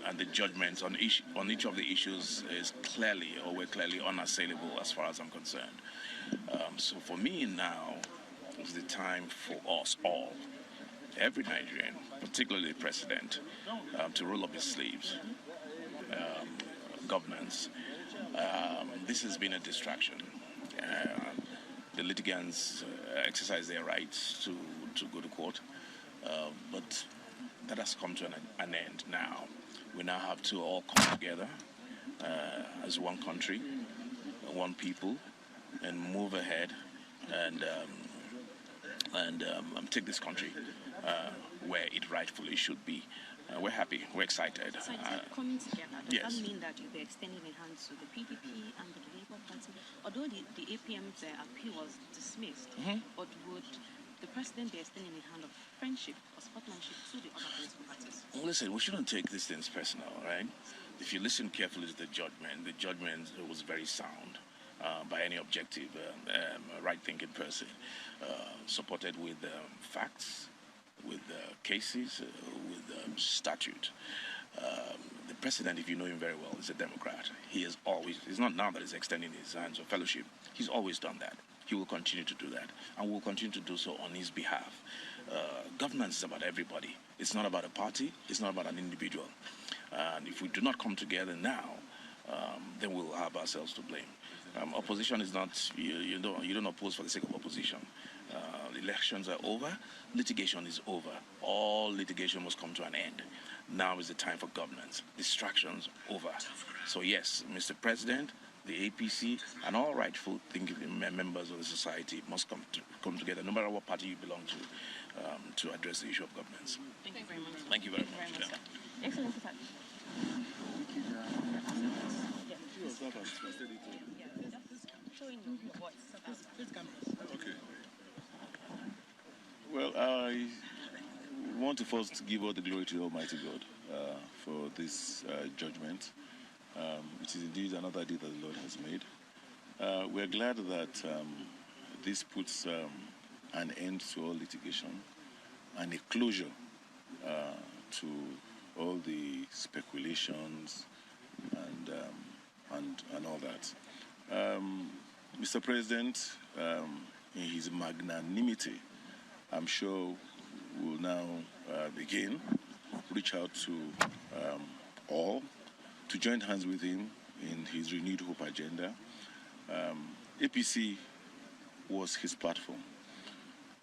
and the judgments on each of the issues were clearly unassailable as far as I'm concerned. So for me now is the time for us all, every Nigerian, particularly the president, to roll up his sleeves. Governance. This has been a distraction. The litigants exercise their rights to go to court, but that has come to an end now. We now have to all come together as one country, one people, and move ahead and take this country where it rightfully should be. We're happy. We're excited. So coming together, does yes. that mean that you'll be extending a hand to the PDP and the Labour Party? Although the APM's appeal was dismissed, but would the president be extending a hand of friendship or sportsmanship to the other political parties? Well, listen, we shouldn't take these things personal, right? If you listen carefully to the judgment was very sound by any objective, right-thinking person, supported with facts, with cases, with statute. The president, if you know him very well, is a Democrat. He's not now that he's extending his hands of fellowship. He's always done that. He will continue to do that, and will continue to do so on his behalf. Governance is about everybody. It's not about a party. It's not about an individual. And if we do not come together now, then we'll have ourselves to blame. Opposition is not, you don't oppose for the sake of opposition. Elections are over, litigation is over. All litigation must come to an end. Now is the time for governance. Distractions over. So yes, Mr. President, the APC, and all rightful thinking members of the society must come together, no matter what party you belong to address the issue of governance. Thank you very much. Thank you very much. Sir. Excellent. Okay. Well, I want to first give all the glory to Almighty God for this judgment. It is indeed another day that the Lord has made. We're glad that this puts an end to all litigation and a closure to all the speculations and all that. Mr. President, in his magnanimity, I'm sure will now again reach out to all to join hands with him in his renewed hope agenda. APC was his platform,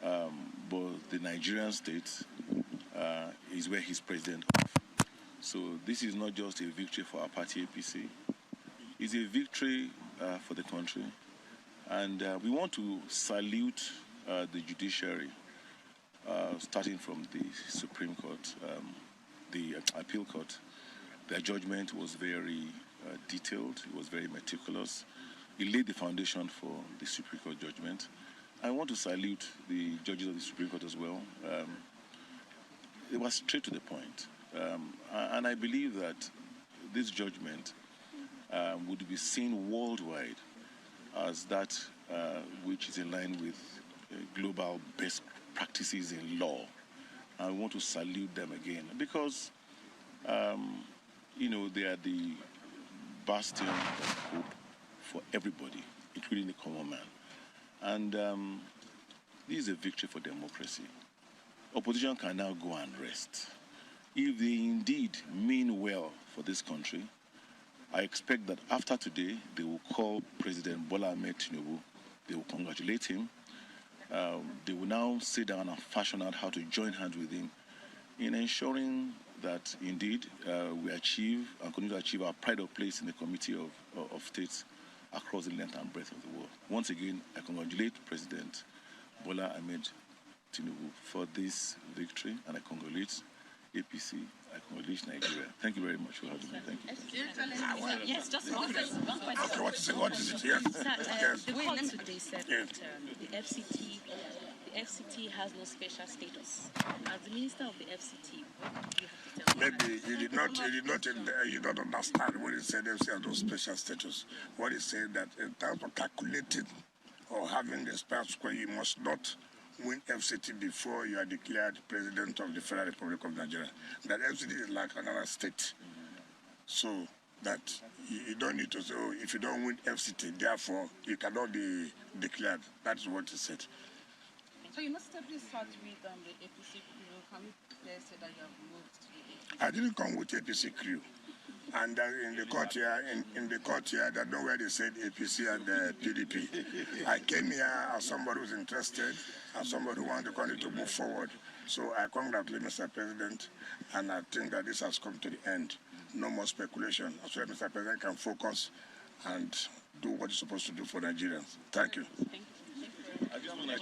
but the Nigerian state is where he's president of. So this is not just a victory for our party APC, it's a victory for the country. And we want to salute the judiciary, starting from the Supreme Court, the Appeal Court. Their judgment was very detailed, it was very meticulous. It laid the foundation for the Supreme Court judgment. I want to salute the judges of the Supreme Court as well. It was straight to the point. And I believe that this judgment would be seen worldwide as that which is in line with global best practices in law. I want to salute them again because, you know, they are the bastion of hope for everybody, including the common man. And this is a victory for democracy. Opposition can now go and rest. If they indeed mean well for this country, I expect that after today, they will call President Bola Ahmed Tinubu, they will congratulate him, they will now sit down and fashion out how to join hands with him in ensuring that indeed we achieve and continue to achieve our pride of place in the Committee of States across the length and breadth of the world. Once again, I congratulate President Bola Ahmed Tinubu for this victory, and I congratulate APC, I congratulate Nigeria. Thank you very much for having me. Thank you. Yes, just one question. Okay, what is it? Yes. Yes. The court today said that the FCT has no special status. As the minister of the FCT, what do you have to tell me? Maybe you don't understand what he said. FCT has no special status. What he said that in terms of calculating or having the status quo, you must not win FCT before you are declared president of the Federal Republic of Nigeria. That FCT is like another state. So that you don't need to say, oh, if you don't win FCT, therefore you cannot be declared. That's what he said. So you must simply start with the APC. Can you say that you have moved to the APC? I didn't come with APC crew. And in the court here, in the court here, I don't know where they said APC and PDP. I came here as somebody who's interested, as somebody who wanted the country to move forward. So I congratulate Mr. President, and I think that this has come to the end. No more speculation. So Mr. President can focus and do what he's supposed to do for Nigerians. Thank you. Thank you. I just want to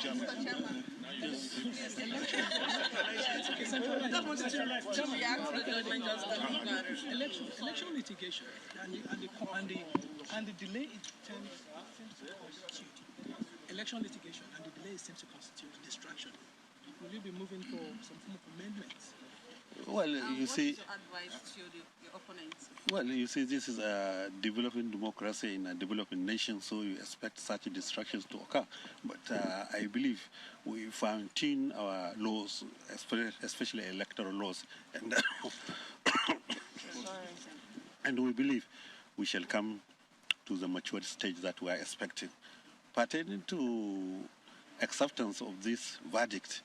election litigation and the delay it seems to constitute election litigation and the delay seems to constitute distraction. Will you be moving for some form of amendments? Well, you see, what is your advice to your opponents? well, you see, this is a developing democracy in a developing nation, so you expect such distractions to occur. But I believe we fine-tune our laws, especially electoral laws, and and we believe we shall come to the mature stage that we are expecting. Pertaining to acceptance of this verdict,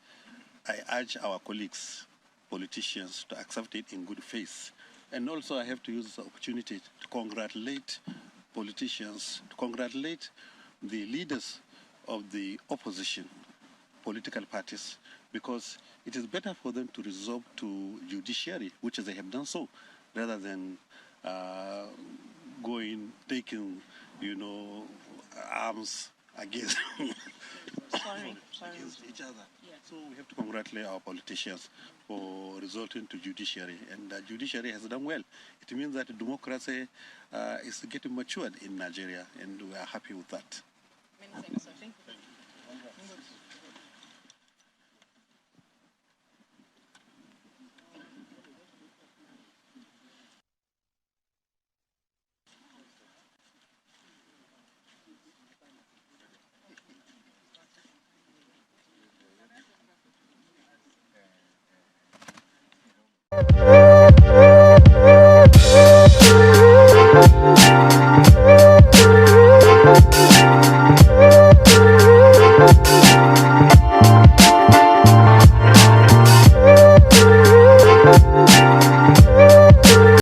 I urge our colleagues, politicians, to accept it in good faith. And also I have to use this opportunity to congratulate politicians, to congratulate the leaders of the opposition political parties, because it is better for them to resort to judiciary, which they have done so, rather than taking arms against, against each other. Yeah. So we have to congratulate our politicians for resulting to judiciary, and the judiciary has done well. It means that democracy is getting matured in Nigeria, and we are happy with that. Many thanks, sir. Thank you. Thank you.